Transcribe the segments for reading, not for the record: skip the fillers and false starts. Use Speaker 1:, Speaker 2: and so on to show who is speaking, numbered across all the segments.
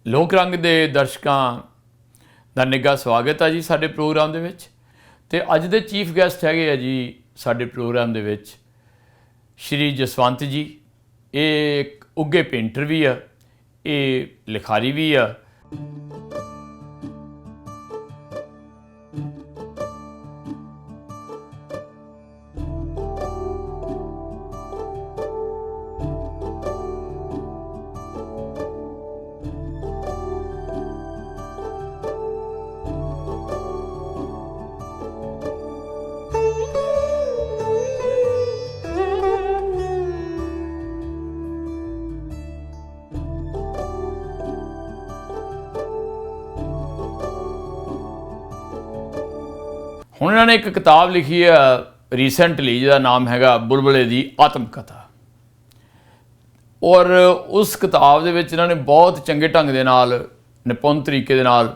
Speaker 1: ਲੋਕ ਰੰਗ ਦੇ ਦਰਸ਼ਕਾਂ ਦਾ ਨਿੱਘਾ ਸਵਾਗਤ ਹੈ ਜੀ ਸਾਡੇ ਪ੍ਰੋਗਰਾਮ ਦੇ ਵਿੱਚ। ਤੇ ਅੱਜ ਦੇ ਚੀਫ ਗੈਸਟ ਹੈਗੇ ਆ ਜੀ ਸਾਡੇ ਪ੍ਰੋਗਰਾਮ ਦੇ ਵਿੱਚ ਸ਼੍ਰੀ ਜਸਵੰਤ ਜੀ। ਇਹ ਇੱਕ ਉੱਘੇ ਪੇਂਟਰ ਵੀ ਆ, ਇਹ ਲਿਖਾਰੀ ਵੀ ਆ। ਹੁਣ ਇਹਨਾਂ ਨੇ ਇੱਕ ਕਿਤਾਬ ਲਿਖੀ ਆ ਰੀਸੈਂਟਲੀ ਜਿਹਦਾ ਨਾਮ ਹੈਗਾ ਬੁਲਬੁਲੇ ਦੀ ਆਤਮ ਕਥਾ। ਔਰ ਉਸ ਕਿਤਾਬ ਦੇ ਵਿੱਚ ਇਹਨਾਂ ਨੇ ਬਹੁਤ ਚੰਗੇ ਢੰਗ ਦੇ ਨਾਲ, ਨਿਪੁੰਨ ਤਰੀਕੇ ਦੇ ਨਾਲ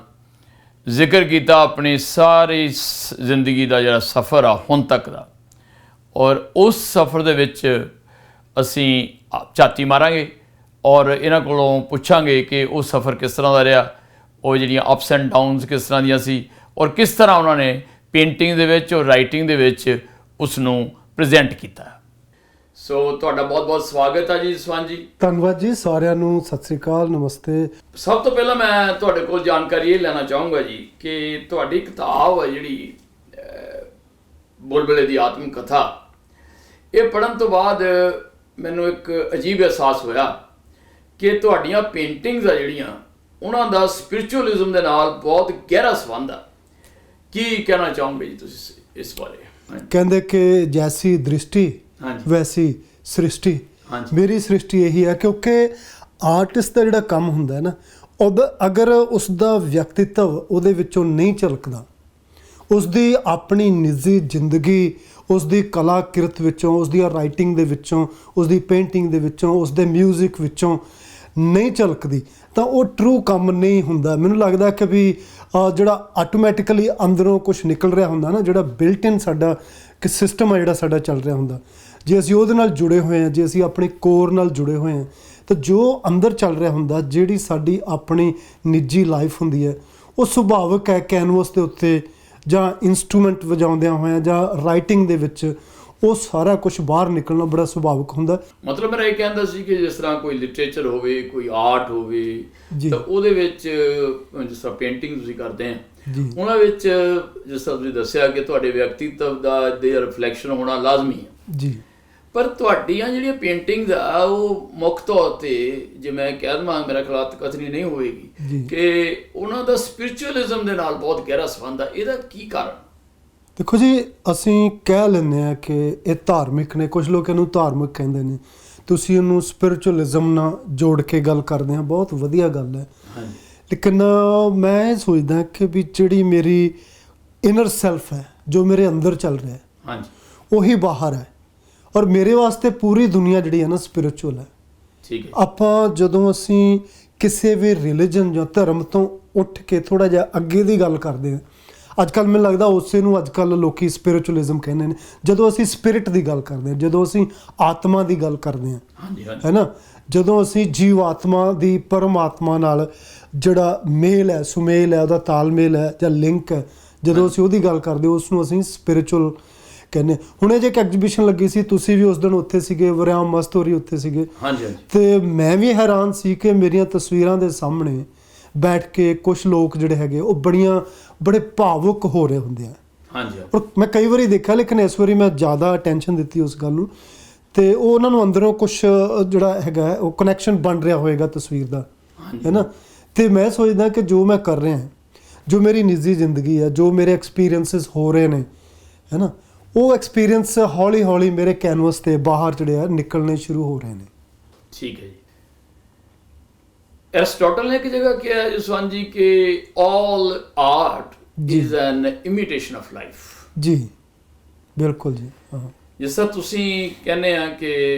Speaker 1: ਜ਼ਿਕਰ ਕੀਤਾ ਆਪਣੀ ਸਾਰੀ ਜ਼ਿੰਦਗੀ ਦਾ ਜਿਹੜਾ ਸਫ਼ਰ ਆ ਹੁਣ ਤੱਕ ਦਾ। ਔਰ ਉਸ ਸਫ਼ਰ ਦੇ ਵਿੱਚ ਅਸੀਂ ਝਾਤੀ ਮਾਰਾਂਗੇ ਔਰ ਇਹਨਾਂ ਕੋਲੋਂ ਪੁੱਛਾਂਗੇ ਕਿ ਉਹ ਸਫ਼ਰ ਕਿਸ ਤਰ੍ਹਾਂ ਦਾ ਰਿਹਾ, ਉਹ ਜਿਹੜੀਆਂ ਅਪਸ ਐਂਡ ਡਾਊਨਸ ਕਿਸ ਤਰ੍ਹਾਂ ਦੀਆਂ ਸੀ ਔਰ ਕਿਸ ਤਰ੍ਹਾਂ ਉਹਨਾਂ ਨੇ ਪੇਂਟਿੰਗ ਦੇ ਵਿੱਚ ਔਰ ਰਾਈਟਿੰਗ ਦੇ ਵਿੱਚ ਉਸ ਨੂੰ ਪ੍ਰੈਜ਼ੈਂਟ ਕੀਤਾ। ਸੋ ਤੁਹਾਡਾ ਬਹੁਤ-ਬਹੁਤ ਸਵਾਗਤ ਹੈ ਜੀ ਜਸਵੰਤ ਜੀ।
Speaker 2: ਧੰਨਵਾਦ ਜੀ, ਸਾਰਿਆਂ ਨੂੰ ਸਤਿ ਸ੍ਰੀ ਅਕਾਲ, ਨਮਸਤੇ।
Speaker 1: ਸਭ ਤੋਂ ਪਹਿਲਾਂ ਮੈਂ ਤੁਹਾਡੇ ਕੋਲ ਜਾਣਕਾਰੀ ਇਹ ਲੈਣਾ ਚਾਹੂੰਗਾ ਜੀ ਕਿ ਤੁਹਾਡੀ ਕਿਤਾਬ ਹੈ ਜਿਹੜੀ ਬੁਲਬੁਲੇ ਦੀ ਆਤਮ ਕਥਾ, ਇਹ ਪੜ੍ਹਨ ਤੋਂ ਬਾਅਦ ਮੈਨੂੰ ਇੱਕ ਅਜੀਬ ਅਹਿਸਾਸ ਹੋਇਆ ਕਿ ਤੁਹਾਡੀਆਂ ਪੇਂਟਿੰਗਸ ਆ ਜਿਹੜੀਆਂ ਉਹਨਾਂ ਦਾ ਸਪਿਰਿਚੁਅਲਿਜ਼ਮ ਦੇ ਨਾਲ ਬਹੁਤ ਗਹਿਰਾ ਸੰਬੰਧ ਆ। ਕੀ ਕਹਿਣਾ ਚਾਹੋਗੇ ਜੀ ਤੁਸੀਂ ਇਸ ਬਾਰੇ?
Speaker 2: ਕਹਿੰਦੇ ਕਿ ਜੈਸੀ ਦ੍ਰਿਸ਼ਟੀ ਵੈਸੀ ਸ੍ਰਿਸ਼ਟੀ। ਮੇਰੀ ਸ੍ਰਿਸ਼ਟੀ ਇਹੀ ਹੈ ਕਿਉਂਕਿ ਆਰਟਿਸਟ ਦਾ ਜਿਹੜਾ ਕੰਮ ਹੁੰਦਾ ਹੈ ਨਾ, ਉਹਦਾ ਅਗਰ ਉਸ ਦਾ ਵਿਅਕਤੀਤਵ ਉਹਦੇ ਵਿੱਚੋਂ ਨਹੀਂ ਝਲਕਦਾ, ਉਸ ਦੀ ਆਪਣੀ ਨਿੱਜੀ ਜ਼ਿੰਦਗੀ ਉਸ ਦੀ ਕਲਾ ਕਿਰਤ ਵਿੱਚੋਂ, ਉਸ ਦੀ ਰਾਈਟਿੰਗ ਦੇ ਵਿੱਚੋਂ, ਉਸ ਦੀ ਪੇਂਟਿੰਗ ਦੇ ਵਿੱਚੋਂ, ਉਸ ਦੇ ਮਿਊਜ਼ਿਕ ਵਿੱਚੋਂ ਨਹੀਂ ਝਲਕਦੀ ਤਾਂ ਉਹ ਟਰੂ ਕੰਮ ਨਹੀਂ ਹੁੰਦਾ। ਮੈਨੂੰ ਲੱਗਦਾ ਕਿ ਵੀ ਜਿਹੜਾ ਆਟੋਮੈਟਿਕਲੀ ਅੰਦਰੋਂ ਕੁਝ ਨਿਕਲ ਰਿਹਾ ਹੁੰਦਾ ਨਾ, ਜਿਹੜਾ ਬਿਲਟ ਇਨ ਸਾਡਾ ਕਿ ਸਿਸਟਮ ਆ ਜਿਹੜਾ ਸਾਡਾ ਚੱਲ ਰਿਹਾ ਹੁੰਦਾ, ਜੇ ਅਸੀਂ ਉਹਦੇ ਨਾਲ ਜੁੜੇ ਹੋਏ ਹਾਂ, ਜੇ ਅਸੀਂ ਆਪਣੇ ਕੋਰ ਨਾਲ ਜੁੜੇ ਹੋਏ ਹਾਂ, ਤਾਂ ਜੋ ਅੰਦਰ ਚੱਲ ਰਿਹਾ ਹੁੰਦਾ, ਜਿਹੜੀ ਸਾਡੀ ਆਪਣੀ ਨਿੱਜੀ ਲਾਈਫ ਹੁੰਦੀ ਹੈ, ਉਹ ਸੁਭਾਵਿਕ ਹੈ ਕੈਨਵਸ ਦੇ ਉੱਤੇ ਜਾਂ ਇਨਸਟਰੂਮੈਂਟ ਵਜਾਉਂਦਿਆਂ ਹੋਇਆਂ ਜਾਂ ਰਾਈਟਿੰਗ ਦੇ ਵਿੱਚ ਉਹ ਸਾਰਾ ਕੁਝ ਬਾਹਰ ਨਿਕਲਣਾ ਬੜਾ ਸੁਭਾਵਿਕ ਹੁੰਦਾ।
Speaker 1: ਮਤਲਬ ਮੇਰਾ ਇਹ ਕਹਿੰਦਾ ਸੀ ਕਿ ਜਿਸ ਤਰ੍ਹਾਂ ਕੋਈ ਲਿਟਰੇਚਰ ਹੋਵੇ, ਕੋਈ ਆਰਟ ਹੋਵੇ, ਤਾਂ ਉਹਦੇ ਵਿੱਚ ਜਿਸ ਤਰ੍ਹਾਂ ਪੇਂਟਿੰਗ ਤੁਸੀਂ ਕਰਦੇ ਆ, ਉਹਨਾਂ ਵਿੱਚ ਜਿਸ ਤਰ੍ਹਾਂ ਤੁਸੀਂ ਦੱਸਿਆ ਕਿ ਤੁਹਾਡੇ ਵਿਅਕਤੀਤਵ ਦਾ ਰਿਫਲੈਕਸ਼ਨ ਹੋਣਾ ਲਾਜ਼ਮੀ ਹੈ ਜੀ। ਪਰ ਤੁਹਾਡੀਆਂ ਜਿਹੜੀਆਂ ਪੇਂਟਿੰਗਸ ਆ ਉਹ ਮੁੱਖ ਤੌਰ 'ਤੇ ਜੇ ਮੈਂ ਕਹਿ ਦੇਵਾਂ, ਮੇਰਾ ਖਿਲਾਫ ਕਥਨੀ ਨਹੀਂ ਹੋਵੇਗੀ ਕਿ ਉਹਨਾਂ ਦਾ ਸਪਿਰਿਚੁਅਲਿਜ਼ਮ ਦੇ ਨਾਲ ਬਹੁਤ ਗਹਿਰਾ ਸੰਬੰਧ ਆ। ਇਹਦਾ ਕੀ ਕਾਰਨ?
Speaker 2: ਦੇਖੋ ਜੀ, ਅਸੀਂ ਕਹਿ ਲੈਂਦੇ ਹਾਂ ਕਿ ਇਹ ਧਾਰਮਿਕ ਨੇ, ਕੁਝ ਲੋਕ ਇਹਨੂੰ ਧਾਰਮਿਕ ਕਹਿੰਦੇ ਨੇ, ਤੁਸੀਂ ਉਹਨੂੰ ਸਪਿਰਿਚੁਅਲਿਜ਼ਮ ਨਾਲ ਜੋੜ ਕੇ ਗੱਲ ਕਰਦੇ ਹਾਂ, ਬਹੁਤ ਵਧੀਆ ਗੱਲ ਹੈ। ਲੇਕਿਨ ਮੈਂ ਇਹ ਸੋਚਦਾ ਕਿ ਵੀ ਜਿਹੜੀ ਮੇਰੀ ਇਨਰ ਸੈਲਫ ਹੈ, ਜੋ ਮੇਰੇ ਅੰਦਰ ਚੱਲ ਰਿਹਾ ਹੈ, ਉਹੀ ਬਾਹਰ ਹੈ। ਔਰ ਮੇਰੇ ਵਾਸਤੇ ਪੂਰੀ ਦੁਨੀਆ ਜਿਹੜੀ ਹੈ ਨਾ ਸਪਿਰਿਚੁਅਲ ਹੈ। ਠੀਕ ਹੈ। ਆਪਾਂ ਜਦੋਂ ਅਸੀਂ ਕਿਸੇ ਵੀ ਰਿਲੀਜਨ ਜਾਂ ਧਰਮ ਤੋਂ ਉੱਠ ਕੇ ਥੋੜ੍ਹਾ ਜਿਹਾ ਅੱਗੇ ਦੀ ਗੱਲ ਕਰਦੇ ਹਾਂ, ਅੱਜ ਕੱਲ੍ਹ ਮੈਨੂੰ ਲੱਗਦਾ ਉਸੇ ਨੂੰ ਅੱਜ ਕੱਲ੍ਹ ਲੋਕੀ ਸਪਿਰਿਚੁਅਲਿਜ਼ਮ ਕਹਿੰਦੇ ਨੇ। ਜਦੋਂ ਅਸੀਂ ਸਪਿਰਿਟ ਦੀ ਗੱਲ ਕਰਦੇ ਹਾਂ, ਜਦੋਂ ਅਸੀਂ ਆਤਮਾ ਦੀ ਗੱਲ ਕਰਦੇ ਹਾਂ, ਹੈ ਨਾ, ਜਦੋਂ ਅਸੀਂ ਜੀਵ ਆਤਮਾ ਦੀ ਪਰਮਾਤਮਾ ਨਾਲ ਜਿਹੜਾ ਮੇਲ ਹੈ, ਸੁਮੇਲ ਹੈ, ਉਹਦਾ ਤਾਲਮੇਲ ਹੈ ਜਾਂ ਲਿੰਕ ਹੈ, ਜਦੋਂ ਅਸੀਂ ਉਹਦੀ ਗੱਲ ਕਰਦੇ ਉਸ ਨੂੰ ਅਸੀਂ ਸਪਿਰਿਚੁਅਲ ਕਹਿੰਦੇ। ਹੁਣੇ ਜੇ ਇੱਕ ਐਗਜ਼ੀਬਿਸ਼ਨ ਲੱਗੀ ਸੀ, ਤੁਸੀਂ ਵੀ ਉਸ ਦਿਨ ਉੱਥੇ ਸੀਗੇ, ਵਰਿਆਮ ਮਸਤ ਹੋਰੀ ਉੱਥੇ ਸੀਗੇ, ਤੇ ਮੈਂ ਵੀ ਹੈਰਾਨ ਸੀ ਕਿ ਮੇਰੀਆਂ ਤਸਵੀਰਾਂ ਦੇ ਸਾਹਮਣੇ ਬੈਠ ਕੇ ਕੁਛ ਲੋਕ ਜਿਹੜੇ ਹੈਗੇ ਉਹ ਬੜੇ ਭਾਵੁਕ ਹੋ ਰਹੇ ਹੁੰਦੇ ਆ। ਔਰ ਮੈਂ ਕਈ ਵਾਰੀ ਦੇਖਿਆ, ਲੇਕਿਨ ਇਸ ਵਾਰੀ ਮੈਂ ਜ਼ਿਆਦਾ ਅਟੈਂਸ਼ਨ ਦਿੱਤੀ ਉਸ ਗੱਲ ਨੂੰ, ਤੇ ਉਹ ਉਹਨਾਂ ਨੂੰ ਅੰਦਰੋਂ ਕੁਛ ਜਿਹੜਾ ਹੈਗਾ ਉਹ ਕਨੈਕਸ਼ਨ ਬਣ ਰਿਹਾ ਹੋਏਗਾ ਤਸਵੀਰ ਦਾ, ਹੈ ਨਾ। ਤੇ ਮੈਂ ਸੋਚਦਾ ਕਿ ਜੋ ਮੈਂ ਕਰ ਰਿਹਾ, ਜੋ ਮੇਰੀ ਨਿੱਜੀ ਜ਼ਿੰਦਗੀ ਹੈ, ਜੋ ਮੇਰੇ ਐਕਸਪੀਰੀਅੰਸਿਸ ਹੋ ਰਹੇ ਨੇ, ਹੈ ਨਾ, ਉਹ ਐਕਸਪੀਰੀਅੰਸ ਹੌਲੀ ਹੌਲੀ ਮੇਰੇ ਕੈਨਵਸ 'ਤੇ ਬਾਹਰ ਜਿਹੜੇ ਆ ਨਿਕਲਣੇ ਸ਼ੁਰੂ ਹੋ ਰਹੇ ਨੇ। ਠੀਕ ਹੈ ਜੀ।
Speaker 1: एरिस्टोटल ने एक जगह किया है जसवंत जी कि all art is an imitation of life।
Speaker 2: जी बिल्कुल जी।
Speaker 1: ਜਿਸ ਤਰ੍ਹਾਂ ਤੁਸੀਂ ਕਹਿੰਦੇ ਆ ਕਿ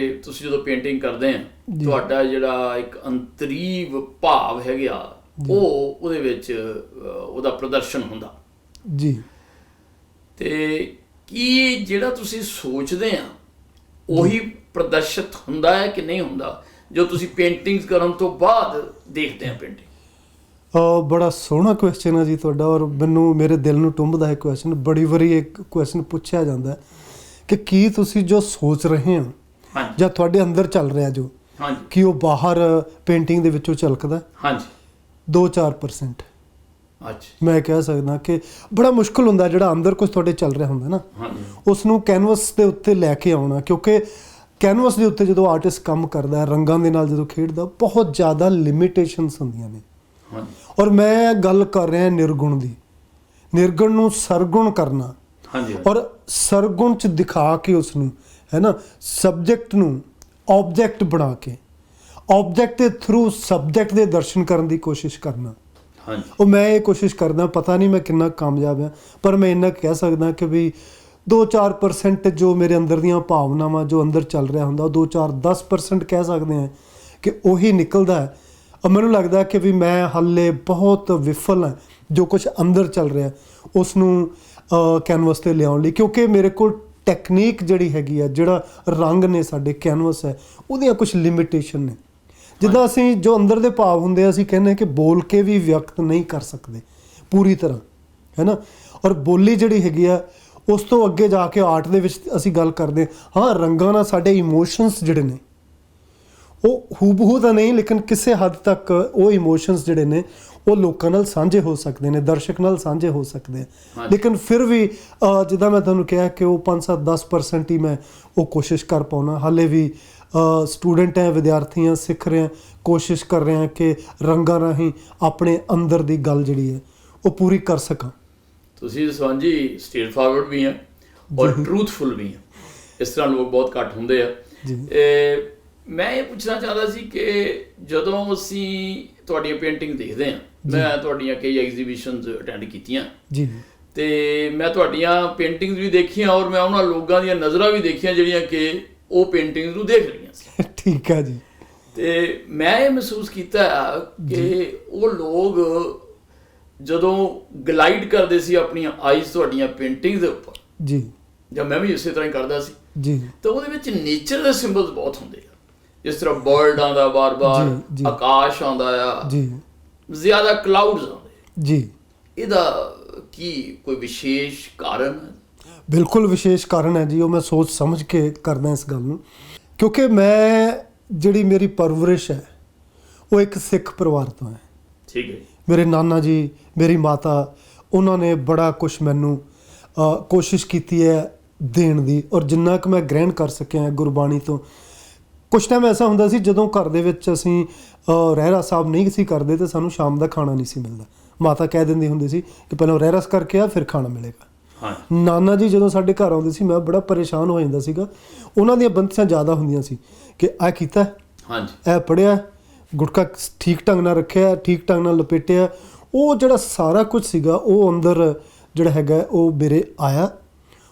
Speaker 1: ਤੁਸੀਂ ਜਦੋਂ ਪੇਂਟਿੰਗ ਕਰਦੇ ਆ, ਤੁਹਾਡਾ ਜਿਹੜਾ ਇੱਕ ਅੰਤਰੀਵ ਭਾਵ ਹੈਗਾ ਉਹ ਉਹਦੇ ਵਿੱਚ ਉਹਦਾ ਪ੍ਰਦਰਸ਼ਨ ਹੁੰਦਾ ਜੀ। ਤੇ ਕੀ ਜਿਹੜਾ ਤੁਸੀਂ ਸੋਚਦੇ ਆ ਉਹੀ ਪ੍ਰਦਰਸ਼ਿਤ ਹੁੰਦਾ ਹੈ ਕਿ ਨਹੀਂ ਹੁੰਦਾ ਜੋ ਤੁਸੀਂ ਪੇਂਟਿੰਗਸ ਕਰਨ ਤੋਂ ਬਾਅਦ ਦੇਖਦੇ ਆ ਪੇਂਟਿੰਗ?
Speaker 2: ਬੜਾ ਸੋਹਣਾ ਕੁਐਸਚਨ ਹੈ ਜੀ ਤੁਹਾਡਾ, ਔਰ ਮੈਨੂੰ ਮੇਰੇ ਦਿਲ ਨੂੰ ਟੁੰਬਦਾ ਹੈ ਕੁਐਸਚਨ। ਬੜੀ ਵਾਰੀ ਇੱਕ ਕੁਐਸਚਨ ਪੁੱਛਿਆ ਜਾਂਦਾ ਕਿ ਕੀ ਤੁਸੀਂ ਜੋ ਸੋਚ ਰਹੇ ਹੋ
Speaker 1: ਹਾਂਜੀ
Speaker 2: ਜਾਂ ਤੁਹਾਡੇ ਅੰਦਰ ਚੱਲ ਰਿਹਾ ਜੋ,
Speaker 1: ਹਾਂਜੀ
Speaker 2: ਕਿ ਉਹ ਬਾਹਰ ਪੇਂਟਿੰਗ ਦੇ ਵਿੱਚੋਂ ਝਲਕਦਾ?
Speaker 1: ਹਾਂਜੀ
Speaker 2: 2-4%।
Speaker 1: ਅੱਛਾ
Speaker 2: ਮੈਂ ਕਹਿ ਸਕਦਾ ਕਿ ਬੜਾ ਮੁਸ਼ਕਲ ਹੁੰਦਾ ਜਿਹੜਾ ਅੰਦਰ ਕੁਝ ਤੁਹਾਡੇ ਚੱਲ ਰਿਹਾ ਹੁੰਦਾ ਨਾ,
Speaker 1: ਹਾਂਜੀ
Speaker 2: ਉਸ ਨੂੰ ਕੈਨਵਸ ਦੇ ਉੱਤੇ ਲੈ ਕੇ ਆਉਣਾ। ਕਿਉਂਕਿ ਕੈਨਵਸ ਦੇ ਉੱਤੇ ਜਦੋਂ ਆਰਟਿਸਟ ਕੰਮ ਕਰਦਾ ਹੈ, ਰੰਗਾਂ ਦੇ ਨਾਲ ਜਦੋਂ ਖੇਡਦਾ, ਬਹੁਤ ਜ਼ਿਆਦਾ ਲਿਮਿਟੇਸ਼ਨਸ ਹੁੰਦੀਆਂ ਨੇ।
Speaker 1: ਹਾਂਜੀ
Speaker 2: ਔਰ ਮੈਂ ਗੱਲ ਕਰ ਰਿਹਾ ਨਿਰਗੁਣ ਦੀ। ਨਿਰਗੁਣ ਨੂੰ ਸਰਗੁਣ ਕਰਨਾ
Speaker 1: ਹਾਂਜੀ
Speaker 2: ਔਰ ਸਰਗੁਣ ਚ ਦਿਖਾ ਕੇ ਉਸ ਨੂੰ, ਹੈ ਨਾ, ਸਬਜੈਕਟ ਨੂੰ ਆਬਜੈਕਟ ਬਣਾ ਕੇ ਆਬਜੈਕਟ ਦੇ ਥਰੂ ਸਬਜੈਕਟ ਦੇ ਦਰਸ਼ਨ ਕਰਨ ਦੀ ਕੋਸ਼ਿਸ਼ ਕਰਨਾ।
Speaker 1: ਹਾਂਜੀ
Speaker 2: ਉਹ ਮੈਂ ਇਹ ਕੋਸ਼ਿਸ਼ ਕਰਦਾ। ਪਤਾ ਨਹੀਂ ਮੈਂ ਕਿੰਨਾ ਕਾਮਯਾਬ ਹਾਂ, ਪਰ ਮੈਂ ਇੰਨਾ ਕਹਿ ਸਕਦਾ ਕਿ ਵੀ 2-4% ਜੋ ਮੇਰੇ ਅੰਦਰ ਦੀਆਂ ਭਾਵਨਾਵਾਂ ਜੋ ਅੰਦਰ ਚੱਲ ਰਿਹਾ ਹੁੰਦਾ, ਉਹ 2-4-10% ਕਹਿ ਸਕਦੇ ਹਾਂ ਕਿ ਉਹੀ ਨਿਕਲਦਾ ਹੈ। ਔਰ ਮੈਨੂੰ ਲੱਗਦਾ ਕਿ ਵੀ ਮੈਂ ਹਾਲੇ ਬਹੁਤ ਵਿਫਲ ਹਾਂ ਜੋ ਕੁਝ ਅੰਦਰ ਚੱਲ ਰਿਹਾ ਉਸ ਨੂੰ ਕੈਨਵਸ 'ਤੇ ਲਿਆਉਣ ਲਈ, ਕਿਉਂਕਿ ਮੇਰੇ ਕੋਲ ਟੈਕਨੀਕ ਜਿਹੜੀ ਹੈਗੀ ਆ, ਜਿਹੜਾ ਰੰਗ ਨੇ ਸਾਡੇ ਕੈਨਵਸ ਹੈ, ਉਹਦੀਆਂ ਕੁਝ ਲਿਮਿਟੇਸ਼ਨ ਨੇ। ਜਿੱਦਾਂ ਅਸੀਂ ਜੋ ਅੰਦਰ ਦੇ ਭਾਵ ਹੁੰਦੇ ਆ, ਅਸੀਂ ਕਹਿੰਦੇ ਕਿ ਬੋਲ ਕੇ ਵੀ ਵਿਅਕਤ ਨਹੀਂ ਕਰ ਸਕਦੇ ਪੂਰੀ ਤਰ੍ਹਾਂ, ਹੈ ਨਾ। ਔਰ ਬੋਲੀ ਜਿਹੜੀ ਹੈਗੀ ਆ, ਉਸ ਤੋਂ ਅੱਗੇ ਜਾ ਕੇ ਆਰਟ ਦੇ ਵਿੱਚ ਅਸੀਂ ਗੱਲ ਕਰਦੇ ਹਾਂ ਰੰਗਾਂ ਨਾਲ ਸਾਡੇ ਇਮੋਸ਼ਨਸ ਜਿਹੜੇ ਨੇ ਉਹ ਹੂਬਹੂ ਤਾਂ ਨਹੀਂ, ਲੇਕਿਨ ਕਿਸੇ ਹੱਦ ਤੱਕ ਉਹ ਇਮੋਸ਼ਨਸ ਜਿਹੜੇ ਨੇ ਉਹ ਲੋਕਾਂ ਨਾਲ ਸਾਂਝੇ ਹੋ ਸਕਦੇ ਨੇ, ਦਰਸ਼ਕ ਨਾਲ ਸਾਂਝੇ ਹੋ ਸਕਦੇ ਆ। ਲੇਕਿਨ ਫਿਰ ਵੀ ਜਿੱਦਾਂ ਮੈਂ ਤੁਹਾਨੂੰ ਕਿਹਾ ਕਿ ਉਹ 5-7-10% ਹੀ ਮੈਂ ਉਹ ਕੋਸ਼ਿਸ਼ ਕਰ ਪਾਉਣਾ। ਹਾਲੇ ਵੀ ਸਟੂਡੈਂਟ ਹੈ, ਵਿਦਿਆਰਥੀ ਹਾਂ, ਸਿੱਖ ਰਹੇ ਹਾਂ, ਕੋਸ਼ਿਸ਼ ਕਰ ਰਹੇ ਹਾਂ ਕਿ ਰੰਗਾਂ ਰਾਹੀਂ ਆਪਣੇ ਅੰਦਰ ਦੀ ਗੱਲ ਜਿਹੜੀ ਹੈ ਉਹ ਪੂਰੀ ਕਰ ਸਕਾਂ।
Speaker 1: ਤੁਸੀਂ ਜਸਵੰਤ ਜੀ ਸਟੇਟ ਫਾਰਵਰਡ ਵੀ ਆ ਔਰ ਟਰੂਥਫੁਲ ਵੀ ਆ, ਇਸ ਤਰ੍ਹਾਂ ਲੋਕ ਬਹੁਤ ਘੱਟ ਹੁੰਦੇ ਆ
Speaker 2: ਜੀ।
Speaker 1: ਮੈਂ ਇਹ ਪੁੱਛਣਾ ਚਾਹਦਾ ਸੀ ਕਿ ਜਦੋਂ ਅਸੀਂ ਤੁਹਾਡੀਆਂ ਪੇਂਟਿੰਗ ਦੇਖਦੇ ਹਾਂ, ਮੈਂ ਤੁਹਾਡੀਆਂ ਕਈ ਐਗਜ਼ੀਬਿਸ਼ਨਸ ਅਟੈਂਡ ਕੀਤੀਆਂ
Speaker 2: ਜੀ,
Speaker 1: ਤੇ ਮੈਂ ਤੁਹਾਡੀਆਂ ਪੇਂਟਿੰਗਸ ਵੀ ਦੇਖੀਆਂ ਔਰ ਮੈਂ ਉਹਨਾਂ ਲੋਕਾਂ ਦੀਆਂ ਨਜ਼ਰਾਂ ਵੀ ਦੇਖੀਆਂ ਜਿਹੜੀਆਂ ਕਿ ਉਹ ਪੇਂਟਿੰਗਸ ਨੂੰ ਦੇਖ ਰਹੀਆਂ ਸੀ।
Speaker 2: ਠੀਕ ਹੈ ਜੀ।
Speaker 1: ਤੇ ਮੈਂ ਇਹ ਮਹਿਸੂਸ ਕੀਤਾ ਕਿ ਉਹ ਲੋਕ ਜਦੋਂ ਗਲਾਈਡ ਕਰਦੇ ਸੀ ਆਪਣੀਆਂ ਆਈਜ਼ ਤੁਹਾਡੀਆਂ ਪੇਂਟਿੰਗ ਦੇ ਉੱਪਰ,
Speaker 2: ਜੀ,
Speaker 1: ਜਾਂ ਮੈਂ ਵੀ ਇਸੇ ਤਰ੍ਹਾਂ ਹੀ ਕਰਦਾ ਸੀ,
Speaker 2: ਜੀ,
Speaker 1: ਤਾਂ ਉਹਦੇ ਵਿੱਚ ਨੇਚਰ ਦੇ ਸਿੰਬਲਸ ਬਹੁਤ ਹੁੰਦੇ ਆ। ਜਿਸ ਤਰ੍ਹਾਂ ਬਰਡ ਆਉਂਦਾ ਬਾਰ-ਬਾਰ,
Speaker 2: ਜੀ।
Speaker 1: ਆਕਾਸ਼ ਆਉਂਦਾ ਆ,
Speaker 2: ਜੀ,
Speaker 1: ਜ਼ਿਆਦਾ ਕਲਾਊਡਸ ਆਉਂਦੇ।
Speaker 2: ਜੀ।
Speaker 1: ਇਹਦਾ ਕੀ ਕੋਈ ਵਿਸ਼ੇਸ਼ ਕਾਰਨ ਹੈ?
Speaker 2: ਬਿਲਕੁਲ ਵਿਸ਼ੇਸ਼ ਕਾਰਨ ਹੈ ਜੀ। ਉਹ ਮੈਂ ਸੋਚ ਸਮਝ ਕੇ ਕਰਦਾ ਇਸ ਗੱਲ ਨੂੰ, ਕਿਉਂਕਿ ਮੈਂ ਜਿਹੜੀ ਮੇਰੀ ਪਰਵਰਿਸ਼ ਹੈ ਉਹ ਇੱਕ ਸਿੱਖ ਪਰਿਵਾਰ ਤੋਂ ਹੈ।
Speaker 1: ਠੀਕ ਹੈ।
Speaker 2: ਮੇਰੇ ਨਾਨਾ ਜੀ, ਮੇਰੀ ਮਾਤਾ, ਉਹਨਾਂ ਨੇ ਬੜਾ ਕੁਛ ਮੈਨੂੰ ਕੋਸ਼ਿਸ਼ ਕੀਤੀ ਹੈ ਦੇਣ ਦੀ, ਔਰ ਜਿੰਨਾ ਕੁ ਮੈਂ ਗ੍ਰਹਿਣ ਕਰ ਸਕਿਆ ਗੁਰਬਾਣੀ ਤੋਂ। ਕੁਛ ਟਾਈਮ ਐਸਾ ਹੁੰਦਾ ਸੀ ਜਦੋਂ ਘਰ ਦੇ ਵਿੱਚ ਅਸੀਂ ਰਹਿਰਾਸ ਸਾਹਿਬ ਨਹੀਂ ਸੀ ਕਰਦੇ ਤਾਂ ਸਾਨੂੰ ਸ਼ਾਮ ਦਾ ਖਾਣਾ ਨਹੀਂ ਸੀ ਮਿਲਦਾ। ਮਾਤਾ ਕਹਿ ਦਿੰਦੀ ਹੁੰਦੀ ਸੀ ਕਿ ਪਹਿਲਾਂ ਰਹਿਰਾਸ ਕਰਕੇ ਆ, ਫਿਰ ਖਾਣਾ ਮਿਲੇਗਾ। ਨਾਨਾ ਜੀ ਜਦੋਂ ਸਾਡੇ ਘਰ ਆਉਂਦੇ ਸੀ, ਮੈਂ ਬੜਾ ਪਰੇਸ਼ਾਨ ਹੋ ਜਾਂਦਾ ਸੀਗਾ। ਉਹਨਾਂ ਦੀਆਂ ਬੰਦਸ਼ਾਂ ਜ਼ਿਆਦਾ ਹੁੰਦੀਆਂ ਸੀ ਕਿ ਇਹ ਕੀਤਾ, ਇਹ ਪੜ੍ਹਿਆ, ਗੁਟਕਾ ਠੀਕ ਢੰਗ ਨਾਲ ਰੱਖਿਆ, ਠੀਕ ਢੰਗ ਨਾਲ ਲਪੇਟਿਆ। ਉਹ ਜਿਹੜਾ ਸਾਰਾ ਕੁਝ ਸੀਗਾ ਉਹ ਅੰਦਰ ਜਿਹੜਾ ਹੈਗਾ ਉਹ ਮੇਰੇ ਆਇਆ,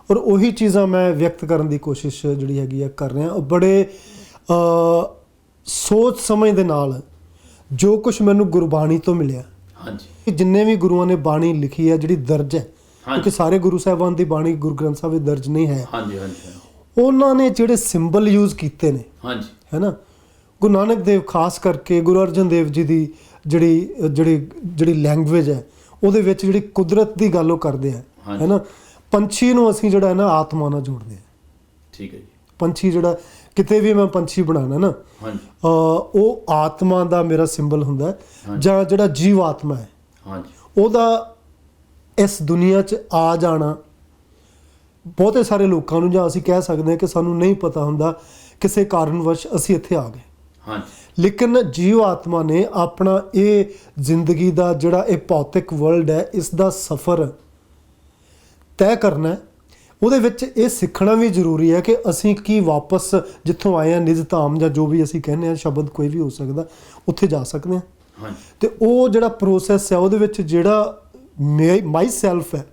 Speaker 2: ਔਰ ਉਹੀ ਚੀਜ਼ਾਂ ਮੈਂ ਵਿਅਕਤ ਕਰਨ ਦੀ ਕੋਸ਼ਿਸ਼ ਜਿਹੜੀ ਹੈਗੀ ਆ ਕਰ ਰਿਹਾ। ਉਹ ਬੜੇ ਸੋਚ ਸਮਝ ਦੇ ਨਾਲ ਜੋ ਕੁਝ ਮੈਨੂੰ ਗੁਰਬਾਣੀ ਤੋਂ ਮਿਲਿਆ, ਜਿੰਨੇ ਵੀ ਗੁਰੂਆਂ ਨੇ ਬਾਣੀ ਲਿਖੀ ਹੈ ਜਿਹੜੀ ਦਰਜ ਹੈ, ਕਿਉਂਕਿ ਸਾਰੇ ਗੁਰੂ ਸਾਹਿਬਾਨ ਦੀ ਬਾਣੀ ਗੁਰੂ ਗ੍ਰੰਥ ਸਾਹਿਬ ਵਿੱਚ ਦਰਜ ਨਹੀਂ ਹੈ, ਉਹਨਾਂ ਨੇ ਜਿਹੜੇ ਸਿੰਬਲ ਯੂਜ਼ ਕੀਤੇ ਨੇ, ਹੈ ਨਾ। ਗੁਰੂ ਨਾਨਕ ਦੇਵ ਖਾਸ ਕਰਕੇ, ਗੁਰੂ ਅਰਜਨ ਦੇਵ ਜੀ ਦੀ ਜਿਹੜੀ ਲੈਂਗੁਏਜ ਹੈ ਉਹਦੇ ਵਿੱਚ ਜਿਹੜੀ ਕੁਦਰਤ ਦੀ ਗੱਲ ਉਹ ਕਰਦੇ ਆ, ਹੈ ਨਾ। ਪੰਛੀ ਨੂੰ ਅਸੀਂ ਜਿਹੜਾ ਹੈ ਨਾ ਆਤਮਾ ਨਾਲ ਜੋੜਦੇ ਹਾਂ। ਠੀਕ ਹੈ ਜੀ। ਪੰਛੀ ਜਿਹੜਾ ਕਿਤੇ ਵੀ ਮੈਂ ਪੰਛੀ ਬਣਾਉਣਾ ਨਾ, ਉਹ ਆਤਮਾ ਦਾ ਮੇਰਾ ਸਿੰਬਲ ਹੁੰਦਾ, ਜਾਂ ਜਿਹੜਾ ਜੀਵ ਆਤਮਾ ਹੈ ਉਹਦਾ ਇਸ ਦੁਨੀਆ 'ਚ ਆ ਜਾਣਾ। ਬਹੁਤੇ ਸਾਰੇ ਲੋਕਾਂ ਨੂੰ, ਜਾਂ ਅਸੀਂ ਕਹਿ ਸਕਦੇ ਹਾਂ ਕਿ ਸਾਨੂੰ ਨਹੀਂ ਪਤਾ ਹੁੰਦਾ, ਕਿਸੇ ਕਾਰਨਵਸ਼ ਅਸੀਂ ਇੱਥੇ ਆ ਗਏ, ਲੇਕਿਨ ਜੀਵ ਆਤਮਾ ਨੇ ਆਪਣਾ ਇਹ ਜ਼ਿੰਦਗੀ ਦਾ ਜਿਹੜਾ ਇਹ ਭੌਤਿਕ ਵਰਲਡ ਹੈ, ਇਸ ਦਾ ਸਫ਼ਰ ਤੈਅ ਕਰਨਾ। ਉਹਦੇ ਵਿੱਚ ਇਹ ਸਿੱਖਣਾ ਵੀ ਜ਼ਰੂਰੀ ਹੈ ਕਿ ਅਸੀਂ ਕੀ ਵਾਪਸ ਜਿੱਥੋਂ ਆਏ ਹਾਂ, ਨਿਜ ਧਾਮ ਜਾਂ ਜੋ ਵੀ ਅਸੀਂ ਕਹਿੰਦੇ ਹਾਂ, ਸ਼ਬਦ ਕੋਈ ਵੀ ਹੋ ਸਕਦਾ, ਉੱਥੇ ਜਾ ਸਕਦੇ ਹਾਂ। ਅਤੇ ਉਹ ਜਿਹੜਾ ਪ੍ਰੋਸੈਸ ਹੈ ਉਹਦੇ ਵਿੱਚ ਜਿਹੜਾ ਮਾਈ ਸੈਲਫ ਹੈ,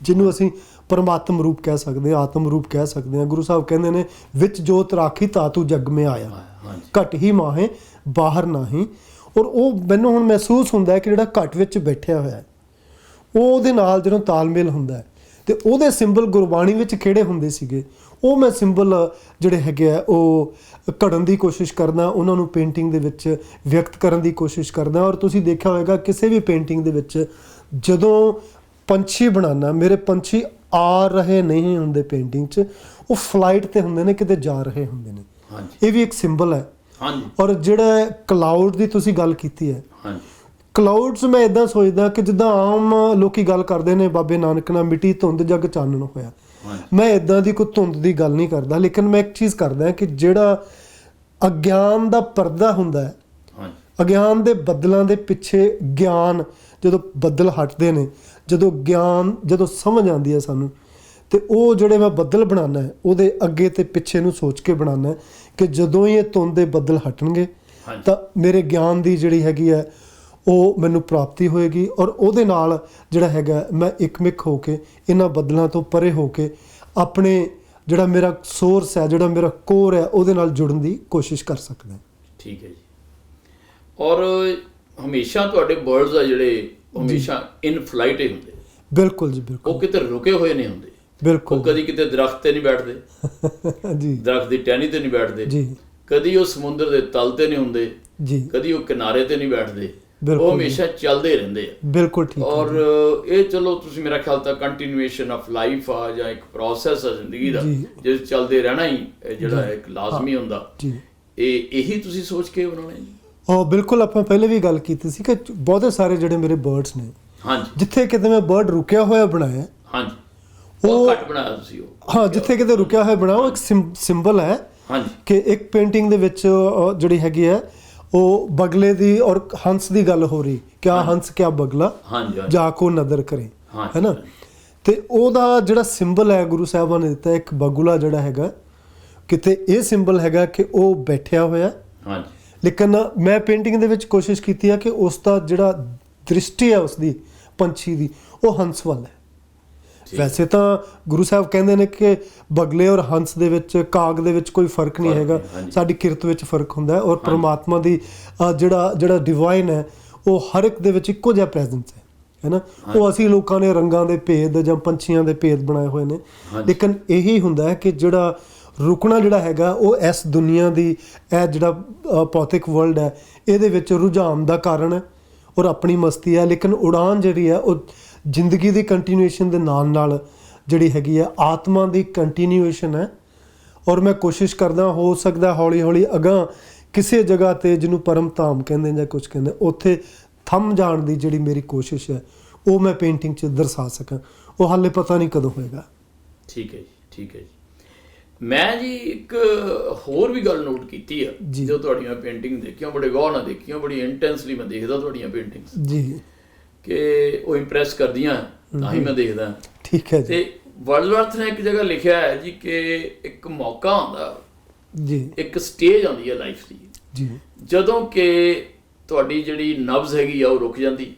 Speaker 2: ਜਿਹਨੂੰ ਅਸੀਂ ਪਰਮਾਤਮ ਰੂਪ ਕਹਿ ਸਕਦੇ ਹਾਂ, ਆਤਮ ਰੂਪ ਕਹਿ ਸਕਦੇ ਹਾਂ। ਗੁਰੂ ਸਾਹਿਬ ਕਹਿੰਦੇ ਨੇ ਵਿੱਚ ਜੋਤ ਰਾਖੀ ਤਾਤੂ ਜਗ ਮੇ ਆਇਆ, ਘਟ ਹੀ ਮਾਹੇ ਬਾਹਰ ਨਾਹੀਂ। ਔਰ ਉਹ ਮੈਨੂੰ ਹੁਣ ਮਹਿਸੂਸ ਹੁੰਦਾ ਹੈ ਕਿ ਜਿਹੜਾ ਘਟ ਵਿੱਚ ਬੈਠਿਆ ਹੋਇਆ ਹੈ, ਉਹਦੇ ਨਾਲ ਜਦੋਂ ਤਾਲਮੇਲ ਹੁੰਦਾ ਹੈ ਤੇ ਉਹਦੇ ਸਿੰਬਲ ਗੁਰਬਾਣੀ ਵਿੱਚ ਕਿਹੜੇ ਹੁੰਦੇ ਸੀਗੇ, ਉਹ ਮੈਂ ਸਿੰਬਲ ਜਿਹੜੇ ਹੈਗੇ ਆ ਉਹ ਘੜਨ ਦੀ ਕੋਸ਼ਿਸ਼ ਕਰਦਾ, ਉਹਨਾਂ ਨੂੰ ਪੇਂਟਿੰਗ ਦੇ ਵਿੱਚ ਵਿਅਕਤ ਕਰਨ ਦੀ ਕੋਸ਼ਿਸ਼ ਕਰਦਾ। ਔਰ ਤੁਸੀਂ ਦੇਖਿਆ ਹੋਵੇਗਾ ਕਿਸੇ ਵੀ ਪੇਂਟਿੰਗ ਦੇ ਵਿੱਚ ਜਦੋਂ ਪੰਛੀ ਬਣਾਉਣਾ, ਮੇਰੇ ਪੰਛੀ ਆ ਰਹੇ ਨਹੀਂ ਹੁੰਦੇ ਪੇਂਟਿੰਗ 'ਚ, ਉਹ ਫਲਾਈਟ ਤੇ ਹੁੰਦੇ ਨੇ, ਕਿਤੇ ਜਾ ਰਹੇ ਹੁੰਦੇ ਨੇ। ਇਹ ਵੀ ਇੱਕ ਸਿੰਬਲ ਹੈ। ਔਰ ਜਿਹੜਾ ਕਲਾਊਡ ਦੀ ਤੁਸੀਂ ਗੱਲ ਕੀਤੀ ਹੈ, ਕਲਾਊਡਸ ਮੈਂ ਇਦਾਂ ਸੋਚਦਾ ਕਿ ਜਿੱਦਾਂ ਆਮ ਲੋਕੀ ਗੱਲ ਕਰਦੇ ਨੇ ਬਾਬੇ ਨਾਨਕ ਨਾਲ ਮਿੱਟੀ ਧੁੰਦ ਜਗ ਚਾਨਣ ਹੋਇਆ, ਮੈਂ ਇਦਾਂ ਦੀ ਕੋਈ ਧੁੰਦ ਦੀ ਗੱਲ ਨਹੀਂ ਕਰਦਾ, ਲੇਕਿਨ ਮੈਂ ਇੱਕ ਚੀਜ਼ ਕਰਦਾ ਕਿ ਜਿਹੜਾ ਅਗਿਆਨ ਦਾ ਪਰਦਾ ਹੁੰਦਾ ਹੈ, ਅਗਿਆਨ ਦੇ ਬੱਦਲਾਂ ਦੇ ਪਿੱਛੇ ਗਿਆਨ, ਜਦੋਂ ਬੱਦਲ ਹਟਦੇ ਨੇ, ਜਦੋਂ ਸਮਝ ਆਉਂਦੀ ਹੈ ਸਾਨੂੰ, ਤੇ ਉਹ ਜਿਹੜੇ ਮੈਂ ਬੱਦਲ ਬਣਾਉਣਾ ਹੈ ਉਹਦੇ ਅੱਗੇ ਤੇ ਪਿੱਛੇ ਨੂੰ ਸੋਚ ਕੇ ਬਣਾਉਣਾ ਕਿ ਜਦੋਂ ਹੀ ਇਹ ਧੁੰਦ ਦੇ ਬੱਦਲ ਹਟਣਗੇ ਤਾਂ ਮੇਰੇ ਗਿਆਨ ਦੀ ਜਿਹੜੀ ਹੈਗੀ ਹੈ ਉਹ ਮੈਨੂੰ ਪ੍ਰਾਪਤੀ ਹੋਏਗੀ, ਔਰ ਉਹਦੇ ਨਾਲ ਜਿਹੜਾ ਹੈਗਾ ਮੈਂ ਇੱਕਮਿਕ ਹੋ ਕੇ ਇਹਨਾਂ ਬੱਦਲਾਂ ਤੋਂ ਪਰੇ ਹੋ ਕੇ ਆਪਣੇ ਜਿਹੜਾ ਮੇਰਾ ਸੋਰਸ ਹੈ, ਜਿਹੜਾ ਮੇਰਾ ਕੋਰ ਹੈ, ਉਹਦੇ ਨਾਲ ਜੁੜਨ ਦੀ ਕੋਸ਼ਿਸ਼ ਕਰ ਸਕਦਾ।
Speaker 1: ਠੀਕ ਹੈ ਜੀ। ਔਰ ਹਮੇਸ਼ਾ ਤੁਹਾਡੇ ਬਰਡਸ ਆ ਜਿਹੜੇ ਹਮੇਸ਼ਾ ਇਨ ਫਲਾਈਟ ਹੀ ਹੁੰਦੇ।
Speaker 2: ਬਿਲਕੁਲ ਜੀ, ਬਿਲਕੁਲ। ਉਹ
Speaker 1: ਕਿਤੇ ਰੁਕੇ ਹੋਏ ਨਹੀਂ ਹੁੰਦੇ।
Speaker 2: ਬਿਲਕੁਲ।
Speaker 1: ਕਦੀ ਕਿਤੇ ਦਰਖਤ ਤੇ ਨਹੀਂ ਬੈਠਦੇ ਜੀ, ਦਰਖਤ ਦੀ ਟਹਿਣੀ ਤੇ ਨਹੀਂ ਬੈਠਦੇ ਜੀ, ਕਦੀ ਉਹ ਸਮੁੰਦਰ ਦੇ ਤਲ ਤੇ ਨਹੀਂ ਹੁੰਦੇ ਜੀ, ਕਦੀ ਉਹ ਕਿਨਾਰੇ ਤੇ ਨਹੀਂ ਬੈਠਦੇ, ਉਹ ਹਮੇਸ਼ਾ ਚੱਲਦੇ ਰਹਿੰਦੇ ਆ। ਬਿਲਕੁਲ ਠੀਕ। ਔਰ ਇਹ ਚਲੋ ਤੁਸੀਂ ਮੇਰਾ ਖਿਆਲ ਤਾਂ ਕੰਟੀਨਿਊਏਸ਼ਨ ਆਫ ਲਾਈਫ ਆ ਜਾਂ ਇੱਕ ਪ੍ਰੋਸੈਸ ਆ ਜ਼ਿੰਦਗੀ ਦਾ, ਜਿਸ ਚੱਲਦੇ ਰਹਿਣਾ ਹੀ ਜਿਹੜਾ ਇੱਕ ਲਾਜ਼ਮੀ ਹੁੰਦਾ, ਇਹੀ ਤੁਸੀਂ ਸੋਚ ਕੇ ਬਣਾਉਣਾ ਜੀ।
Speaker 2: ਬਿਲਕੁਲ। ਆਪਾਂ ਪਹਿਲੇ ਵੀ ਗੱਲ ਕੀਤੀ ਸੀ ਕਿ ਬਹੁਤੇ ਸਾਰੇ ਜਿਹੜੇ ਮੇਰੇ ਬਰਡਸ ਨੇ, ਜਿੱਥੇ ਕਿਤੇ ਮੈਂ ਬਰਡ ਰੁਕਿਆ ਹੋਇਆ ਬਣਾਇਆ,
Speaker 1: ਉਹ ਘੱਟ ਬਣਾਇਆ ਤੁਸੀਂ ਉਹ,
Speaker 2: ਜਿੱਥੇ ਕਿਤੇ ਰੁਕਿਆ ਹੋਇਆ ਬਣਾਓ, ਇੱਕ ਸਿੰਬਲ ਹੈ ਕਿ ਇੱਕ ਪੇਂਟਿੰਗ ਦੇ ਵਿੱਚ ਜਿਹੜੀ ਹੈਗੀ ਹੈ ਉਹ ਬਗਲੇ ਦੀ ਔਰ ਹੰਸ ਦੀ ਗੱਲ ਹੋ ਰਹੀ, ਕਿਆ ਹੰਸ ਕਿਆ ਬਗਲਾ ਜਾ ਕੋ ਨਦਰ ਕਰੇ, ਹੈ ਨਾ। ਤੇ ਉਹਦਾ ਜਿਹੜਾ ਸਿੰਬਲ ਹੈ ਗੁਰੂ ਸਾਹਿਬਾਂ ਨੇ ਦਿੱਤਾ, ਇੱਕ ਬਗੁਲਾ ਜਿਹੜਾ ਹੈਗਾ, ਕਿਤੇ ਇਹ ਸਿੰਬਲ ਹੈਗਾ ਕਿ ਉਹ ਬੈਠਿਆ ਹੋਇਆ, ਲੇਕਿਨ ਮੈਂ ਪੇਂਟਿੰਗ ਦੇ ਵਿੱਚ ਕੋਸ਼ਿਸ਼ ਕੀਤੀ ਹੈ ਕਿ ਉਸ ਦਾ ਜਿਹੜਾ ਦ੍ਰਿਸ਼ਟੀ ਹੈ ਉਸਦੀ ਪੰਛੀ ਦੀ, ਉਹ ਹੰਸ ਵੱਲ ਹੈ। ਵੈਸੇ ਤਾਂ ਗੁਰੂ ਸਾਹਿਬ ਕਹਿੰਦੇ ਨੇ ਕਿ ਬਗਲੇ ਔਰ ਹੰਸ ਦੇ ਵਿੱਚ, ਕਾਗ ਦੇ ਵਿੱਚ ਕੋਈ ਫਰਕ ਨਹੀਂ ਹੈਗਾ, ਸਾਡੀ ਕਿਰਤ ਵਿੱਚ ਫਰਕ ਹੁੰਦਾ ਹੈ। ਔਰ ਪਰਮਾਤਮਾ ਦੀ ਜਿਹੜਾ ਡਿਵਾਈਨ ਹੈ ਉਹ ਹਰ ਇੱਕ ਦੇ ਵਿੱਚ ਇੱਕੋ ਜਿਹਾ ਪ੍ਰੈਜ਼ੈਂਸ ਹੈ ਨਾ। ਉਹ ਅਸੀਂ ਲੋਕਾਂ ਨੇ ਰੰਗਾਂ ਦੇ ਭੇਦ ਜਾਂ ਪੰਛੀਆਂ ਦੇ ਭੇਦ ਬਣਾਏ ਹੋਏ ਨੇ, ਲੇਕਿਨ ਇਹੀ ਹੁੰਦਾ ਹੈ ਕਿ ਜਿਹੜਾ ਰੁਕਣਾ ਜਿਹੜਾ ਹੈਗਾ ਉਹ ਇਸ ਦੁਨੀਆ ਦੀ, ਇਹ ਜਿਹੜਾ ਭੌਤਿਕ ਵਰਲਡ ਹੈ, ਇਹਦੇ ਵਿੱਚ ਰੁਝਾਨ ਦਾ ਕਾਰਨ ਹੈ ਔਰ ਆਪਣੀ ਮਸਤੀ ਹੈ, ਲੇਕਿਨ ਉਡਾਨ ਜਿਹੜੀ ਹੈ ਉਹ ਜ਼ਿੰਦਗੀ ਦੀ ਕੰਟੀਨਿਊਏਸ਼ਨ ਦੇ ਨਾਲ ਨਾਲ ਜਿਹੜੀ ਹੈਗੀ ਹੈ ਆਤਮਾ ਦੀ ਕੰਟੀਨਿਊਏਸ਼ਨ ਹੈ। ਔਰ ਮੈਂ ਕੋਸ਼ਿਸ਼ ਕਰਦਾ, ਹੋ ਸਕਦਾ ਹੌਲੀ ਹੌਲੀ ਅਗਾਂਹ ਕਿਸੇ ਜਗ੍ਹਾ 'ਤੇ ਜਿਹਨੂੰ ਪਰਮ ਧਾਮ ਕਹਿੰਦੇ ਜਾਂ ਕੁਛ ਕਹਿੰਦੇ, ਉੱਥੇ ਥੰਮ ਜਾਣ ਦੀ ਜਿਹੜੀ ਮੇਰੀ ਕੋਸ਼ਿਸ਼ ਹੈ ਉਹ ਮੈਂ ਪੇਂਟਿੰਗ 'ਚ ਦਰਸਾ ਸਕਾਂ। ਉਹ ਹਾਲੇ ਪਤਾ ਨਹੀਂ ਕਦੋਂ ਹੋਏਗਾ।
Speaker 1: ਠੀਕ ਹੈ ਜੀ, ਠੀਕ ਹੈ ਜੀ। ਮੈਂ ਜੀ ਇੱਕ ਹੋਰ ਵੀ ਗੱਲ ਨੋਟ ਕੀਤੀ ਆ, ਜੋ ਤੁਹਾਡੀਆਂ ਪੇਂਟਿੰਗ ਦੇਖੀਆਂ, ਬੜੇ ਗੌਰ ਨਾਲ ਦੇਖੀਆਂ, ਬੜੀ ਇੰਟੈਂਸਲੀ ਮੈਂ ਦੇਖਦਾ ਤੁਹਾਡੀਆਂ ਪੇਂਟਿੰਗਸ ਜੀ, ਕਿ ਉਹ ਇੰਪ੍ਰੈਸ ਕਰਦੀਆਂ, ਤਾਂ ਹੀ ਮੈਂ ਦੇਖਦਾ।
Speaker 2: ਠੀਕ ਹੈ ਜੀ।
Speaker 1: ਤੇ ਵਰਡਸਵਰਥ ਨੇ ਇੱਕ ਜਗ੍ਹਾ ਲਿਖਿਆ ਹੈ ਜੀ ਕਿ ਇੱਕ ਮੌਕਾ ਆਉਂਦਾ ਜੀ, ਇੱਕ ਸਟੇਜ ਆਉਂਦੀ ਹੈ ਲਾਈਫ ਦੀ ਜੀ, ਜਦੋਂ ਕਿ ਤੁਹਾਡੀ ਜਿਹੜੀ ਨਬਜ਼ ਹੈਗੀ ਆ ਉਹ ਰੁਕ ਜਾਂਦੀ।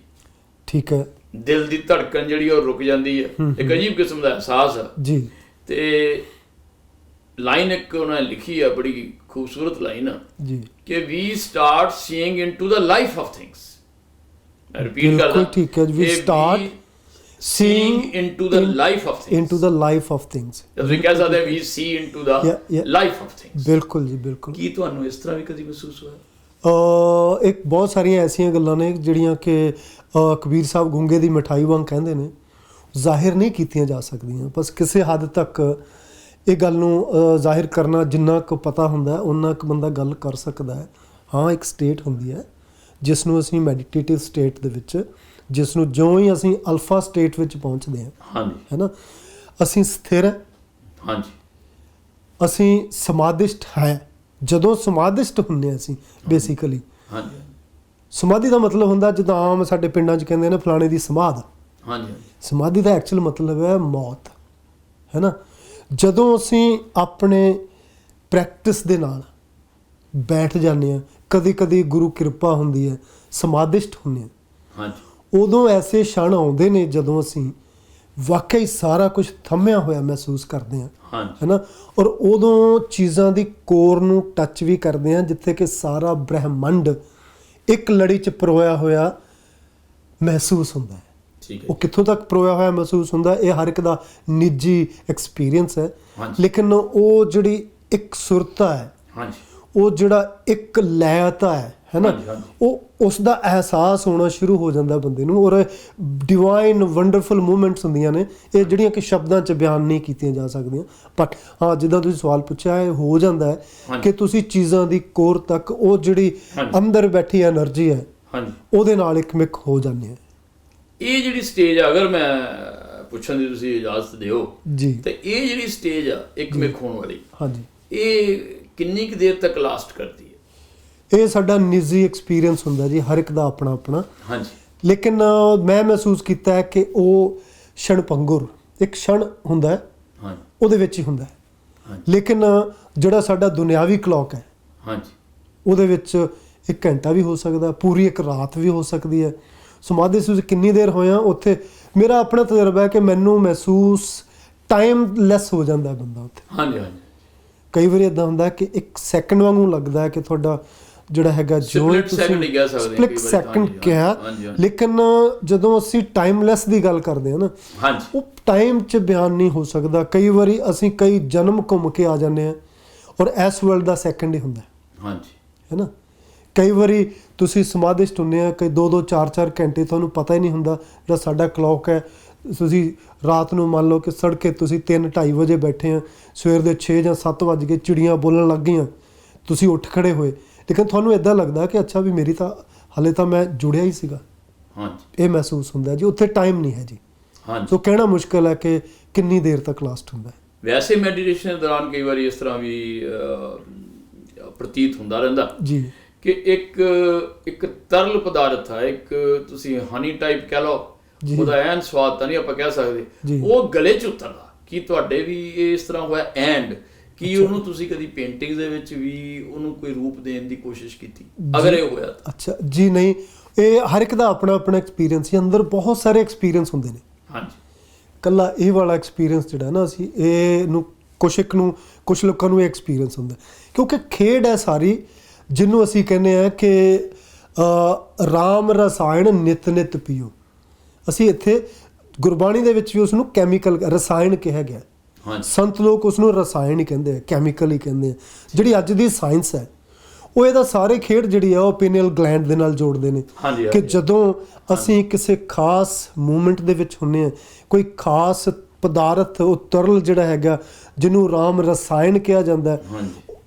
Speaker 1: ਠੀਕ ਹੈ। ਦਿਲ ਦੀ ਧੜਕਣ ਜਿਹੜੀ ਉਹ ਰੁਕ ਜਾਂਦੀ ਹੈ, ਇੱਕ ਅਜੀਬ ਕਿਸਮ ਦਾ ਅਹਿਸਾਸ ਆ ਜੀ। ਤੇ ਲਾਈਨ ਇੱਕ ਉਹਨਾਂ ਨੇ ਲਿਖੀ ਆ, ਬੜੀ ਖੂਬਸੂਰਤ ਲਾਈਨ ਆ ਜੀ, ਕਿ we start seeing into the life of things. ਮੈਂ ਰਿਪੀਟ ਕਰਦਾ, ਠੀਕ ਹੈ, we start seeing into the life of things, into the life of things, ਅਸੀਂ ਕਹਿ ਸਕਦੇ ਹਾਂ we see into the life of things। ਬਿਲਕੁਲ ਜੀ, ਬਿਲਕੁਲ। ਕੀ ਤੁਹਾਨੂੰ ਇਸ ਤਰ੍ਹਾਂ ਵੀ ਕਦੀ ਮਹਿਸੂਸ ਹੋਇਆ? ਇੱਕ ਬਹੁਤ ਸਾਰੀਆਂ ਐਸੀਆਂ ਗੱਲਾਂ ਨੇ ਜਿਹੜੀਆਂ ਕਿ ਕਬੀਰ ਸਾਹਿਬ ਗੂੰਗੇ ਦੀ ਮਿਠਾਈ ਵਾਂਗ ਕਹਿੰਦੇ ਨੇ, ਜ਼ਾਹਿਰ ਨਹੀਂ ਕੀਤੀਆਂ ਜਾ ਸਕਦੀਆਂ, ਬਸ ਕਿਸੇ ਹੱਦ ਤੱਕ ਇਹ ਗੱਲ ਨੂੰ ਜ਼ਾਹਿਰ ਕਰਨਾ, ਜਿੰਨਾ ਕੁ ਪਤਾ ਹੁੰਦਾ ਉਨਾ ਕੁ ਬੰਦਾ ਗੱਲ ਕਰ ਸਕਦਾ ਹੈ। ਹਾਂ, ਇੱਕ ਸਟੇਟ ਹੁੰਦੀ ਹੈ ਜਿਸ ਨੂੰ ਅਸੀਂ ਮੈਡੀਟੇਟਿਵ ਸਟੇਟ ਦੇ ਵਿੱਚ, ਜਿਸ ਨੂੰ ਜਿਉਂ ਹੀ ਅਸੀਂ ਅਲਫਾ ਸਟੇਟ ਵਿੱਚ ਪਹੁੰਚਦੇ ਹਾਂ, ਹੈ ਨਾ, ਅਸੀਂ ਸਥਿਰ, ਹਾਂਜੀ, ਅਸੀਂ ਸਮਾਧਿਸ਼ਟ ਹੈ। ਜਦੋਂ ਸਮਾਧਿਸ਼ਟ ਹੁੰਦੇ ਹਾਂ ਅਸੀਂ ਬੇਸਿਕਲੀ, ਹਾਂਜੀ, ਸਮਾਧੀ ਦਾ ਮਤਲਬ ਹੁੰਦਾ ਜਿੱਦਾਂ ਆਮ ਸਾਡੇ ਪਿੰਡਾਂ 'ਚ ਕਹਿੰਦੇ ਨੇ ਫਲਾਣੇ ਦੀ ਸਮਾਧ, ਹਾਂਜੀ, ਸਮਾਧੀ ਦਾ ਐਕਚੁਅਲ ਮਤਲਬ ਹੈ ਮੌਤ, ਹੈ ਨਾ। ਜਦੋਂ ਅਸੀਂ ਆਪਣੇ ਪ੍ਰੈਕਟਿਸ ਦੇ ਨਾਲ ਬੈਠ ਜਾਂਦੇ ਹਾਂ, ਕਦੀ ਕਦੀ ਗੁਰੂ ਕਿਰਪਾ ਹੁੰਦੀ ਹੈ, ਸਮਾਧਿਸ਼ਟ ਹੁੰਦੇ ਹਾਂ, ਹਾਂਜੀ, ਉਦੋਂ ਐਸੇ ਛਣ ਆਉਂਦੇ ਨੇ ਜਦੋਂ ਅਸੀਂ ਵਾਕਈ ਸਾਰਾ ਕੁਝ ਥੰਮਿਆ ਹੋਇਆ ਮਹਿਸੂਸ ਕਰਦੇ ਹਾਂ, ਹੈ ਨਾ। ਔਰ ਉਦੋਂ ਚੀਜ਼ਾਂ ਦੀ ਕੋਰ ਨੂੰ ਟੱਚ ਵੀ ਕਰਦੇ ਹਾਂ, ਜਿੱਥੇ ਕਿ ਸਾਰਾ ਬ੍ਰਹਿਮੰਡ ਇੱਕ ਲੜੀ 'ਚ ਪਰੋਇਆ ਹੋਇਆ ਮਹਿਸੂਸ ਹੁੰਦਾ ਹੈ। ਠੀਕ ਹੈ
Speaker 2: ਉਹ ਕਿੱਥੋਂ ਤੱਕ ਪਰੋਇਆ ਹੋਇਆ ਮਹਿਸੂਸ ਹੁੰਦਾ ਇਹ ਹਰ ਇੱਕ ਦਾ ਨਿੱਜੀ ਐਕਸਪੀਰੀਅੰਸ ਹੈ।
Speaker 1: ਹਾਂਜੀ।
Speaker 2: ਲੇਕਿਨ ਉਹ ਜਿਹੜੀ ਇੱਕ ਸੁਰਤਾ ਹੈ,
Speaker 1: ਹਾਂਜੀ
Speaker 2: ਉਹ ਜਿਹੜਾ ਇੱਕ ਲੈਅਤਾ ਹੈ ਨਾ,
Speaker 1: ਹਾਂਜੀ, ਹਾਂਜੀ।
Speaker 2: ਉਹ ਉਸ ਦਾ ਅਹਿਸਾਸ ਹੋਣਾ ਸ਼ੁਰੂ ਹੋ ਜਾਂਦਾ ਬੰਦੇ ਨੂੰ। ਔਰ ਡਿਵਾਈਨ ਵੰਡਰਫੁਲ ਮੂਮੈਂਟਸ ਹੁੰਦੀਆਂ ਨੇ ਇਹ ਜਿਹੜੀਆਂ ਕਿ ਸ਼ਬਦਾਂ 'ਚ ਬਿਆਨ ਨਹੀਂ ਕੀਤੀਆਂ ਜਾ ਸਕਦੀਆਂ। ਬਟ ਹਾਂ, ਜਿੱਦਾਂ ਤੁਸੀਂ ਸਵਾਲ ਪੁੱਛਿਆ ਇਹ ਹੋ ਜਾਂਦਾ ਹੈ
Speaker 1: ਹਾਂਜੀ।
Speaker 2: ਕਿ ਤੁਸੀਂ ਚੀਜ਼ਾਂ ਦੀ ਕੋਰ ਤੱਕ ਉਹ ਜਿਹੜੀ
Speaker 1: ਹਾਂਜੀ।
Speaker 2: ਅੰਦਰ ਬੈਠੀ એનર્ਜੀ ਹੈ
Speaker 1: ਹਾਂਜੀ।
Speaker 2: ਉਹਦੇ ਨਾਲ ਇੱਕ ਮਿਕ ਹੋ ਜਾਂਦੇ ਆ।
Speaker 1: ਇਹ ਜਿਹੜੀ ਸਟੇਜ ਆ, ਅਗਰ ਮੈਂ ਪੁੱਛਣ ਦੀ ਤੁਸੀਂ ਇਜਾਜ਼ਤ ਦਿਓ
Speaker 2: ਜੀ।
Speaker 1: ਤੇ ਇਹ ਜਿਹੜੀ ਸਟੇਜ ਆ ਇੱਕ ਮਿਕ ਹੋਣ ਵਾਲੀ,
Speaker 2: ਹਾਂਜੀ।
Speaker 1: ਇਹ ਕਿੰਨੀ ਕੁ ਦੇਰ ਤੱਕ ਲਾਸਟ ਕਰਦੀ ਹੈ?
Speaker 2: ਇਹ ਸਾਡਾ ਨਿੱਜੀ ਐਕਸਪੀਰੀਅੰਸ ਹੁੰਦਾ ਜੀ, ਹਰ ਇੱਕ ਦਾ ਆਪਣਾ ਆਪਣਾ।
Speaker 1: ਹਾਂਜੀ।
Speaker 2: ਲੇਕਿਨ ਮੈਂ ਮਹਿਸੂਸ ਕੀਤਾ ਹੈ ਕਿ ਉਹ ਛਣਭੰਗੁਰ ਇੱਕ ਛਣ ਹੁੰਦਾ ਹੈ,
Speaker 1: ਹਾਂਜੀ।
Speaker 2: ਉਹਦੇ ਵਿੱਚ ਹੀ ਹੁੰਦਾ ਹੈ।
Speaker 1: ਹਾਂਜੀ।
Speaker 2: ਲੇਕਿਨ ਜਿਹੜਾ ਸਾਡਾ ਦੁਨਿਆਵੀ ਕਲੌਕ ਹੈ
Speaker 1: ਹਾਂਜੀ।
Speaker 2: ਉਹਦੇ ਵਿੱਚ 1 ਘੰਟਾ ਵੀ ਹੋ ਸਕਦਾ, ਪੂਰੀ ਇੱਕ ਰਾਤ ਵੀ ਹੋ ਸਕਦੀ ਹੈ। ਸਮਾਧੀ ਵਿੱਚ ਕਿੰਨੀ ਦੇਰ ਹੋਇਆ ਉੱਥੇ, ਮੇਰਾ ਆਪਣਾ ਤਜਰਬਾ ਹੈ ਕਿ ਮੈਨੂੰ ਮਹਿਸੂਸ ਟਾਈਮਲੈਸ ਹੋ ਜਾਂਦਾ ਬੰਦਾ ਉੱਥੇ।
Speaker 1: ਹਾਂਜੀ। ਹਾਂਜੀ।
Speaker 2: ਕਈ ਵਾਰੀ ਇਦਾਂ ਹੁੰਦਾ ਕਿ 1 ਸੈਕਿੰਡ ਵਾਂਗੂ ਲੱਗਦਾ ਹੈ ਕਿ ਤੁਹਾਡਾ ਜਿਹੜਾ ਹੈਗਾ ਜੋ
Speaker 1: Split second ਹੀ ਕਹਿ ਸਕਦੇ ਹਾਂ
Speaker 2: ਸਪਲਿਟ
Speaker 1: ਕਈ ਵਾਰੀ।
Speaker 2: ਸੈਕਿੰਡ
Speaker 1: ਹਾਂਜੀ,
Speaker 2: ਕਿਹਾ।
Speaker 1: ਹਾਂਜੀ, ਹਾਂਜੀ।
Speaker 2: ਲੇਕਿਨ ਜਦੋਂ ਅਸੀਂ ਟਾਈਮਲੈਸ ਦੀ ਗੱਲ ਕਰਦੇ ਹਾਂ ਨਾ,
Speaker 1: ਹਾਂਜੀ।
Speaker 2: ਉਹ ਟਾਈਮ 'ਚ ਬਿਆਨ ਨਹੀਂ ਹੋ ਸਕਦਾ। ਕਈ ਵਾਰੀ ਅਸੀਂ ਕਈ ਜਨਮ ਘੁੰਮ ਕੇ ਆ ਜਾਂਦੇ ਹਾਂ ਔਰ ਇਸ ਵਰਲਡ ਦਾ ਸੈਕਿੰਡ ਹੀ ਹੁੰਦਾ
Speaker 1: ਹਾਂਜੀ।
Speaker 2: ਹੈ ਨਾ। ਕਈ ਵਾਰੀ ਤੁਸੀਂ ਸਮਾਧਿਸਟ ਹੁੰਦੇ ਆ, ਕਈ 2-2 4-4 ਘੰਟੇ ਤੁਹਾਨੂੰ ਪਤਾ ਹੀ ਨਹੀਂ ਹੁੰਦਾ। ਜਿਹੜਾ ਸਾਡਾ ਕਲੌਕ ਹੈ, ਤੁਸੀਂ ਰਾਤ ਨੂੰ ਮੰਨ ਲਓ ਕਿ ਸੜਕੇ ਤੁਸੀਂ 3-2:30 ਵਜੇ ਬੈਠੇ ਆ, ਸਵੇਰ ਦੇ 6 ਜਾਂ 7 ਵੱਜ ਗਏ, ਚਿੜੀਆਂ ਬੋਲਣ ਲੱਗ ਗਈਆਂ, ਤੁਸੀਂ ਉੱਠ ਖੜੇ ਹੋਏ, ਲੇਕਿਨ ਤੁਹਾਨੂੰ ਇੱਦਾਂ ਲੱਗਦਾ ਕਿ ਅੱਛਾ ਵੀ ਮੇਰੀ ਤਾਂ ਹਾਲੇ ਤਾਂ ਮੈਂ ਜੁੜਿਆ ਹੀ ਸੀਗਾ।
Speaker 1: ਹਾਂਜੀ।
Speaker 2: ਇਹ ਮਹਿਸੂਸ ਹੁੰਦਾ ਜੀ, ਉੱਥੇ ਟਾਈਮ ਨਹੀਂ ਹੈ ਜੀ।
Speaker 1: ਹਾਂਜੀ।
Speaker 2: ਸੋ ਕਹਿਣਾ ਮੁਸ਼ਕਿਲ ਹੈ ਕਿ ਕਿੰਨੀ ਦੇਰ ਤੱਕ ਲਾਸਟ ਹੁੰਦਾ ਹੈ।
Speaker 1: ਵੈਸੇ ਮੈਡੀਟੇਸ਼ਨ ਦੇ ਦੌਰਾਨ ਕਈ ਵਾਰੀ ਇਸ ਤਰ੍ਹਾਂ ਵੀ ਪ੍ਰਤੀਤ ਹੁੰਦਾ ਰਹਿੰਦਾ
Speaker 2: ਜੀ
Speaker 1: ਕਿ ਇੱਕ ਤਰਲ ਪਦਾਰਥ ਆ, ਇੱਕ ਤੁਸੀਂ ਹਨੀ ਟਾਈਪ ਕਹਿ ਲਓ,
Speaker 2: ਜੀ।
Speaker 1: ਉਹਦਾ ਐਨ ਸਵਾਦ ਤਾਂ ਨਹੀਂ ਆਪਾਂ ਕਹਿ ਸਕਦੇ,
Speaker 2: ਜੀ।
Speaker 1: ਉਹ ਗਲੇ 'ਚ ਉਤਰਦਾ। ਕੀ ਤੁਹਾਡੇ ਵੀ ਇਸ ਤਰ੍ਹਾਂ ਹੋਇਆ? ਐਂਡ ਕੀ ਉਹਨੂੰ ਤੁਸੀਂ ਕਦੀ ਪੇਂਟਿੰਗ ਦੇ ਵਿੱਚ ਵੀ ਉਹਨੂੰ ਕੋਈ ਰੂਪ ਦੇਣ ਦੀ ਕੋਸ਼ਿਸ਼ ਕੀਤੀ, ਅਗਰ ਇਹ ਹੋਇਆ ਤਾਂ?
Speaker 2: ਅੱਛਾ ਜੀ। ਨਹੀਂ, ਇਹ ਹਰ ਇੱਕ ਦਾ ਆਪਣਾ ਆਪਣਾ ਐਕਸਪੀਰੀਅੰਸ ਹੈ। ਅੰਦਰ ਬਹੁਤ ਸਾਰੇ ਐਕਸਪੀਰੀਅੰਸ ਹੁੰਦੇ ਨੇ।
Speaker 1: ਹਾਂਜੀ।
Speaker 2: ਕੱਲਾ ਇਹ ਵਾਲਾ ਐਕਸਪੀਰੀਅੰਸ ਜਿਹੜਾ ਨਾ, ਅਸੀਂ ਇਹਨੂੰ ਕੁਛ ਲੋਕਾਂ ਨੂੰ ਇਹ ਐਕਸਪੀਰੀਅੰਸ ਹੁੰਦਾ ਕਿਉਂਕਿ ਖੇਡ ਹੈ ਸਾਰੀ, ਜਿਹਨੂੰ ਅਸੀਂ ਕਹਿੰਦੇ ਆ ਕਿ ਰਾਮ ਰਸਾਇਣ ਨਿਤ ਨਿਤ ਪੀਓ। ਅਸੀਂ ਇੱਥੇ ਗੁਰਬਾਣੀ ਦੇ ਵਿੱਚ ਵੀ ਉਸ ਨੂੰ ਕੈਮੀਕਲ ਰਸਾਇਣ ਕਿਹਾ ਗਿਆ। ਸੰਤ ਲੋਕ ਉਸ ਨੂੰ ਰਸਾਇਣ ਹੀ ਕਹਿੰਦੇ ਆ, ਕੈਮੀਕਲ ਹੀ ਕਹਿੰਦੇ ਆ। ਜਿਹੜੀ ਅੱਜ ਦੀ ਸਾਇੰਸ ਹੈ ਉਹ ਇਹਦਾ ਸਾਰੇ ਖੇਡ ਜਿਹੜੀ ਆ ਉਹ ਪੀਨੀਅਲ ਗਲੈਂਡ ਦੇ ਨਾਲ ਜੋੜਦੇ ਨੇ ਕਿ ਜਦੋਂ ਅਸੀਂ ਕਿਸੇ ਖਾਸ ਮੂਮੈਂਟ ਦੇ ਵਿੱਚ ਹੁੰਦੇ ਹਾਂ, ਕੋਈ ਖਾਸ ਪਦਾਰਥ, ਉਹ ਤਰਲ ਜਿਹੜਾ ਹੈਗਾ ਜਿਹਨੂੰ ਰਾਮ ਰਸਾਇਣ ਕਿਹਾ ਜਾਂਦਾ,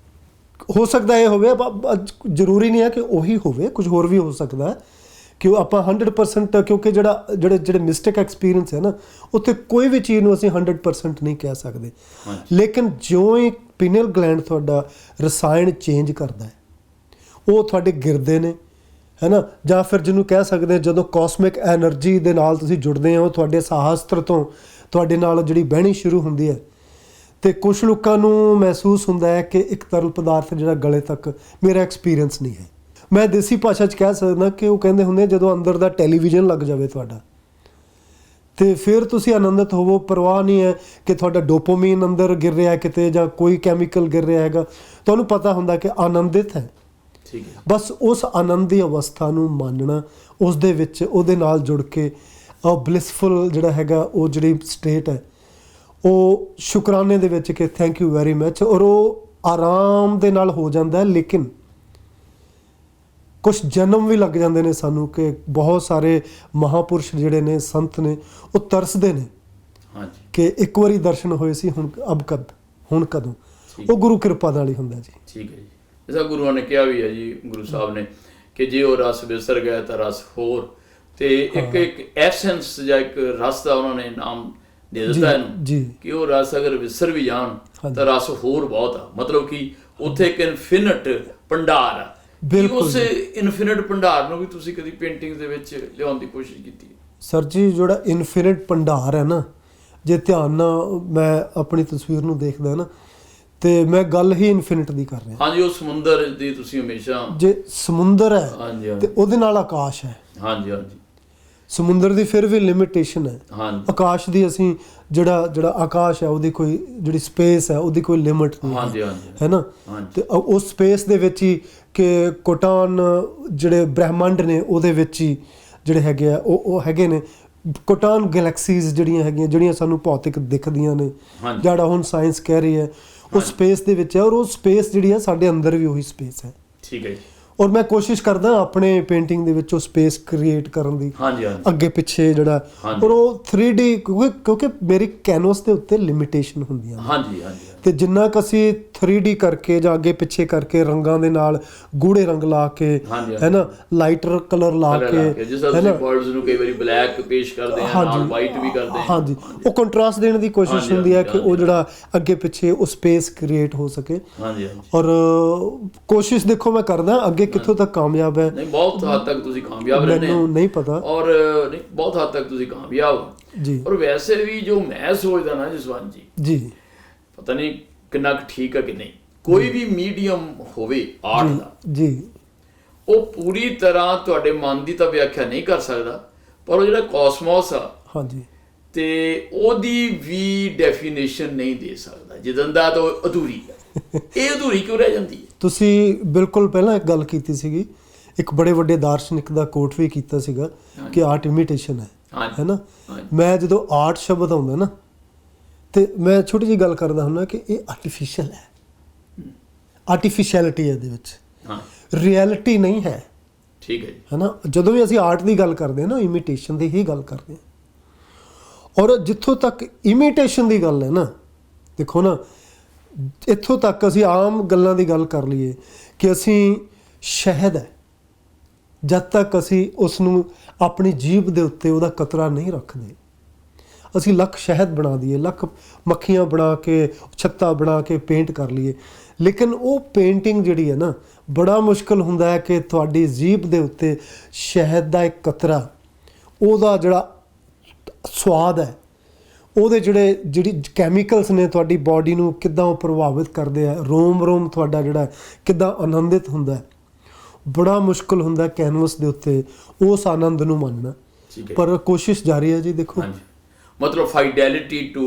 Speaker 2: ਹੋ ਸਕਦਾ ਇਹ ਹੋਵੇ, ਜ਼ਰੂਰੀ ਨਹੀਂ ਹੈ ਕਿ ਉਹੀ ਹੋਵੇ, ਕੁਝ ਹੋਰ ਵੀ ਹੋ ਸਕਦਾ ਕਿ ਉਹ ਆਪਾਂ 100%, ਕਿਉਂਕਿ ਜਿਹੜੇ ਮਿਸਟੇਕ ਐਕਸਪੀਰੀਅੰਸ ਹੈ ਨਾ, ਉੱਥੇ ਕੋਈ ਵੀ ਚੀਜ਼ ਨੂੰ ਅਸੀਂ 100% ਨਹੀਂ ਕਹਿ ਸਕਦੇ। ਲੇਕਿਨ ਜਿਉਂ ਹੀ ਪੀਨੀਅਲ ਗਲੈਂਡ ਤੁਹਾਡਾ ਰਸਾਇਣ ਚੇਂਜ ਕਰਦਾ ਹੈ, ਉਹ ਤੁਹਾਡੇ ਗਿਰਦੇ ਨੇ, ਹੈ ਨਾ, ਜਾਂ ਫਿਰ ਜਿਹਨੂੰ ਕਹਿ ਸਕਦੇ ਹਾਂ ਜਦੋਂ ਕਾਸਮਿਕ ਐਨਰਜੀ ਦੇ ਨਾਲ ਤੁਸੀਂ ਜੁੜਦੇ ਹੋ, ਤੁਹਾਡੇ ਸਾਹਸਤਰ ਤੋਂ ਤੁਹਾਡੇ ਨਾਲ ਜਿਹੜੀ ਬਹਿਣੀ ਸ਼ੁਰੂ ਹੁੰਦੀ ਹੈ। ਅਤੇ ਕੁਛ ਲੋਕਾਂ ਨੂੰ ਮਹਿਸੂਸ ਹੁੰਦਾ ਹੈ ਕਿ ਇੱਕ ਤਰਲ ਪਦਾਰਥ ਜਿਹੜਾ ਗਲੇ ਤੱਕ, ਮੇਰਾ ਐਕਸਪੀਰੀਅੰਸ ਨਹੀਂ ਹੈ। ਮੈਂ ਦੇਸੀ ਭਾਸ਼ਾ 'ਚ ਕਹਿ ਸਕਦਾ ਕਿ ਉਹ ਕਹਿੰਦੇ ਹੁੰਦੇ ਜਦੋਂ ਅੰਦਰ ਦਾ ਟੈਲੀਵਿਜ਼ਨ ਲੱਗ ਜਾਵੇ ਤੁਹਾਡਾ, ਅਤੇ ਫਿਰ ਤੁਸੀਂ ਆਨੰਦਿਤ ਹੋਵੋ। ਪਰਵਾਹ ਨਹੀਂ ਹੈ ਕਿ ਤੁਹਾਡਾ ਡੋਪੋਮੀਨ ਅੰਦਰ ਗਿਰ ਰਿਹਾ ਕਿਤੇ ਜਾਂ ਕੋਈ ਕੈਮੀਕਲ ਗਿਰ ਰਿਹਾ ਹੈਗਾ, ਤੁਹਾਨੂੰ ਪਤਾ ਹੁੰਦਾ ਕਿ ਆਨੰਦਿਤ ਹੈ। ਬਸ ਉਸ ਆਨੰਦ ਦੀ ਅਵਸਥਾ ਨੂੰ ਮਾਨਣਾ, ਉਸ ਦੇ ਵਿੱਚ ਉਹਦੇ ਨਾਲ ਜੁੜ ਕੇ ਬਲਿਸਫੁਲ ਜਿਹੜਾ ਹੈਗਾ, ਉਹ ਜਿਹੜੀ ਸਟੇਟ ਹੈ, ਉਹ ਸ਼ੁਕਰਾਨੇ ਦੇ ਵਿੱਚ ਕਿ ਥੈਂਕ ਯੂ ਵੈਰੀ ਮੱਚ, ਔਰ ਉਹ ਆਰਾਮ ਦੇ ਨਾਲ ਹੋ ਜਾਂਦਾ। ਲੇਕਿਨ ਕੁਛ ਜਨਮ ਵੀ ਲੱਗ ਜਾਂਦੇ ਨੇ ਸਾਨੂੰ ਕਿ ਬਹੁਤ ਸਾਰੇ ਮਹਾਂਪੁਰਸ਼ ਜਿਹੜੇ ਨੇ, ਸੰਤ ਨੇ, ਉਹ ਤਰਸਦੇ ਨੇ ਕਿ ਇੱਕ ਵਾਰੀ ਦਰਸ਼ਨ ਹੋਏ ਸੀ, ਹੁਣ ਕਦੋਂ? ਉਹ ਗੁਰੂ ਕਿਰਪਾ ਨਾਲ ਹੀ ਹੁੰਦਾ ਜੀ।
Speaker 1: ਠੀਕ ਹੈ ਜੀ। ਜਿਵੇਂ ਗੁਰੂਆਂ ਨੇ ਕਿਹਾ ਵੀ ਹੈ ਜੀ, ਗੁਰੂ ਸਾਹਿਬ ਨੇ, ਕਿ ਜੇ ਉਹ ਰਸ ਵਿਸਰ ਗਿਆ ਤਾਂ ਰਸ ਹੋਰ, ਤੇ ਇੱਕ ਐਸੈਂਸ ਜਾਂ ਇੱਕ ਰਸ ਦਾ ਉਹਨਾਂ ਨੇ ਨਾਮ ਦੇ ਦਿੱਤਾ ਇਹਨੂੰ ਕਿ ਉਹ ਰਸ ਅਗਰ ਵਿਸਰ ਵੀ ਜਾਣ ਤਾਂ ਰਸ ਹੋਰ ਬਹੁਤ ਆ। ਮਤਲਬ ਕਿ ਉੱਥੇ ਇੱਕ ਇਨਫਿਨਿਟ ਭੰਡਾਰ ਆ। ਉਸ ਇਨਫਿਨਿਟ ਭੰਡਾਰ ਨੂੰ ਵੀ ਤੁਸੀਂ ਕਦੀ ਪੇਂਟਿੰਗ ਦੇ ਵਿੱਚ ਲਿਆਉਣ ਦੀ ਕੋਸ਼ਿਸ਼ ਕੀਤੀ?
Speaker 2: ਸਰ ਜੀ, ਜਿਹੜਾ ਇਨਫਿਨਿਟ ਭੰਡਾਰ ਹੈ ਨਾ, ਜੇ ਧਿਆਨ ਨਾਲ ਮੈਂ ਆਪਣੀ ਤਸਵੀਰ ਨੂੰ ਦੇਖਦਾ ਨਾ, ਤੇ ਮੈਂ ਗੱਲ ਹੀ ਇਨਫਿਨਿਟ ਦੀ ਕਰ ਰਿਹਾ।
Speaker 1: ਹਾਂਜੀ, ਉਹ ਸਮੁੰਦਰ ਦੀ ਤੁਸੀਂ ਹਮੇਸ਼ਾ, ਜੇ
Speaker 2: ਸਮੁੰਦਰ ਹੈ ਤੇ ਉਹਦੇ ਨਾਲ ਆਕਾਸ਼ ਹੈ।
Speaker 1: ਹਾਂਜੀ ਹਾਂਜੀ।
Speaker 2: ਸਮੁੰਦਰ ਦੀ ਫਿਰ ਵੀ ਲਿਮਿਟੇਸ਼ਨ ਹੈ, ਆਕਾਸ਼ ਦੀ ਅਸੀਂ ਜਿਹੜਾ ਆਕਾਸ਼ ਹੈ, ਉਹਦੀ ਕੋਈ ਜਿਹੜੀ ਸਪੇਸ ਹੈ, ਉਹਦੀ ਕੋਈ ਲਿਮਿਟ ਨਹੀਂ ਹੈ ਨਾ। ਤੇ ਉਸ ਸਪੇਸ ਦੇ ਵਿੱਚ ਹੀ ਕਿ ਕੋਟਾਨ ਜਿਹੜੇ ਬ੍ਰਹਿਮੰਡ ਨੇ, ਉਹਦੇ ਵਿੱਚ ਹੀ ਜਿਹੜੇ ਹੈਗੇ ਆ ਉਹ ਹੈਗੇ ਨੇ ਕੋਟਾਨ ਗੈਲੈਕਸੀਜ਼ ਜਿਹੜੀਆਂ ਹੈਗੀਆਂ, ਜਿਹੜੀਆਂ ਸਾਨੂੰ ਭੌਤਿਕ ਦਿਖਦੀਆਂ ਨੇ,
Speaker 1: ਹਾਂਜੀ।
Speaker 2: ਜਿਹੜਾ ਹੁਣ ਸਾਇੰਸ ਕਹਿ ਰਹੀ ਹੈ, ਉਹ ਸਪੇਸ ਦੇ ਵਿੱਚ ਹੈ, ਔਰ ਉਹ ਸਪੇਸ ਜਿਹੜੀ ਹੈ ਸਾਡੇ ਅੰਦਰ ਵੀ ਉਹੀ ਸਪੇਸ ਹੈ।
Speaker 1: ਠੀਕ ਹੈ ਜੀ।
Speaker 2: ਔਰ ਮੈਂ ਕੋਸ਼ਿਸ਼ ਕਰਦਾ ਆਪਣੇ ਪੇਂਟਿੰਗ ਦੇ ਵਿੱਚ ਉਹ ਸਪੇਸ ਕ੍ਰੀਏਟ ਕਰਨ ਦੀ,
Speaker 1: ਹਾਂਜੀ ਹਾਂਜੀ
Speaker 2: ਅੱਗੇ ਪਿੱਛੇ ਜਿਹੜਾ,
Speaker 1: ਹਾਂਜੀ।
Speaker 2: ਔਰ ਉਹ 3D ਕਿਉਂਕਿ ਮੇਰੀ ਕੈਨਵਸ ਦੇ ਉੱਤੇ ਲਿਮਿਟੇਸ਼ਨ ਹੁੰਦੀਆਂ ਨੇ।
Speaker 1: ਹਾਂਜੀ ਹਾਂਜੀ
Speaker 2: ਤੇ ਜਿੰਨਾ ਕੁ ਅਸੀਂ 3D ਕਰਕੇ ਜਾਂ ਅੱਗੇ ਪਿੱਛੇ ਕਰਕੇ ਰੰਗਾਂ ਦੇ ਨਾਲ ਗੂੜੇ ਰੰਗ ਲਾ ਕੇ,
Speaker 1: ਹਾਂਜੀ,
Speaker 2: ਹੈ ਨਾ, ਲਾਈਟਰ ਕਲਰ ਲਾ ਕੇ,
Speaker 1: ਜਿਸ ਤਰ੍ਹਾਂ
Speaker 2: ਹੈ ਨਾ,
Speaker 1: ਤੁਸੀਂ ਬਰਡਸ ਨੂੰ ਕਈ ਵਾਰੀ ਬਲੈਕ ਪੇਸ਼ ਕਰਦੇ ਆ, ਨਾਲ ਵਾਈਟ ਵੀ ਕਰਦੇ ਆ।
Speaker 2: ਹਾਂਜੀ, ਉਹ ਕੰਟਰਾਸਟ ਦੇਣ ਦੀ ਕੋਸ਼ਿਸ਼
Speaker 1: ਹਾਂਜੀ,
Speaker 2: ਹੁੰਦੀ ਹੈ ਕਿ
Speaker 1: ਹਾਂਜੀ,
Speaker 2: ਉਹ ਜਿਹੜਾ ਅੱਗੇ ਪਿੱਛੇ ਉਹ ਸਪੇਸ ਕ੍ਰੀਏਟ ਹੋ ਸਕੇ।
Speaker 1: ਹਾਂਜੀ ਹਾਂਜੀ।
Speaker 2: ਔਰ ਕੋਸ਼ਿਸ਼ ਦੇਖੋ ਮੈਂ ਕਰਦਾ, ਅੱਗੇ ਕਿੱਥੋਂ ਤੱਕ ਕਾਮਯਾਬ ਹੈ
Speaker 1: ਨਹੀਂ, ਬਹੁਤ ਹੱਦ ਤੱਕ ਤੁਸੀਂ ਕਾਮਯਾਬ ਰਹਿੰਦੇ ਆ,
Speaker 2: ਮੈਨੂੰ ਨਹੀਂ ਪਤਾ।
Speaker 1: ਔਰ ਨਹੀਂ, ਬਹੁਤ ਹੱਦ ਤੱਕ ਤੁਸੀਂ ਕਾਮਯਾਬ ਹੋ।
Speaker 2: ਜੀ।
Speaker 1: ਔਰ ਵੈਸੇ ਵੀ ਜੋ ਮੈਂ ਸੋਚਦਾ ਨਾ ਜਸਵੰਤ ਜੀ,
Speaker 2: ਜੀ
Speaker 1: ਪਤਾ ਨਹੀਂ ਕਿੰਨਾ ਕੁ ਠੀਕ ਹੈ ਕਿ ਨਹੀਂ, ਕੋਈ ਵੀ ਮੀਡੀਅਮ ਹੋਵੇ ਆਰਟ ਦਾ,
Speaker 2: ਜੀ,
Speaker 1: ਉਹ ਪੂਰੀ ਤਰ੍ਹਾਂ ਤੁਹਾਡੇ ਮਨ ਦੀ ਤਾਂ ਵਿਆਖਿਆ ਨਹੀਂ ਕਰ ਸਕਦਾ, ਪਰ ਉਹ ਜਿਹੜਾ ਕਾਸਮੋਸ ਆ,
Speaker 2: ਹਾਂਜੀ,
Speaker 1: ਤੇ ਉਹਦੀ ਵੀ ਡੈਫੀਨੇਸ਼ਨ ਨਹੀਂ ਦੇ ਸਕਦਾ, ਜਿੱਦਾਂ ਦਾ ਤਾਂ ਉਹ ਅਧੂਰੀ ਹੈ। ਇਹ ਅਧੂਰੀ ਕਿਉਂ ਰਹਿ ਜਾਂਦੀ ਹੈ?
Speaker 2: ਤੁਸੀਂ ਬਿਲਕੁਲ ਪਹਿਲਾਂ ਇੱਕ ਗੱਲ ਕੀਤੀ ਸੀਗੀ, ਇੱਕ ਬੜੇ ਵੱਡੇ ਦਾਰਸ਼ਨਿਕ ਦਾ ਕੋਟ ਵੀ ਕੀਤਾ ਸੀਗਾ ਕਿ ਆਰਟ ਇਮੀਟੇਸ਼ਨ ਹੈ ਨਾ। ਮੈਂ ਜਦੋਂ ਆਰਟ ਸ਼ਬਦ ਆਉਂਦਾ ਨਾ, ਤੇ ਮੈਂ ਛੋਟੀ ਜਿਹੀ ਗੱਲ ਕਰਦਾ ਹੁੰਦਾ ਕਿ ਇਹ ਆਰਟੀਫਿਸ਼ੀਅਲ ਹੈ, ਆਰਟੀਫਿਸ਼ੈਲਿਟੀ ਹੈ ਇਹਦੇ ਵਿੱਚ, ਰਿਐਲਿਟੀ ਨਹੀਂ ਹੈ।
Speaker 1: ਠੀਕ ਹੈ ਜੀ।
Speaker 2: ਹੈ ਨਾ, ਜਦੋਂ ਵੀ ਅਸੀਂ ਆਰਟ ਦੀ ਗੱਲ ਕਰਦੇ ਹਾਂ ਨਾ, ਇਮੀਟੇਸ਼ਨ ਦੀ ਹੀ ਗੱਲ ਕਰਦੇ ਹਾਂ। ਔਰ ਜਿੱਥੋਂ ਤੱਕ ਇਮੀਟੇਸ਼ਨ ਦੀ ਗੱਲ ਹੈ ਨਾ, ਦੇਖੋ ਨਾ, ਇੱਥੋਂ ਤੱਕ ਅਸੀਂ ਆਮ ਗੱਲਾਂ ਦੀ ਗੱਲ ਕਰ ਲਈਏ ਕਿ ਅਸੀਂ ਸ਼ਹਿਦ ਹੈ, ਜਦ ਤੱਕ ਅਸੀਂ ਉਸ ਨੂੰ ਆਪਣੀ ਜੀਭ ਦੇ ਉੱਤੇ ਉਹਦਾ ਕਤਰਾ ਨਹੀਂ ਰੱਖਦੇ, ਅਸੀਂ ਲੱਖ ਸ਼ਹਿਦ ਬਣਾ ਦਈਏ, ਲੱਖ ਮੱਖੀਆਂ ਬਣਾ ਕੇ, ਛੱਤਾ ਬਣਾ ਕੇ ਪੇਂਟ ਕਰ ਲਈਏ, ਲੇਕਿਨ ਉਹ ਪੇਂਟਿੰਗ ਜਿਹੜੀ ਹੈ ਨਾ, ਬੜਾ ਮੁਸ਼ਕਲ ਹੁੰਦਾ ਹੈ ਕਿ ਤੁਹਾਡੀ ਜੀਭ ਦੇ ਉੱਤੇ ਸ਼ਹਿਦ ਦਾ ਇੱਕ ਕਤਰਾ, ਉਹਦਾ ਜਿਹੜਾ ਸਵਾਦ ਹੈ, ਉਹਦੇ ਜਿਹੜੀ ਕੈਮੀਕਲਸ ਨੇ ਤੁਹਾਡੀ ਬਾਡੀ ਨੂੰ ਕਿੱਦਾਂ ਉਹ ਪ੍ਰਭਾਵਿਤ ਕਰਦੇ ਆ, ਰੋਮ ਰੋਮ ਤੁਹਾਡਾ ਜਿਹੜਾ ਕਿੱਦਾਂ ਆਨੰਦਿਤ ਹੁੰਦਾ ਹੈ, ਬੜਾ ਮੁਸ਼ਕਲ ਹੁੰਦਾ ਕੈਨਵਸ ਦੇ ਉੱਤੇ ਉਸ ਆਨੰਦ ਨੂੰ ਮੰਨਣਾ। ਪਰ ਕੋਸ਼ਿਸ਼ ਜਾਰੀ ਹੈ ਜੀ। ਦੇਖੋ,
Speaker 1: ਮਤਲਬ ਫਾਈਡੈਲਿਟੀ ਟੂ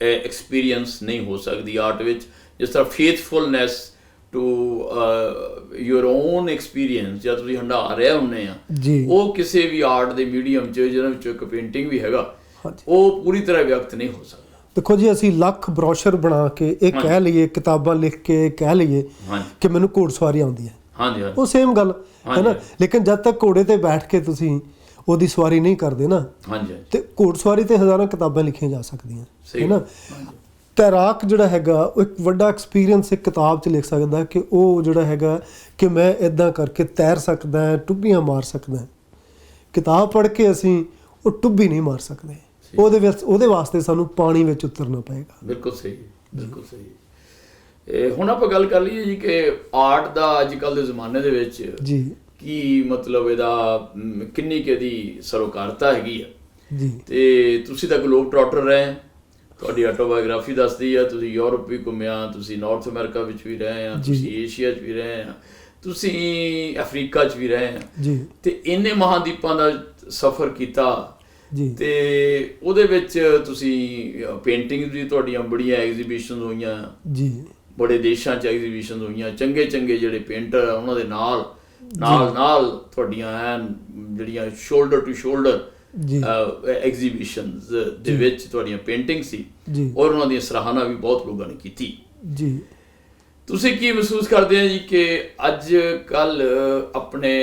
Speaker 1: ਐਕਸਪੀਰੀਅੰਸ ਨਹੀਂ ਹੋ ਸਕਦੀ ਆਰਟ ਵਿੱਚ, ਜਿਸ ਤਰ੍ਹਾਂ ਫੇਥਫੁਲਨੈਸ ਟੂ ਯੂਰ ਓਨ ਐਕਸਪੀਰੀਅੰਸ ਜਦ ਤੁਸੀਂ ਹੰਢਾ ਰਹੇ ਹੁੰਦੇ ਆ, ਉਹ ਕਿਸੇ ਵੀ ਆਰਟ ਦੇ ਮੀਡੀਅਮ 'ਚ, ਜਿਹਨਾਂ ਵਿੱਚੋਂ ਇੱਕ ਪੇਂਟਿੰਗ ਵੀ ਹੈਗਾ, ਉਹ ਪੂਰੀ ਤਰ੍ਹਾਂ ਵਿਅਕਤ ਨਹੀਂ ਹੋ ਸਕਦਾ।
Speaker 2: ਦੇਖੋ ਜੀ, ਅਸੀਂ ਲੱਖ ਬਰੋਸ਼ਰ ਬਣਾ ਕੇ ਇਹ ਕਹਿ ਲਈਏ, ਕਿਤਾਬਾਂ ਲਿਖ ਕੇ ਕਹਿ ਲਈਏ ਕਿ ਮੈਨੂੰ ਘੋੜਸਵਾਰੀ ਆਉਂਦੀ ਹੈ, ਉਹ ਸੇਮ ਗੱਲ ਹੈ ਨਾ, ਲੇਕਿਨ ਜਦ ਤੱਕ ਘੋੜੇ ਤੇ ਬੈਠ ਕੇ ਤੁਸੀਂ ਉਹਦੀ ਸਵਾਰੀ ਨਹੀਂ ਕਰਦੇ ਨਾ, ਤੇ ਘੋੜਸਵਾਰੀ ਤੇ ਹਜ਼ਾਰਾਂ ਕਿਤਾਬਾਂ ਲਿਖੀਆਂ ਜਾ ਸਕਦੀਆਂ, ਹੈ ਨਾ। ਤੈਰਾਕ ਜਿਹੜਾ ਹੈਗਾ, ਉਹ ਇੱਕ ਵੱਡਾ ਐਕਸਪੀਰੀਅੰਸ ਇੱਕ ਕਿਤਾਬ 'ਚ ਲਿਖ ਸਕਦਾ ਕਿ ਉਹ ਜਿਹੜਾ ਹੈਗਾ ਕਿ ਮੈਂ ਇੱਦਾਂ ਕਰਕੇ ਤੈਰ ਸਕਦਾ, ਟੁੱਬੀਆਂ ਮਾਰ ਸਕਦਾ। ਕਿਤਾਬ ਪੜ੍ਹ ਕੇ ਅਸੀਂ ਉਹ ਟੁੱਬੀ ਨਹੀਂ ਮਾਰ ਸਕਦੇ, ਉਹਦੇ ਵਾਸਤੇ ਸਾਨੂੰ ਪਾਣੀ ਵਿੱਚ ਉਤਰਨਾ ਪਏਗਾ।
Speaker 1: ਬਿਲਕੁਲ ਸਹੀ, ਬਿਲਕੁਲ ਸਹੀ। ਹੁਣ ਆਪਾਂ ਗੱਲ ਕਰ ਲਈਏ ਜੀ ਕਿ ਆਰਟ ਦਾ ਅੱਜ ਕੱਲ੍ਹ ਦੇ ਜ਼ਮਾਨੇ ਦੇ ਵਿੱਚ
Speaker 2: ਜੀ
Speaker 1: ਕੀ ਮਤਲਬ, ਇਹਦਾ ਕਿੰਨੀ ਕੁ ਇਹਦੀ ਸਰੋਕਾਰਤਾ ਹੈਗੀ ਆ
Speaker 2: ਜੀ।
Speaker 1: ਤੇ ਤੁਸੀਂ ਤਾਂ ਗਲੋਬ ਟ੍ਰੌਟਰ ਰਹੇ, ਤੁਹਾਡੀ ਆਟੋਬਾਇਓਗ੍ਰਾਫੀ ਦੱਸਦੀ ਆ, ਤੁਸੀਂ ਯੂਰਪ ਵੀ ਘੁੰਮਿਆ, ਤੁਸੀਂ ਨਾਰਥ ਅਮਰੀਕਾ ਵਿੱਚ ਵੀ ਰਹੇ ਆ, ਤੁਸੀਂ ਏਸ਼ੀਆ 'ਚ ਵੀ ਰਹੇ ਆ, ਤੁਸੀਂ ਅਫਰੀਕਾ 'ਚ ਵੀ ਰਹੇ ਆ
Speaker 2: ਜੀ, ਤੇ
Speaker 1: ਇੰਨੇ ਮਹਾਂਦੀਪਾਂ ਦਾ ਸਫ਼ਰ ਕੀਤਾ
Speaker 2: ਜੀ।
Speaker 1: ਤੇ ਉਹਦੇ ਵਿੱਚ ਤੁਸੀਂ ਪੇਂਟਿੰਗ ਦੀ ਤੁਹਾਡੀਆਂ ਬੜੀਆਂ ਐਗਜ਼ੀਬਿਸ਼ਨਸ ਹੋਈਆਂ ਜੀ, ਬੜੇ ਦੇਸ਼ਾਂ 'ਚ ਐਗਜ਼ੀਬਿਸ਼ਨਸ ਹੋਈਆਂ, ਚੰਗੇ ਚੰਗੇ ਜਿਹੜੇ ਪੇਂਟਰ ਆ ਉਹਨਾਂ ਦੇ ਨਾਲ ਤੁਹਾਡੀਆਂ ਐਨ ਜਿਹੜੀਆਂ ਸ਼ੋਲਡਰ ਟੂ ਸ਼ੋਲਡਰ ਐਗਜ਼ੀਬਿਸ਼ਨਸ ਦੇ ਵਿੱਚ ਤੁਹਾਡੀਆਂ ਪੇਂਟਿੰਗ ਸੀ, ਔਰ ਉਹਨਾਂ ਦੀ ਸਰਾਹਨਾ ਵੀ ਬਹੁਤ ਲੋਕਾਂ ਨੇ ਕੀਤੀ ਜੀ। ਤੁਸੀਂ ਕੀ ਮਹਿਸੂਸ ਕਰਦੇ ਆ ਜੀ ਕਿ ਅੱਜ ਕੱਲ ਆਪਣੇ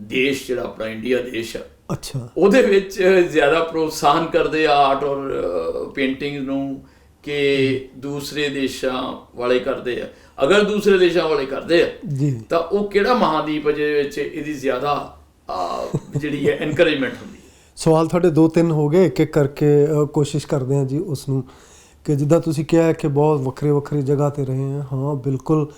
Speaker 1: ਦੇਸ਼, ਜਿਹੜਾ ਆਪਣਾ ਇੰਡੀਆ ਦੇਸ਼ ਆ, ਅੱਛਾ, ਉਹਦੇ ਵਿੱਚ ਜ਼ਿਆਦਾ ਪ੍ਰੋਤਸਾਹਨ ਕਰਦੇ ਆ ਆਰਟ ਔਰ ਪੇਂਟਿੰਗ ਨੂੰ ਕਿ ਦੂਸਰੇ ਦੇਸ਼ਾਂ ਵਾਲੇ ਕਰਦੇ ਆ? ਅਗਰ ਦੂਸਰੇ ਦੇਸ਼ਾਂ ਵਾਲੇ ਕਰਦੇ ਆ ਤਾਂ ਉਹ ਕਿਹੜਾ ਮਹਾਂਦੀਪ ਹੈ ਜਿਹਦੇ ਵਿੱਚ ਇਹਦੀ ਜ਼ਿਆਦਾ ਜਿਹੜੀ ਹੈ ਐਨਕਰੇਜਮੈਂਟ ਹੁੰਦੀ ਹੈ?
Speaker 2: ਸਵਾਲ ਤੁਹਾਡੇ 2-3 ਹੋ ਗਏ, ਇੱਕ ਇੱਕ ਕਰਕੇ ਕੋਸ਼ਿਸ਼ ਕਰਦੇ ਹਾਂ ਜੀ ਉਸ ਨੂੰ। ਕਿ ਜਿੱਦਾਂ ਤੁਸੀਂ ਕਿਹਾ ਕਿ ਬਹੁਤ ਵੱਖਰੀ ਜਗ੍ਹਾ 'ਤੇ ਰਹੇ ਹਾਂ, ਹਾਂ ਬਿਲਕੁਲ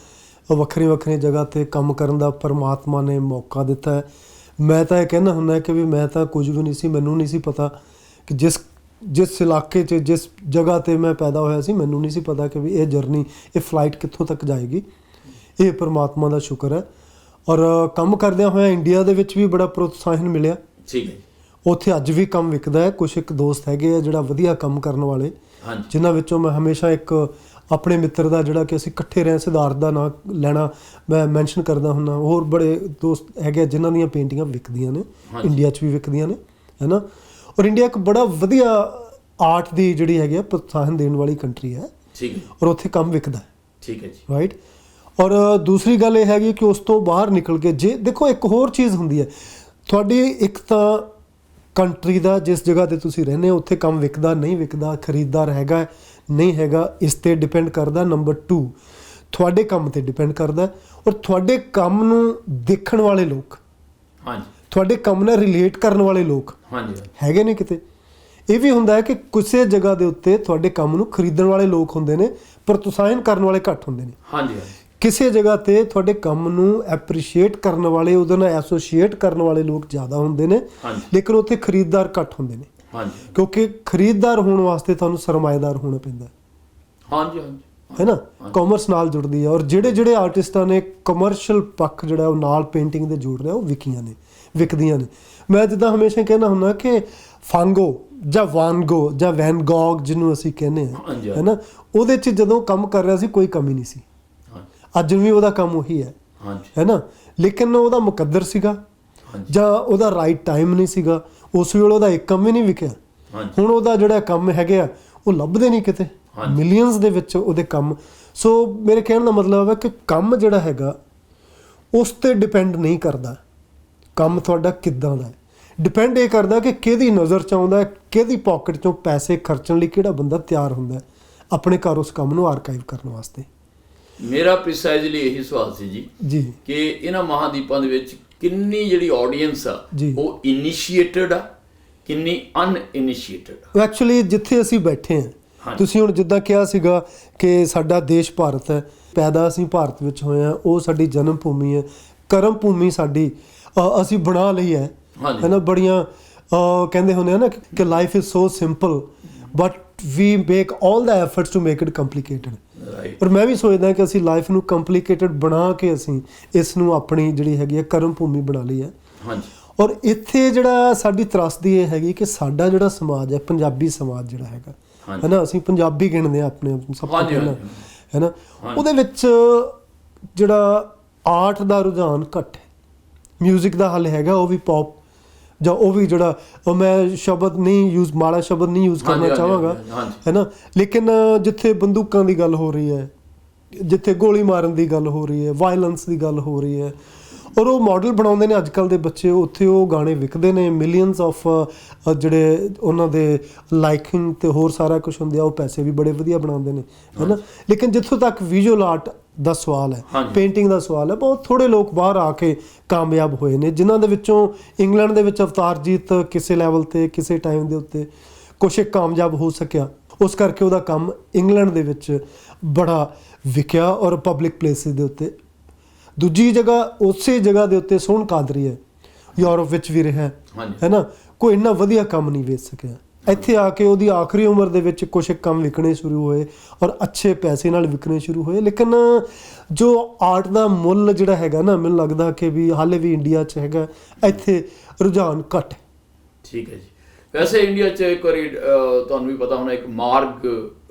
Speaker 2: ਵੱਖਰੀ ਜਗ੍ਹਾ 'ਤੇ ਕੰਮ ਕਰਨ ਦਾ ਪਰਮਾਤਮਾ ਨੇ ਮੌਕਾ ਦਿੱਤਾ ਹੈ। ਮੈਂ ਤਾਂ ਇਹ ਕਹਿੰਦਾ ਹੁੰਦਾ ਕਿ ਵੀ ਮੈਂ ਤਾਂ ਕੁਝ ਵੀ ਨਹੀਂ ਸੀ, ਮੈਨੂੰ ਨਹੀਂ ਸੀ ਪਤਾ ਕਿ ਜਿਸ ਇਲਾਕੇ 'ਚ, ਜਿਸ ਜਗ੍ਹਾ 'ਤੇ ਮੈਂ ਪੈਦਾ ਹੋਇਆ ਸੀ, ਮੈਨੂੰ ਨਹੀਂ ਸੀ ਪਤਾ ਕਿ ਵੀ ਇਹ ਜਰਨੀ, ਇਹ ਫਲਾਈਟ ਕਿੱਥੋਂ ਤੱਕ ਜਾਏਗੀ। ਇਹ ਪਰਮਾਤਮਾ ਦਾ ਸ਼ੁਕਰ ਹੈ। ਔਰ ਕੰਮ ਕਰਦਿਆਂ ਹੋਇਆ ਇੰਡੀਆ ਦੇ ਵਿੱਚ ਵੀ ਬੜਾ ਪ੍ਰੋਤਸਾਹਨ ਮਿਲਿਆ।
Speaker 1: ਠੀਕ ਹੈ।
Speaker 2: ਉੱਥੇ ਅੱਜ ਵੀ ਕੰਮ ਵਿਕਦਾ ਹੈ। ਕੁਛ ਇੱਕ ਦੋਸਤ ਹੈਗੇ ਆ ਜਿਹੜਾ ਵਧੀਆ ਕੰਮ ਕਰਨ ਵਾਲੇ, ਜਿਨ੍ਹਾਂ ਵਿੱਚੋਂ ਮੈਂ ਹਮੇਸ਼ਾ ਇੱਕ ਆਪਣੇ ਮਿੱਤਰ ਦਾ ਜਿਹੜਾ ਕਿ ਅਸੀਂ ਇਕੱਠੇ ਰਹੇ, ਸਿਧਾਰਥ ਦਾ ਨਾਂ ਲੈਣਾ ਮੈਂ ਮੈਂਸ਼ਨ ਕਰਦਾ ਹੁੰਦਾ। ਹੋਰ ਬੜੇ ਦੋਸਤ ਹੈਗੇ ਜਿਨ੍ਹਾਂ ਦੀਆਂ ਪੇਂਟਿੰਗਾਂ ਵਿਕਦੀਆਂ ਨੇ, ਇੰਡੀਆ 'ਚ ਵੀ ਵਿਕਦੀਆਂ ਨੇ, ਹੈ ਨਾ। ਔਰ ਇੰਡੀਆ ਇੱਕ ਬੜਾ ਵਧੀਆ ਆਰਟ ਦੀ ਜਿਹੜੀ ਹੈਗੀ ਆ ਪ੍ਰੋਤਸਾਹਨ ਦੇਣ ਵਾਲੀ ਕੰਟਰੀ ਹੈ।
Speaker 1: ਠੀਕ ਹੈ।
Speaker 2: ਔਰ ਉੱਥੇ ਕੰਮ ਵਿਕਦਾ ਹੈ।
Speaker 1: ਠੀਕ ਹੈ ਜੀ।
Speaker 2: ਰਾਈਟ। ਔਰ ਦੂਸਰੀ ਗੱਲ ਇਹ ਹੈਗੀ ਕਿ ਉਸ ਤੋਂ ਬਾਹਰ ਨਿਕਲ ਕੇ ਜੇ ਦੇਖੋ ਇੱਕ ਹੋਰ ਚੀਜ਼ ਹੁੰਦੀ ਹੈ ਤੁਹਾਡੀ, ਇੱਕ ਤਾਂ ਕੰਟਰੀ ਦਾ ਜਿਸ ਜਗ੍ਹਾ 'ਤੇ ਤੁਸੀਂ ਰਹਿੰਦੇ ਹੋ ਉੱਥੇ ਕੰਮ ਵਿਕਦਾ ਨਹੀਂ ਵਿਕਦਾ, ਖਰੀਦਦਾਰ ਹੈਗਾ ਨਹੀਂ ਹੈਗਾ, ਇਸ 'ਤੇ ਡਿਪੈਂਡ ਕਰਦਾ। ਨੰਬਰ 2 ਤੁਹਾਡੇ ਕੰਮ 'ਤੇ ਡਿਪੈਂਡ ਕਰਦਾ, ਔਰ ਤੁਹਾਡੇ ਕੰਮ ਨੂੰ ਦੇਖਣ ਵਾਲੇ ਲੋਕ,
Speaker 1: ਹਾਂਜੀ,
Speaker 2: ਤੁਹਾਡੇ ਕੰਮ ਨਾਲ ਰਿਲੇਟ ਕਰਨ ਵਾਲੇ ਲੋਕ
Speaker 1: ਹਾਂਜੀ
Speaker 2: ਹੈਗੇ ਨੇ ਕਿਤੇ। ਇਹ ਵੀ ਹੁੰਦਾ ਹੈ ਕਿ ਕਿਸੇ ਜਗ੍ਹਾ ਦੇ ਉੱਤੇ ਤੁਹਾਡੇ ਕੰਮ ਨੂੰ ਖਰੀਦਣ ਵਾਲੇ ਲੋਕ ਹੁੰਦੇ ਨੇ, ਪ੍ਰੋਤਸਾਹਨ ਕਰਨ ਵਾਲੇ ਘੱਟ ਹੁੰਦੇ ਨੇ।
Speaker 1: ਹਾਂਜੀ।
Speaker 2: ਕਿਸੇ ਜਗ੍ਹਾ 'ਤੇ ਤੁਹਾਡੇ ਕੰਮ ਨੂੰ ਐਪਰੀਸ਼ੀਏਟ ਕਰਨ ਵਾਲੇ, ਉਹਦੇ ਨਾਲ ਐਸੋਸੀਏਟ ਕਰਨ ਵਾਲੇ ਲੋਕ ਜ਼ਿਆਦਾ ਹੁੰਦੇ ਨੇ, ਲੇਕਿਨ ਉੱਥੇ ਖਰੀਦਦਾਰ ਘੱਟ ਹੁੰਦੇ ਨੇ।
Speaker 1: ਹਾਂਜੀ।
Speaker 2: ਕਿਉਂਕਿ ਖਰੀਦਦਾਰ ਹੋਣ ਵਾਸਤੇ ਤੁਹਾਨੂੰ ਸਰਮਾਏਦਾਰ ਹੋਣਾ ਪੈਂਦਾ।
Speaker 1: ਹਾਂਜੀ ਹਾਂਜੀ।
Speaker 2: ਹੈ ਨਾ, ਕਾਮਰਸ ਨਾਲ ਜੁੜਦੀ ਹੈ। ਔਰ ਜਿਹੜੇ ਆਰਟਿਸਟਾਂ ਨੇ ਕਮਰਸ਼ੀਅਲ ਪੱਖ ਜਿਹੜਾ ਉਹ ਨਾਲ ਪੇਂਟਿੰਗ ਦੇ ਜੋੜ ਰਿਹਾ, ਉਹ ਵਿਕਦੀਆਂ ਨੇ। ਮੈਂ ਜਿੱਦਾਂ ਹਮੇਸ਼ਾ ਕਹਿਣਾ ਹੁੰਦਾ ਕਿ ਫਾਂਗੋ ਜਾਂ ਵਾਨਗੋ ਜਾਂ ਵੈਨ ਗੌਗ ਜਿਹਨੂੰ ਅਸੀਂ ਕਹਿੰਦੇ ਹਾਂ, ਹੈ ਨਾ, ਉਹਦੇ 'ਚ ਜਦੋਂ ਕੰਮ ਕਰ ਰਿਹਾ ਸੀ ਕੋਈ ਕਮੀ ਨਹੀਂ ਸੀ। ਅੱਜ ਵੀ ਉਹਦਾ ਕੰਮ ਉਹੀ ਹੈ, ਹੈ ਨਾ, ਲੇਕਿਨ ਉਹਦਾ ਮੁਕੱਦਰ ਸੀਗਾ ਜਾਂ ਉਹਦਾ ਰਾਈਟ ਟਾਈਮ ਨਹੀਂ ਸੀਗਾ। ਉਸ ਵੇਲੇ ਉਹਦਾ ਇੱਕ ਕੰਮ ਵੀ ਨਹੀਂ ਵਿਕਿਆ। ਹੁਣ ਉਹਦਾ ਜਿਹੜਾ ਕੰਮ ਹੈਗੇ ਆ ਉਹ ਲੱਭਦੇ ਨਹੀਂ ਕਿਤੇ, ਮਿਲੀਅਨਸ ਦੇ ਵਿੱਚ ਉਹਦੇ ਕੰਮ। ਸੋ ਮੇਰੇ ਕਹਿਣ ਦਾ ਮਤਲਬ ਹੈ ਕਿ ਕੰਮ ਜਿਹੜਾ ਹੈਗਾ ਉਸ 'ਤੇ ਡਿਪੈਂਡ ਨਹੀਂ ਕਰਦਾ ਕੰਮ ਤੁਹਾਡਾ ਕਿੱਦਾਂ ਦਾ ਹੈ। ਡਿਪੈਂਡ ਇਹ ਕਰਦਾ ਕਿ ਕਿਹਦੀ ਨਜ਼ਰ 'ਚ ਆਉਂਦਾ, ਕਿਹਦੀ ਪਾਕਟ 'ਚੋਂ ਪੈਸੇ ਖਰਚਣ ਲਈ ਕਿਹੜਾ ਬੰਦਾ ਤਿਆਰ ਹੁੰਦਾ ਆਪਣੇ ਘਰ ਉਸ ਕੰਮ ਨੂੰ ਆਰਕਾਈਵ ਕਰਨ ਵਾਸਤੇ।
Speaker 1: ਮੇਰਾ ਪ੍ਰੀਸਾਈਜ਼ਲੀ ਇਹੀ ਸਵਾਲ ਸੀ ਜੀ ਕਿ ਇਹਨਾਂ ਮਹਾਦੀਪਾਂ ਦੇ ਵਿੱਚ ਕਿੰਨੀ ਜਿਹੜੀ ਆਡੀਅנס ਆ ਉਹ ਇਨੀਸ਼ੀਏਟਡ ਆ, ਕਿੰਨੀ ਅਨਇਨੀਸ਼ੀਏਟਡ।
Speaker 2: ਐਕਚੁਅਲੀ ਜਿੱਥੇ ਅਸੀਂ ਬੈਠੇ ਹਾਂ, ਤੁਸੀਂ ਹੁਣ ਜਿੱਦਾਂ ਕਿਹਾ ਸੀਗਾ ਕਿ ਸਾਡਾ ਦੇਸ਼ ਭਾਰਤ ਹੈ, ਪੈਦਾ ਅਸੀਂ ਭਾਰਤ ਵਿੱਚ ਹੋਏ ਹਾਂ, ਉਹ ਸਾਡੀ ਜਨਮ ਭੂਮੀ ਹੈ, ਕਰਮ ਭੂਮੀ ਸਾਡੀ ਅਸੀਂ ਬਣਾ ਲਈ ਹੈ ਨਾ। ਬੜੀਆਂ ਕਹਿੰਦੇ ਹੁੰਦੇ ਆ ਨਾ ਕਿ life is so simple but we make all the efforts to make it complicated. ਪਰ ਮੈਂ ਵੀ ਸੋਚਦਾ ਕਿ ਅਸੀਂ ਲਾਈਫ ਨੂੰ ਕੰਪਲੀਕੇਟਡ ਬਣਾ ਕੇ ਅਸੀਂ ਇਸ ਨੂੰ ਆਪਣੀ ਜਿਹੜੀ ਹੈਗੀ ਹੈ ਕਰਮ ਭੂਮੀ ਬਣਾ ਲਈ ਹੈ। ਔਰ ਇੱਥੇ ਜਿਹੜਾ ਸਾਡੀ ਤਰਾਸਦੀ ਇਹ ਹੈਗੀ ਕਿ ਸਾਡਾ ਜਿਹੜਾ ਸਮਾਜ ਹੈ, ਪੰਜਾਬੀ ਸਮਾਜ ਜਿਹੜਾ ਹੈਗਾ ਹੈ ਨਾ, ਅਸੀਂ ਪੰਜਾਬੀ ਗਿਣਦੇ ਹਾਂ ਆਪਣੇ ਆਪ ਨੂੰ ਸਭ ਤੋਂ ਪਹਿਲਾਂ, ਹੈ ਨਾ, ਉਹਦੇ ਵਿੱਚ ਜਿਹੜਾ ਆਰਟ ਦਾ ਰੁਝਾਨ ਘੱਟ ਹੈ। ਮਿਊਜ਼ਿਕ ਦਾ ਹੱਲ ਹੈਗਾ, ਉਹ ਵੀ ਪੌਪ ਜਾਂ ਉਹ ਵੀ ਜਿਹੜਾ ਮੈਂ ਸ਼ਬਦ ਨਹੀਂ ਮਾੜਾ ਸ਼ਬਦ ਨਹੀਂ ਯੂਜ਼ ਕਰਨਾ ਚਾਹਾਂਗਾ, ਹੈ ਨਾ, ਲੇਕਿਨ ਜਿੱਥੇ ਬੰਦੂਕਾਂ ਦੀ ਗੱਲ ਹੋ ਰਹੀ ਹੈ, ਜਿੱਥੇ ਗੋਲੀ ਮਾਰਨ ਦੀ ਗੱਲ ਹੋ ਰਹੀ ਹੈ, ਵਾਇਲੈਂਸ ਦੀ ਗੱਲ ਹੋ ਰਹੀ ਹੈ, ਔਰ ਉਹ ਮਾਡਲ ਬਣਾਉਂਦੇ ਨੇ ਅੱਜ ਕੱਲ੍ਹ ਦੇ ਬੱਚੇ, ਉੱਥੇ ਉਹ ਗਾਣੇ ਵਿਕਦੇ ਨੇ, ਮਿਲੀਅਨਸ ਆਫ ਜਿਹੜੇ ਉਹਨਾਂ ਦੇ ਲਾਈਕਿੰਗ ਅਤੇ ਹੋਰ ਸਾਰਾ ਕੁਛ ਹੁੰਦੇ ਆ, ਉਹ ਪੈਸੇ ਵੀ ਬੜੇ ਵਧੀਆ ਬਣਾਉਂਦੇ ਨੇ, ਹੈ ਨਾ। ਲੇਕਿਨ ਜਿੱਥੋਂ ਤੱਕ ਵਿਜ਼ੂਅਲ ਆਰਟ ਦਾ ਸਵਾਲ ਹੈ, ਪੇਂਟਿੰਗ ਦਾ ਸਵਾਲ ਹੈ, ਬਹੁਤ ਥੋੜ੍ਹੇ ਲੋਕ ਬਾਹਰ ਆ ਕੇ ਕਾਮਯਾਬ ਹੋਏ ਨੇ, ਜਿਨ੍ਹਾਂ ਦੇ ਵਿੱਚੋਂ ਇੰਗਲੈਂਡ ਦੇ ਵਿੱਚ ਅਵਤਾਰਜੀਤ ਕਿਸੇ ਲੈਵਲ 'ਤੇ ਕਿਸੇ ਟਾਈਮ ਦੇ ਉੱਤੇ ਕੁਛ ਇੱਕ ਕਾਮਯਾਬ ਹੋ ਸਕਿਆ, ਉਸ ਕਰਕੇ ਉਹਦਾ ਕੰਮ ਇੰਗਲੈਂਡ ਦੇ ਵਿੱਚ ਬੜਾ ਵਿਕਿਆ ਔਰ ਪਬਲਿਕ ਪਲੇਸਿਸ ਦੇ ਉੱਤੇ। ਦੂਜੀ ਜਗ੍ਹਾ ਉਸੇ ਜਗ੍ਹਾ ਦੇ ਉੱਤੇ ਸੋਹਣ ਕਾਦਰੀ ਹੈ, ਯੂਰਪ ਵਿੱਚ ਵੀ ਰਿਹਾ, ਹੈ ਨਾ, ਕੋਈ ਇੰਨਾ ਵਧੀਆ ਕੰਮ ਨਹੀਂ ਵੇਚ ਸਕਿਆ। ਇੱਥੇ ਆ ਕੇ ਉਹਦੀ ਆਖਰੀ ਉਮਰ ਦੇ ਵਿੱਚ ਕੁਛ ਕੰਮ ਵਿਕਣੇ ਸ਼ੁਰੂ ਹੋਏ ਔਰ ਅੱਛੇ ਪੈਸੇ ਨਾਲ ਵਿਕਣੇ ਸ਼ੁਰੂ ਹੋਏ। ਲੇਕਿਨ ਜੋ ਆਰਟ ਦਾ ਮੁੱਲ ਜਿਹੜਾ ਹੈਗਾ ਨਾ, ਮੈਨੂੰ ਲੱਗਦਾ ਕਿ ਵੀ ਹਾਲੇ ਵੀ ਇੰਡੀਆ 'ਚ ਹੈਗਾ, ਇੱਥੇ ਰੁਝਾਨ ਘੱਟ।
Speaker 1: ਠੀਕ ਹੈ ਜੀ। ਵੈਸੇ ਇੰਡੀਆ 'ਚ ਇੱਕ ਵਾਰੀ ਤੁਹਾਨੂੰ ਵੀ ਪਤਾ ਹੋਣਾ, ਇੱਕ ਮਾਰਗ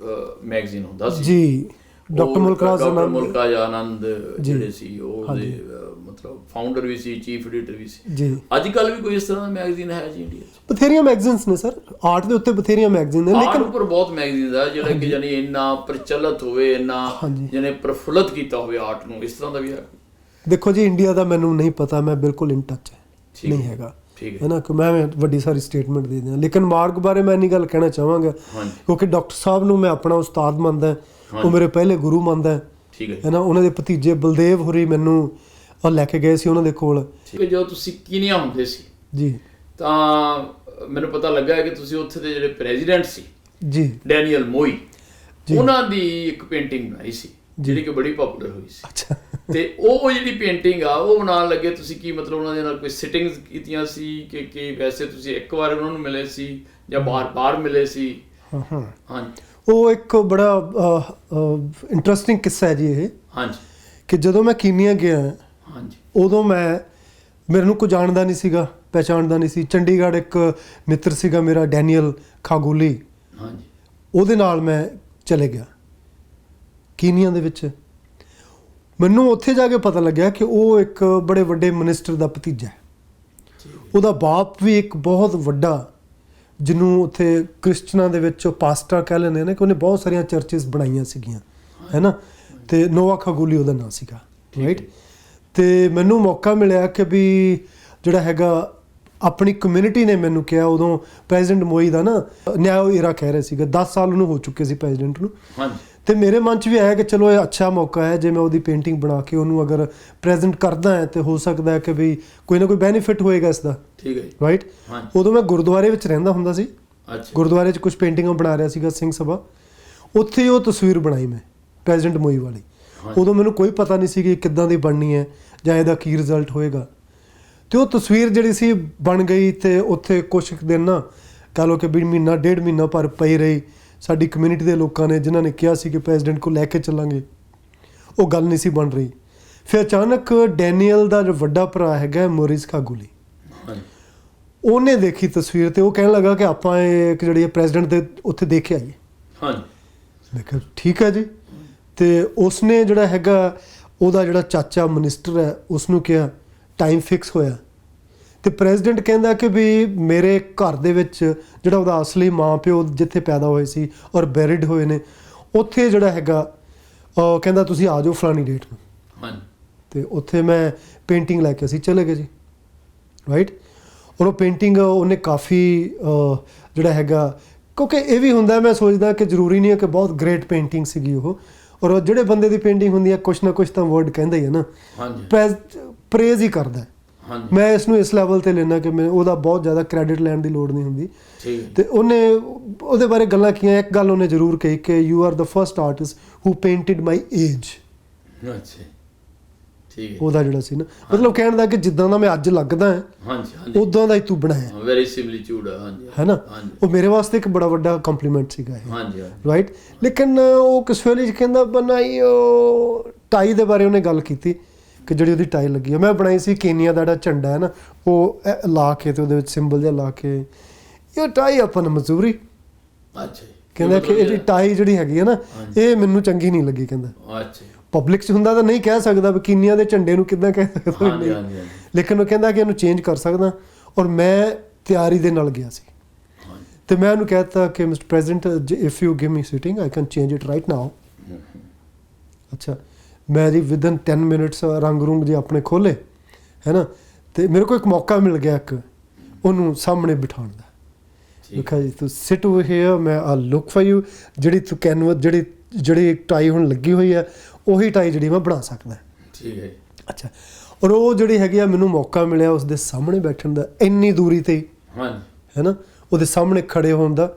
Speaker 1: ਮੈਗਜ਼ੀਨ ਹੁੰਦਾ ਸੀ ਜੀ, ਡਾਕਟਰ ਮੁਲਕਰਾਜ ਆਨੰਦ ਜਿਹੜੇ ਸੀ ਉਹਦੇ ਮਤਲਬ ਫਾਊਂਡਰ ਵੀ ਸੀ, ਚੀਫ ਐਡੀਟਰ ਵੀ ਸੀ ਜੀ। ਅੱਜ ਕੱਲ੍ਹ ਵੀ ਕੋਈ ਇਸ ਤਰ੍ਹਾਂ ਦਾ ਮੈਗਜ਼ੀਨ ਹੈ ਜੀ ਇੰਡੀਆ 'ਚ? ਬਥੇਰੀਆਂ ਮੈਗਜ਼ੀਨਸ ਨੇ ਸਰ, ਆਰਟ ਦੇ ਉੱਤੇ ਬਥੇਰੀਆਂ ਮੈਗਜ਼ੀਨ ਨੇ, ਲੇਕਿਨ ਉੱਪਰ ਬਹੁਤ ਮੈਗਜ਼ੀਨ ਆ ਜਿਹੜਾ ਕਿ ਜਾਨੀ ਇੰਨਾ ਪ੍ਰਚਲਿਤ ਹੋਵੇ, ਇੰਨਾ ਜਿਹਨੇ ਪ੍ਰਫੁੱਲਤ ਕੀਤਾ ਹੋਵੇ ਆਰਟ ਨੂੰ, ਇਸ ਤਰ੍ਹਾਂ ਦਾ ਵੀ ਹੈ? ਦੇਖੋ ਜੀ, ਇੰਡੀਆ ਦਾ ਮੈਨੂੰ ਨਹੀਂ ਪਤਾ, ਮੈਂ ਬਿਲਕੁਲ ਇਨ ਟੱਚ ਨਹੀਂ ਹੈਗਾ, ਹੈ ਨਾ, ਕਿ ਮੈਂ ਵੱਡੀ ਸਾਰੀ ਸਟੇਟਮੈਂਟ ਦੇ ਦਿਆਂ। ਲੇਕਿਨ ਮਾਰਗ ਬਾਰੇ ਮੈਂ ਇੰਨੀ ਗੱਲ ਕਹਿਣਾ ਚਾਹਾਂਗਾ ਕਿਉਂਕਿ ਡਾਕਟਰ ਸਾਹਿਬ ਨੂੰ ਮੈਂ ਆਪਣਾ ਉਸਤਾਦ ਮੰਨਦਾ, ਉਹ ਮੇਰੇ ਪਹਿਲੇ ਗੁਰੂ ਮੰਨਦਾ, ਹੈ ਨਾ। ਉਹਨਾਂ ਦੇ ਭਤੀਜੇ ਬਲਦੇਵ ਹੋਰੀ ਮੈਨੂੰ ਲੈ ਕੇ ਗਏ ਸੀ ਉਹਨਾਂ ਦੇ ਕੋਲ। ਜਦੋਂ ਤੁਸੀਂ ਕੀਨੀਆ ਹੁੰਦੇ ਸੀ ਜੀ, ਤਾਂ ਮੈਨੂੰ ਪਤਾ ਲੱਗਾ ਕਿ ਤੁਸੀਂ ਉੱਥੇ ਦੇ ਜਿਹੜੇ ਪ੍ਰੈਜ਼ੀਡੈਂਟ ਸੀ ਜੀ, ਡੈਨੀਅਲ ਮੋਈ, ਉਹਨਾਂ ਦੀ ਇੱਕ ਪੇਂਟਿੰਗ ਬਣਾਈ ਸੀ ਜਿਹੜੀ ਕਿ ਬੜੀ ਪਪੂਲਰ ਹੋਈ ਸੀ। ਅੱਛਾ। ਤੇ ਉਹ ਜਿਹੜੀ ਪੇਂਟਿੰਗ ਆ ਉਹ ਬਣਾਉਣ ਲੱਗੇ ਤੁਸੀਂ ਕੀ ਮਤਲਬ ਉਹਨਾਂ ਦੇ ਨਾਲ ਕੋਈ ਸਿਟਿੰਗਸ ਕੀਤੀਆਂ ਸੀ ਕਿ ਵੈਸੇ ਤੁਸੀਂ ਇੱਕ ਵਾਰ ਉਹਨਾਂ ਨੂੰ ਮਿਲੇ ਸੀ ਜਾਂ ਬਾਰ-ਬਾਰ ਮਿਲੇ ਸੀ? ਹਾਂਜੀ। ਉਹ ਇੱਕ ਬੜਾ ਇੰਟਰਸਟਿੰਗ ਕਿੱਸਾ ਹੈ ਜੀ ਇਹ। ਹਾਂਜੀ। ਕਿ ਜਦੋਂ ਮੈਂ ਕੀਨੀਆ ਗਿਆ, ਹਾਂਜੀ, ਉਦੋਂ ਮੈਨੂੰ ਕੋਈ ਜਾਣਦਾ ਨਹੀਂ ਸੀਗਾ, ਪਹਿਚਾਣਦਾ ਨਹੀਂ ਸੀ। ਚੰਡੀਗੜ੍ਹ ਇੱਕ ਮਿੱਤਰ ਸੀਗਾ ਮੇਰਾ, ਡੈਨੀਅਲ ਖਾਗੂਲੀ, ਹਾਂਜੀ, ਉਹਦੇ ਨਾਲ ਮੈਂ ਚਲੇ ਗਿਆ ਕੀਨੀਆ ਦੇ ਵਿੱਚ। ਮੈਨੂੰ ਉੱਥੇ ਜਾ ਕੇ ਪਤਾ ਲੱਗਿਆ ਕਿ ਉਹ ਇੱਕ ਬੜੇ ਵੱਡੇ ਮਿਨਿਸਟਰ ਦਾ ਭਤੀਜਾ ਹੈ। ਉਹਦਾ ਬਾਪ ਵੀ ਇੱਕ ਬਹੁਤ ਵੱਡਾ
Speaker 2: ਜਿਹਨੂੰ ਉੱਥੇ ਕ੍ਰਿਸਚਨਾਂ ਦੇ ਵਿੱਚ ਪਾਸਟਰ ਕਹਿ ਲੈਂਦੇ ਨੇ ਕਿ ਉਹਨੇ ਬਹੁਤ ਸਾਰੀਆਂ ਚਰਚਿਸ ਬਣਾਈਆਂ ਸੀਗੀਆਂ ਹੈ ਨਾ, ਤੇ ਨੋਵਾ ਖਾਗੂਲੀ ਉਹਦਾ ਨਾਂ ਸੀਗਾ, ਰਾਈਟ। ਤੇ ਮੈਨੂੰ ਮੌਕਾ ਮਿਲਿਆ ਕਿ ਵੀ ਜਿਹੜਾ ਹੈਗਾ ਆਪਣੀ ਕਮਿਊਨਿਟੀ ਨੇ ਮੈਨੂੰ ਕਿਹਾ, ਉਦੋਂ ਪ੍ਰੈਜ਼ੀਡੈਂਟ ਮੋਈ ਦਾ ਨਾ ਨਿਆਇਓ ਈਰਾ ਕਹਿ ਰਹੇ ਸੀਗੇ, 10 ਸਾਲ ਉਹਨੂੰ ਹੋ ਚੁੱਕੇ ਸੀ ਪ੍ਰੈਜ਼ੀਡੈਂਟ ਨੂੰ। ਤੇ ਮੇਰੇ ਮਨ 'ਚ ਵੀ ਆਇਆ ਕਿ ਚਲੋ ਇਹ ਅੱਛਾ ਮੌਕਾ ਹੈ, ਜੇ ਮੈਂ ਉਹਦੀ ਪੇਂਟਿੰਗ ਬਣਾ ਕੇ ਉਹਨੂੰ ਅਗਰ ਪ੍ਰੈਜ਼ੈਂਟ ਕਰਦਾ ਹੈ ਤੇ ਹੋ ਸਕਦਾ ਹੈ ਕਿ ਵੀ ਕੋਈ ਨਾ ਕੋਈ ਬੈਨੀਫਿਟ ਹੋਏਗਾ ਇਸ ਦਾ,
Speaker 1: ਠੀਕ ਹੈ,
Speaker 2: ਰਾਈਟ। ਉਦੋਂ ਮੈਂ ਗੁਰਦੁਆਰੇ ਵਿੱਚ ਰਹਿੰਦਾ ਹੁੰਦਾ ਸੀ, ਗੁਰਦੁਆਰੇ 'ਚ ਕੁਝ ਪੇਂਟਿੰਗਾਂ ਬਣਾ ਰਿਹਾ ਸੀਗਾ ਸਿੰਘ ਸਭਾ, ਉੱਥੇ ਉਹ ਤਸਵੀਰ ਬਣਾਈ ਮੈਂ ਪ੍ਰੈਜ਼ੀਡੈਂਟ ਮੋਈ ਵਾਲੀ। ਉਦੋਂ ਮੈਨੂੰ ਕੋਈ ਪਤਾ ਨਹੀਂ ਸੀ ਕਿ ਕਿੱਦਾਂ ਦੀ ਬਣਨੀ ਹੈ ਜਾਂ ਇਹਦਾ ਕੀ ਰਿਜ਼ਲਟ ਹੋਏਗਾ। ਤੇ ਉਹ ਤਸਵੀਰ ਜਿਹੜੀ ਸੀ ਬਣ ਗਈ, ਤੇ ਉੱਥੇ ਕੁਛ ਦਿਨ ਨਾ ਕਹਿ ਲਓ ਕਿ ਵੀ ਮਹੀਨਾ 1.5 ਮਹੀਨਾ ਪਰ ਪਈ ਰਹੀ। ਸਾਡੀ ਕਮਿਊਨਿਟੀ ਦੇ ਲੋਕਾਂ ਨੇ ਜਿਨ੍ਹਾਂ ਨੇ ਕਿਹਾ ਸੀ ਕਿ ਪ੍ਰੈਜ਼ੀਡੈਂਟ ਕੋਲ ਲੈ ਕੇ ਚੱਲਾਂਗੇ, ਉਹ ਗੱਲ ਨਹੀਂ ਸੀ ਬਣ ਰਹੀ। ਫਿਰ ਅਚਾਨਕ ਡੈਨੀਅਲ ਦਾ ਜੋ ਵੱਡਾ ਭਰਾ ਹੈਗਾ ਮੋਰਿਸ ਖਾਗੂਲੀ, ਉਹਨੇ ਦੇਖੀ ਤਸਵੀਰ ਤੇ ਉਹ ਕਹਿਣ ਲੱਗਾ ਕਿ ਆਪਾਂ ਇਹ ਇੱਕ ਜਿਹੜੀ ਪ੍ਰੈਜ਼ੀਡੈਂਟ ਦੇ ਉੱਥੇ ਦੇਖ ਕੇ ਆਈਏ। ਮੈਂ ਕਿਹਾ ਠੀਕ ਹੈ ਜੀ। ਤੇ ਉਸਨੇ ਜਿਹੜਾ ਹੈਗਾ ਉਹਦਾ ਜਿਹੜਾ ਚਾਚਾ ਮਿਨਿਸਟਰ ਹੈ ਉਸਨੂੰ ਕਿਹਾ, ਟਾਈਮ ਫਿਕਸ ਹੋਇਆ। ਤੇ ਪ੍ਰੈਜ਼ੀਡੈਂਟ ਕਹਿੰਦਾ ਕਿ ਵੀ ਮੇਰੇ ਘਰ ਦੇ ਵਿੱਚ ਜਿਹੜਾ ਉਹਦਾ ਅਸਲੀ ਮਾਂ ਪਿਓ ਜਿੱਥੇ ਪੈਦਾ ਹੋਏ ਸੀ ਔਰ ਬੈਰਿਡ ਹੋਏ ਨੇ, ਉੱਥੇ ਜਿਹੜਾ ਹੈਗਾ ਕਹਿੰਦਾ ਤੁਸੀਂ ਆ ਜਾਓ ਫਲਾਣੀ ਡੇਟ ਨੂੰ। ਤੇ ਉੱਥੇ ਮੈਂ ਪੇਂਟਿੰਗ ਲੈ ਕੇ ਅਸੀਂ ਚਲੇ ਗਏ ਜੀ, ਰਾਈਟ। ਔਰ ਉਹ ਪੇਂਟਿੰਗ ਉਹਨੇ ਕਾਫੀ ਜਿਹੜਾ ਹੈਗਾ, ਕਿਉਂਕਿ ਇਹ ਵੀ ਹੁੰਦਾ ਮੈਂ ਸੋਚਦਾ ਕਿ ਜ਼ਰੂਰੀ ਨਹੀਂ ਹੈ ਕਿ ਬਹੁਤ ਗ੍ਰੇਟ ਪੇਂਟਿੰਗ ਸੀਗੀ ਉਹ, ਔਰ ਜਿਹੜੇ ਬੰਦੇ ਦੀ ਪੇਂਟਿੰਗ ਹੁੰਦੀ ਹੈ ਕੁਛ ਨਾ ਕੁਛ ਤਾਂ ਵਰਡ ਕਹਿੰਦਾ ਹੀ ਹੈ ਨਾ, ਪ੍ਰੇਜ਼ ਹੀ ਕਰਦਾ। ਮੈਂ ਇਸ ਨੂੰ ਇਸ ਲੈਵਲ ਤੇ ਲੈਣਾ ਕਿ ਮੈਂ ਉਹਦਾ ਬਹੁਤ ਜ਼ਿਆਦਾ ਕ੍ਰੈਡਿਟ ਲੈਣ ਦੀ ਲੋੜ ਨਹੀਂ ਹੁੰਦੀ। ਤੇ ਉਹਨੇ ਉਹਦੇ ਬਾਰੇ ਗੱਲਾਂ ਕੀਆਂ। ਇੱਕ ਗੱਲ ਉਹਨੇ ਜ਼ਰੂਰ ਕਹੀ ਕਿ you are the first artist who painted my age. ਉਹਦਾ ਜਿਹੜਾ ਸੀ ਨਾ, ਮਤਲਬ ਕਹਿਣ ਦਾ ਕਿ ਜਿੱਦਾਂ ਦਾ ਮੈਂ ਅੱਜ ਲੱਗਦਾ ਉਦਾਂ ਦਾ ਹੀ ਤੂੰ ਬਣਾਇਆ,
Speaker 1: ਵੈਰੀ ਸਿਮਿਲਿਟਿਊਡ ਹੈ ਨਾ।
Speaker 2: ਉਹ ਮੇਰੇ ਵਾਸਤੇ ਇੱਕ ਬੜਾ ਵੱਡਾ ਕੰਪਲੀਮੈਂਟ ਸੀਗਾ ਇਹ, ਰਾਈਟ। ਲੇਕਿਨ ਉਹ ਕਿਸ ਵੇਲੇ ਕਹਿੰਦਾ ਬਣਾਈ, ਉਹ ਟਾਈ ਦੇ ਬਾਰੇ ਉਹਨੇ ਗੱਲ ਕੀਤੀ ਕਿ ਜਿਹੜੀ ਉਹਦੀ ਟਾਈ ਲੱਗੀ ਆ, ਮੈਂ ਬਣਾਈ ਸੀ ਕੇਨੀਆ ਦਾ ਜਿਹੜਾ ਝੰਡਾ ਹੈ ਨਾ, ਉਹ ਲਾ ਕੇ ਤੇ ਉਹਦੇ ਵਿੱਚ ਸਿੰਬਲ ਜਿਹਾ ਲਾ ਕੇ, ਇਹ ਟਾਈ ਆਪਾਂ ਨੂੰ ਮਜ਼ਦੂਰੀ। ਕਹਿੰਦਾ ਕਿ ਇਹਦੀ ਟਾਈ ਜਿਹੜੀ ਹੈਗੀ ਹੈ ਨਾ, ਇਹ ਮੈਨੂੰ ਚੰਗੀ ਨਹੀਂ ਲੱਗੀ। ਕਹਿੰਦਾ ਪਬਲਿਕ 'ਚ ਹੁੰਦਾ ਤਾਂ ਨਹੀਂ ਕਹਿ ਸਕਦਾ ਵੀ ਕੀਨੀਆ ਦੇ ਝੰਡੇ ਨੂੰ ਕਿੱਦਾਂ ਕਹਿ ਸਕਦਾ, ਲੇਕਿਨ ਉਹ ਕਹਿੰਦਾ ਕਿ ਇਹਨੂੰ ਚੇਂਜ ਕਰ ਸਕਦਾ। ਔਰ ਮੈਂ ਤਿਆਰੀ ਦੇ ਨਾਲ ਗਿਆ ਸੀ, ਤੇ ਮੈਂ ਉਹਨੂੰ ਕਹਿ ਦਿੱਤਾ ਕਿ mister president if you give me sitting I can change it right now. ਅੱਛਾ, ਮੈਂ ਜੀ ਵਿਦਨ 10 ਮਿੰਟਸ ਰੰਗ ਰੁੰਗ ਜੇ ਆਪਣੇ ਖੋਲ੍ਹੇ ਹੈ ਨਾ, ਤੇ ਮੇਰੇ ਕੋਲ ਇੱਕ ਮੌਕਾ ਮਿਲ ਗਿਆ ਇੱਕ ਉਹਨੂੰ ਸਾਹਮਣੇ ਬਿਠਾਉਣ ਦਾ। ਦੇਖਾ ਜੀ ਤੂੰ ਸਿਟ ਓਵਰ ਹੇਅਰ, ਮੈਂ ਆ ਲੁੱਕ ਫॉर ਯੂ। ਜਿਹੜੀ ਤੂੰ ਕੈਨਵਸ ਜਿਹੜੀ ਟਾਈ ਹੁਣ ਲੱਗੀ ਹੋਈ ਹੈ ਉਹੀ ਟਾਈ ਜਿਹੜੀ ਮੈਂ ਬਣਾ ਸਕਦਾ। ਠੀਕ ਹੈ, ਅੱਛਾ। ਔਰ ਉਹ ਜਿਹੜੀ ਹੈਗੀ ਆ ਮੈਨੂੰ ਮੌਕਾ ਮਿਲਿਆ ਉਸ ਦੇ ਸਾਹਮਣੇ ਬੈਠਣ ਦਾ, ਇੰਨੀ ਦੂਰੀ ਤੇ ਹੈ ਨਾ, ਉਹਦੇ ਸਾਹਮਣੇ ਖੜੇ ਹੋਣ ਦਾ।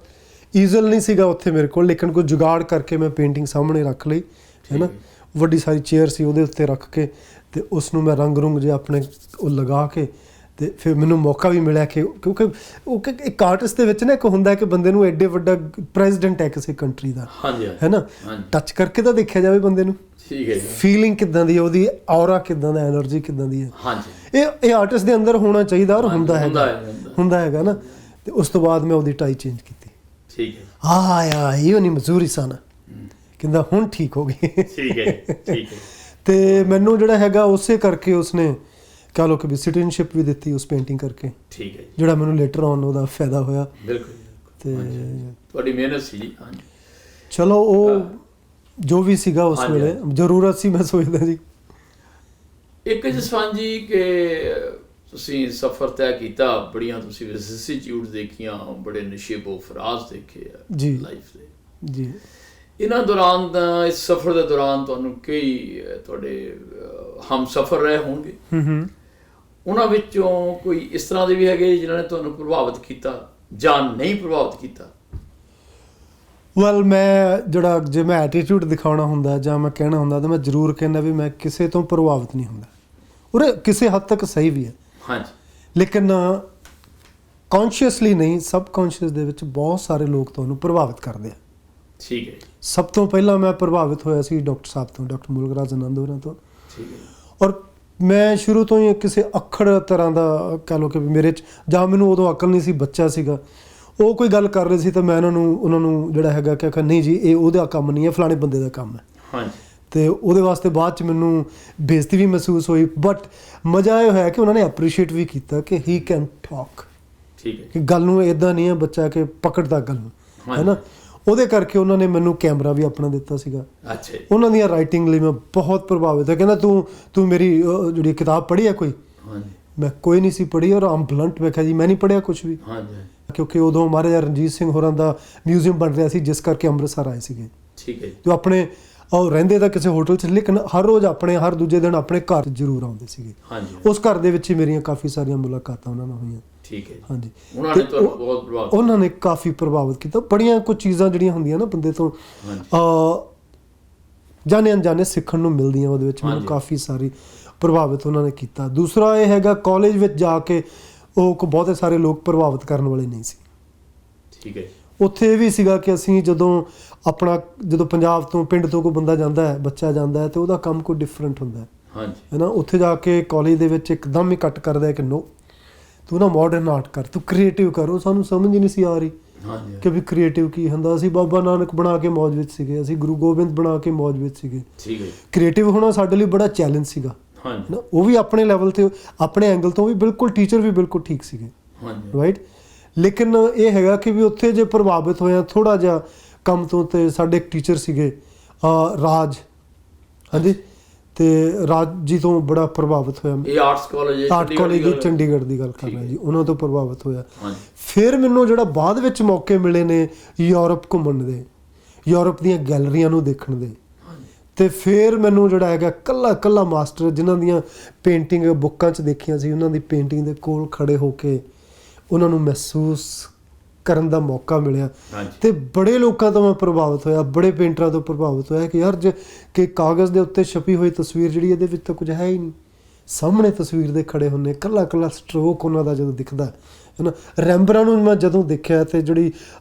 Speaker 2: ਈਜ਼ਲ ਨਹੀਂ ਸੀਗਾ ਉੱਥੇ ਮੇਰੇ ਕੋਲ, ਲੇਕਿਨ ਕੋਈ ਜੁਗਾੜ ਕਰਕੇ ਮੈਂ ਪੇਂਟਿੰਗ ਸਾਹਮਣੇ ਰੱਖ ਲਈ ਹੈ ਨਾ। ਵੱਡੀ ਸਾਰੀ ਚੇਅਰ ਸੀ, ਉਹਦੇ ਉੱਤੇ ਰੱਖ ਕੇ ਤੇ ਉਸ ਨੂੰ ਮੈਂ ਰੰਗ ਰੁੰਗ ਜੇ ਆਪਣੇ ਉਹ ਲਗਾ ਕੇ, ਤੇ ਫਿਰ ਮੈਨੂੰ ਮੌਕਾ ਵੀ ਮਿਲਿਆ ਕਿ ਕਿਉਂਕਿ ਉਹ ਇੱਕ ਆਰਟਿਸਟ ਦੇ ਵਿੱਚ ਨਾ ਇੱਕ ਹੁੰਦਾ ਕਿ ਬੰਦੇ ਨੂੰ ਐਡੇ ਵੱਡਾ ਪ੍ਰੈਜ਼ੀਡੈਂਟ ਹੈ ਕਿਸੇ ਕੰਟਰੀ ਦਾ ਹੈ ਨਾ, ਟੱਚ ਕਰਕੇ ਤਾਂ ਦੇਖਿਆ ਜਾਵੇ ਬੰਦੇ ਨੂੰ, ਫੀਲਿੰਗ ਕਿੱਦਾਂ ਦੀ ਹੈ ਉਹਦੀ, ਔਰਾ ਕਿੱਦਾਂ ਦਾ, ਐਨਰਜੀ ਕਿੱਦਾਂ ਦੀ ਹੈ, ਇਹ ਆਰਟਿਸਟ ਦੇ ਅੰਦਰ ਹੋਣਾ ਚਾਹੀਦਾ ਔਰ ਹੁੰਦਾ ਹੈਗਾ ਨਾ। ਤੇ ਉਸ ਤੋਂ ਬਾਅਦ ਮੈਂ ਉਹਦੀ ਟਾਈ ਚੇਂਜ ਕੀਤੀ। ਠੀਕ ਹੈ, ਹਾਂ ਇਹ ਨਹੀਂ ਮਜ਼ਦੂਰੀ ਸਾਨਾ, ਕਹਿੰਦਾ ਹੁਣ ਠੀਕ ਹੋ ਗਈ। ਠੀਕ ਹੈ। ਤੇ ਮੈਨੂੰ ਜਿਹੜਾ ਹੈਗਾ ਉਸੇ ਕਰਕੇ ਉਸਨੇ ਕਹਿ ਲਓ ਕਿ ਵੀ ਸਿਟੀਜ਼ਨਸ਼ਿਪ ਵੀ ਦਿੱਤੀ ਉਸ ਪੇਂਟਿੰਗ ਕਰਕੇ। ਠੀਕ ਹੈ, ਜਿਹੜਾ ਮੈਨੂੰ ਲੇਟਰ ਆਨ ਉਹਦਾ ਫਾਇਦਾ ਹੋਇਆ। ਬਿਲਕੁਲ। ਤੇ ਤੁਹਾਡੀ ਮਿਹਨਤ ਸੀ ਜੀ। ਚਲੋ ਉਹ ਜੋ ਵੀ ਸੀਗਾ ਉਸ ਵੇਲੇ ਜ਼ਰੂਰਤ ਸੀ, ਮੈਂ ਸੋਚਦਾ ਜੀ। ਇੱਕ ਜਸਵੰਤ ਜੀ ਕਿ ਤੁਸੀਂ ਸਫ਼ਰ ਤੈਅ ਕੀਤਾ, ਬੜੀਆਂ ਤੁਸੀਂ ਵਿਸਿਟਿਊਡ ਦੇਖੀਆਂ, ਬੜੇ ਨਸ਼ੇਬੋ ਫਰਾਜ਼ ਦੇਖੇ ਆ ਜੀ ਲਾਈਫ ਦੇ ਜੀ। ਇਹਨਾਂ ਦੌਰਾਨ ਦਾ, ਇਸ ਸਫ਼ਰ ਦੇ ਦੌਰਾਨ ਤੁਹਾਨੂੰ ਕਈ ਤੁਹਾਡੇ ਹਮਸਫ਼ਰ ਰਹੇ ਹੋਣਗੇ, ਉਹਨਾਂ ਵਿੱਚੋਂ ਕੋਈ ਇਸ ਤਰ੍ਹਾਂ ਦੇ ਵੀ ਹੈਗੇ ਜਿਨ੍ਹਾਂ ਨੇ ਤੁਹਾਨੂੰ ਪ੍ਰਭਾਵਿਤ ਕੀਤਾ ਜਾਂ ਨਹੀਂ ਪ੍ਰਭਾਵਿਤ ਕੀਤਾ? ਵੈਲ, ਮੈਂ ਜਿਹੜਾ ਜੇ ਮੈਂ ਐਟੀਟਿਊਡ ਦਿਖਾਉਣਾ ਹੁੰਦਾ ਜਾਂ ਮੈਂ ਕਹਿਣਾ ਹੁੰਦਾ ਤਾਂ ਮੈਂ ਜ਼ਰੂਰ ਕਹਿੰਦਾ ਵੀ ਮੈਂ ਕਿਸੇ ਤੋਂ ਪ੍ਰਭਾਵਿਤ ਨਹੀਂ ਹੁੰਦਾ। ਔਰ ਕਿਸੇ ਹੱਦ ਤੱਕ ਸਹੀ ਵੀ ਹੈ, ਲੇਕਿਨ ਕੌਨਸ਼ੀਅਸਲੀ ਨਹੀਂ, ਸਬਕੌਨਸ਼ੀਅਸ ਦੇ ਵਿੱਚ ਬਹੁਤ ਸਾਰੇ ਲੋਕ ਤੁਹਾਨੂੰ ਪ੍ਰਭਾਵਿਤ ਕਰਦੇ ਆ। ਠੀਕ ਹੈ। ਸਭ ਤੋਂ ਪਹਿਲਾਂ ਮੈਂ ਪ੍ਰਭਾਵਿਤ ਹੋਇਆ ਸੀ ਡਾਕਟਰ ਸਾਹਿਬ ਤੋਂ, ਡਾਕਟਰ ਮੁਲਕ ਆਨੰਦ ਹੋਰਾਂ ਤੋਂ। ਠੀਕ ਹੈ। ਔਰ ਮੈਂ ਸ਼ੁਰੂ ਤੋਂ ਹੀ ਕਿਸੇ ਅੱਖੜ ਤਰ੍ਹਾਂ ਦਾ ਕਹਿ ਲਓ ਕਿ ਮੇਰੇ 'ਚ, ਜਾਂ ਮੈਨੂੰ ਉਦੋਂ ਅਕਲ ਨਹੀਂ ਸੀ, ਬੱਚਾ ਸੀਗਾ, ਉਹ ਕੋਈ ਗੱਲ ਕਰ ਰਹੇ ਸੀ ਤਾਂ ਮੈਂ ਉਹਨਾਂ ਨੂੰ ਜਿਹੜਾ ਹੈਗਾ ਕਿ ਨਹੀਂ ਜੀ ਇਹ ਉਹਦਾ ਕੰਮ ਨਹੀਂ ਹੈ, ਫਲਾਣੇ ਬੰਦੇ ਦਾ ਕੰਮ ਹੈ। ਤੇ ਉਹਦੇ ਵਾਸਤੇ ਬਾਅਦ 'ਚ ਮੈਨੂੰ ਬੇਇੱਜ਼ਤੀ ਵੀ ਮਹਿਸੂਸ ਹੋਈ, ਬਟ ਮਜ਼ਾ ਇਹ ਹੋਇਆ ਕਿ ਉਹਨਾਂ ਨੇ ਐਪਰੀਸ਼ੀਏਟ ਵੀ ਕੀਤਾ ਕਿ ਹੀ ਕੈਨ ਟਾਕ।
Speaker 1: ਠੀਕ ਹੈ
Speaker 2: ਕਿ ਗੱਲ ਨੂੰ ਇਦਾਂ ਨਹੀਂ ਹੈ ਬੱਚਾ ਕਿ ਪਕੜਦਾ ਗੱਲ ਨੂੰ, ਹੈ ਨਾ। ਉਹਦੇ ਕਰਕੇ ਉਹਨਾਂ ਨੇ ਮੈਨੂੰ ਕੈਮਰਾ ਵੀ ਆਪਣਾ ਦਿੱਤਾ ਸੀਗਾ।
Speaker 1: ਅੱਛਾ।
Speaker 2: ਉਹਨਾਂ ਦੀਆਂ ਰਾਈਟਿੰਗ ਲਈ ਮੈਂ ਬਹੁਤ ਪ੍ਰਭਾਵਿਤ ਹਾਂ। ਕਹਿੰਦਾ ਤੂੰ ਮੇਰੀ ਜਿਹੜੀ ਕਿਤਾਬ ਪੜ੍ਹੀ ਹੈ ਕੋਈ?
Speaker 1: ਹਾਂਜੀ।
Speaker 2: ਮੈਂ ਕੋਈ ਨਹੀਂ ਸੀ ਪੜ੍ਹੀ, ਔਰ ਆਮ ਬਲੰਟ ਮੈਂ ਕਿਹਾ ਜੀ ਮੈਂ ਨਹੀਂ ਪੜ੍ਹਿਆ ਕੁਛ ਵੀ।
Speaker 1: ਹਾਂਜੀ।
Speaker 2: ਕਿਉਂਕਿ ਉਦੋਂ ਮਹਾਰਾਜਾ ਰਣਜੀਤ ਸਿੰਘ ਹੋਰਾਂ ਦਾ ਮਿਊਜ਼ੀਅਮ ਬਣ ਰਿਹਾ ਸੀ, ਜਿਸ ਕਰਕੇ ਅੰਮ੍ਰਿਤਸਰ ਆਏ ਸੀਗੇ।
Speaker 1: ਠੀਕ ਹੈ।
Speaker 2: ਜੋ ਆਪਣੇ ਉਹ ਰਹਿੰਦੇ ਤਾਂ ਕਿਸੇ ਹੋਟਲ 'ਚ, ਲੇਕਿਨ ਹਰ ਰੋਜ਼ ਆਪਣੇ ਹਰ ਦੂਜੇ ਦਿਨ ਆਪਣੇ ਘਰ ਜ਼ਰੂਰ ਆਉਂਦੇ ਸੀਗੇ।
Speaker 1: ਹਾਂਜੀ।
Speaker 2: ਉਸ ਘਰ ਦੇ ਵਿੱਚ ਹੀ ਮੇਰੀਆਂ ਕਾਫੀ ਸਾਰੀਆਂ ਮੁਲਾਕਾਤਾਂ ਉਹਨਾਂ ਨਾਲ ਹੋਈਆਂ।
Speaker 1: ਠੀਕ ਹੈ।
Speaker 2: ਹਾਂਜੀ।
Speaker 1: ਉਹਨਾਂ ਨੇ ਤੁਹਾਨੂੰ ਬਹੁਤ ਪ੍ਰਭਾਵਿਤ,
Speaker 2: ਉਹਨਾਂ ਨੇ ਕਾਫੀ ਪ੍ਰਭਾਵਿਤ ਕੀਤਾ। ਬੜੀਆਂ ਕੁਝ ਚੀਜ਼ਾਂ ਜਿਹੜੀਆਂ ਹੁੰਦੀਆਂ ਨਾ ਬੰਦੇ ਤੋਂ ਜਾਣੇ ਅਣਜਾਣੇ ਸਿੱਖਣ ਨੂੰ ਮਿਲਦੀਆਂ, ਉਹਦੇ ਵਿੱਚ ਮੈਨੂੰ ਕਾਫੀ ਸਾਰੀ ਪ੍ਰਭਾਵਿਤ ਉਹਨਾਂ ਨੇ ਕੀਤਾ। ਦੂਸਰਾ ਇਹ ਹੈਗਾ, ਕਾਲਜ ਵਿੱਚ ਜਾ ਕੇ ਉਹ ਬਹੁਤੇ ਸਾਰੇ ਲੋਕ ਪ੍ਰਭਾਵਿਤ ਕਰਨ ਵਾਲੇ ਨਹੀਂ ਸੀ।
Speaker 1: ਠੀਕ ਹੈ।
Speaker 2: ਉੱਥੇ ਇਹ ਵੀ ਸੀਗਾ ਕਿ ਅਸੀਂ ਜਦੋਂ ਪੰਜਾਬ ਤੋਂ, ਪਿੰਡ ਤੋਂ ਕੋਈ ਬੰਦਾ ਜਾਂਦਾ ਹੈ, ਬੱਚਾ ਜਾਂਦਾ ਹੈ, ਤੇ ਉਹਦਾ ਕੰਮ ਕੋਈ ਡਿਫਰੈਂਟ ਹੁੰਦਾ ਹੈ।
Speaker 1: ਹਾਂਜੀ।
Speaker 2: ਹੈ ਨਾ। ਉੱਥੇ ਜਾ ਕੇ ਕਾਲਜ ਦੇ ਵਿੱਚ ਇੱਕਦਮ ਹੀ ਕੱਟ ਕਰਦਾ ਕਿ ਨੋ, ਤੂੰ ਨਾ ਮਾਡਰਨ ਆਰਟ ਕਰ, ਤੂੰ ਕ੍ਰੀਏਟਿਵ ਕਰ। ਉਹ ਸਾਨੂੰ ਸਮਝ ਹੀ ਨਹੀਂ ਸੀ ਆ ਰਹੀ ਕਿ ਵੀ ਕ੍ਰੀਏਟਿਵ ਕੀ ਹੁੰਦਾ। ਅਸੀਂ ਬਾਬਾ ਨਾਨਕ ਬਣਾ ਕੇ ਮੌਜ ਵਿੱਚ ਸੀਗੇ, ਅਸੀਂ ਗੁਰੂ ਗੋਬਿੰਦ ਬਣਾ ਕੇ ਮੌਜ ਵਿੱਚ ਸੀਗੇ।
Speaker 1: ਠੀਕ ਹੈ।
Speaker 2: ਕ੍ਰੀਏਟਿਵ ਹੋਣਾ ਸਾਡੇ ਲਈ ਬੜਾ ਚੈਲੰਜ ਸੀਗਾ।
Speaker 1: ਹਾਂਜੀ।
Speaker 2: ਉਹ ਵੀ ਆਪਣੇ ਲੈਵਲ ਤੇ, ਆਪਣੇ ਐਂਗਲ ਤੋਂ ਵੀ ਬਿਲਕੁਲ, ਟੀਚਰ ਵੀ ਬਿਲਕੁਲ ਠੀਕ ਸੀਗੇ।
Speaker 1: ਹਾਂਜੀ।
Speaker 2: ਰਾਈਟ। ਲੇਕਿਨ ਇਹ ਹੈਗਾ ਕਿ ਵੀ ਉੱਥੇ ਜੇ ਪ੍ਰਭਾਵਿਤ ਹੋਇਆ ਥੋੜ੍ਹਾ ਜਿਹਾ ਕੰਮ ਤੋਂ, ਤੇ ਸਾਡੇ ਇੱਕ ਟੀਚਰ ਸੀਗੇ ਰਾਜ, ਹਾਂਜੀ, ਤੇ ਰਾਜ ਜੀ ਤੋਂ ਬੜਾ ਪ੍ਰਭਾਵਿਤ ਹੋਇਆ।
Speaker 1: ਇਹ ਆਰਟ ਕਾਲਜ
Speaker 2: ਦੀ ਚੰਡੀਗੜ੍ਹ ਦੀ ਗੱਲ ਕਰ ਰਿਹਾ ਜੀ, ਉਹਨਾਂ ਤੋਂ ਪ੍ਰਭਾਵਿਤ ਹੋਇਆ।
Speaker 1: ਹਾਂਜੀ।
Speaker 2: ਫਿਰ ਮੈਨੂੰ ਜਿਹੜਾ ਬਾਅਦ ਵਿੱਚ ਮੌਕੇ ਮਿਲੇ ਨੇ ਯੂਰਪ ਘੁੰਮਣ ਦੇ, ਯੂਰਪ ਦੀਆਂ ਗੈਲਰੀਆਂ ਨੂੰ ਦੇਖਣ ਦੇ, ਤੇ ਫਿਰ ਮੈਨੂੰ ਜਿਹੜਾ ਹੈਗਾ ਕੱਲਾ ਮਾਸਟਰ ਜਿਨ੍ਹਾਂ ਦੀਆਂ ਪੇਂਟਿੰਗ ਬੁੱਕਾਂ 'ਚ ਦੇਖੀਆਂ ਸੀ, ਉਹਨਾਂ ਦੀ ਪੇਂਟਿੰਗ ਦੇ ਕੋਲ ਖੜੇ ਹੋ ਕੇ ਉਹਨਾਂ ਨੂੰ ਮਹਿਸੂਸ ਕਰਨ ਦਾ ਮੌਕਾ ਮਿਲਿਆ। ਤੇ ਬੜੇ ਲੋਕਾਂ ਤੋਂ ਮੈਂ ਪ੍ਰਭਾਵਿਤ ਹੋਇਆ, ਬੜੇ ਪੇਂਟਰਾਂ ਤੋਂ ਪ੍ਰਭਾਵਿਤ ਹੋਇਆ ਕਿ ਯਾਰ ਕਿ ਕਾਗਜ਼ ਦੇ ਉੱਤੇ ਛਪੀ ਹੋਈ ਤਸਵੀਰ ਜਿਹੜੀ, ਇਹਦੇ ਵਿੱਚ ਤਾਂ ਕੁਝ ਹੈ ਹੀ ਨਹੀਂ। ਸਾਹਮਣੇ ਤਸਵੀਰ ਦੇ ਖੜੇ ਹੁੰਦੇ, ਕੱਲਾ ਸਟਰੋਕ ਉਹਨਾਂ ਦਾ ਜਦੋਂ ਦਿਖਦਾ ਹੈ ਨਾ। ਰੈਂਬਰਾਂ ਨੂੰ ਮੈਂ ਜਦੋਂ ਦੇਖਿਆ, ਤੇ ਜਿਹੜੀ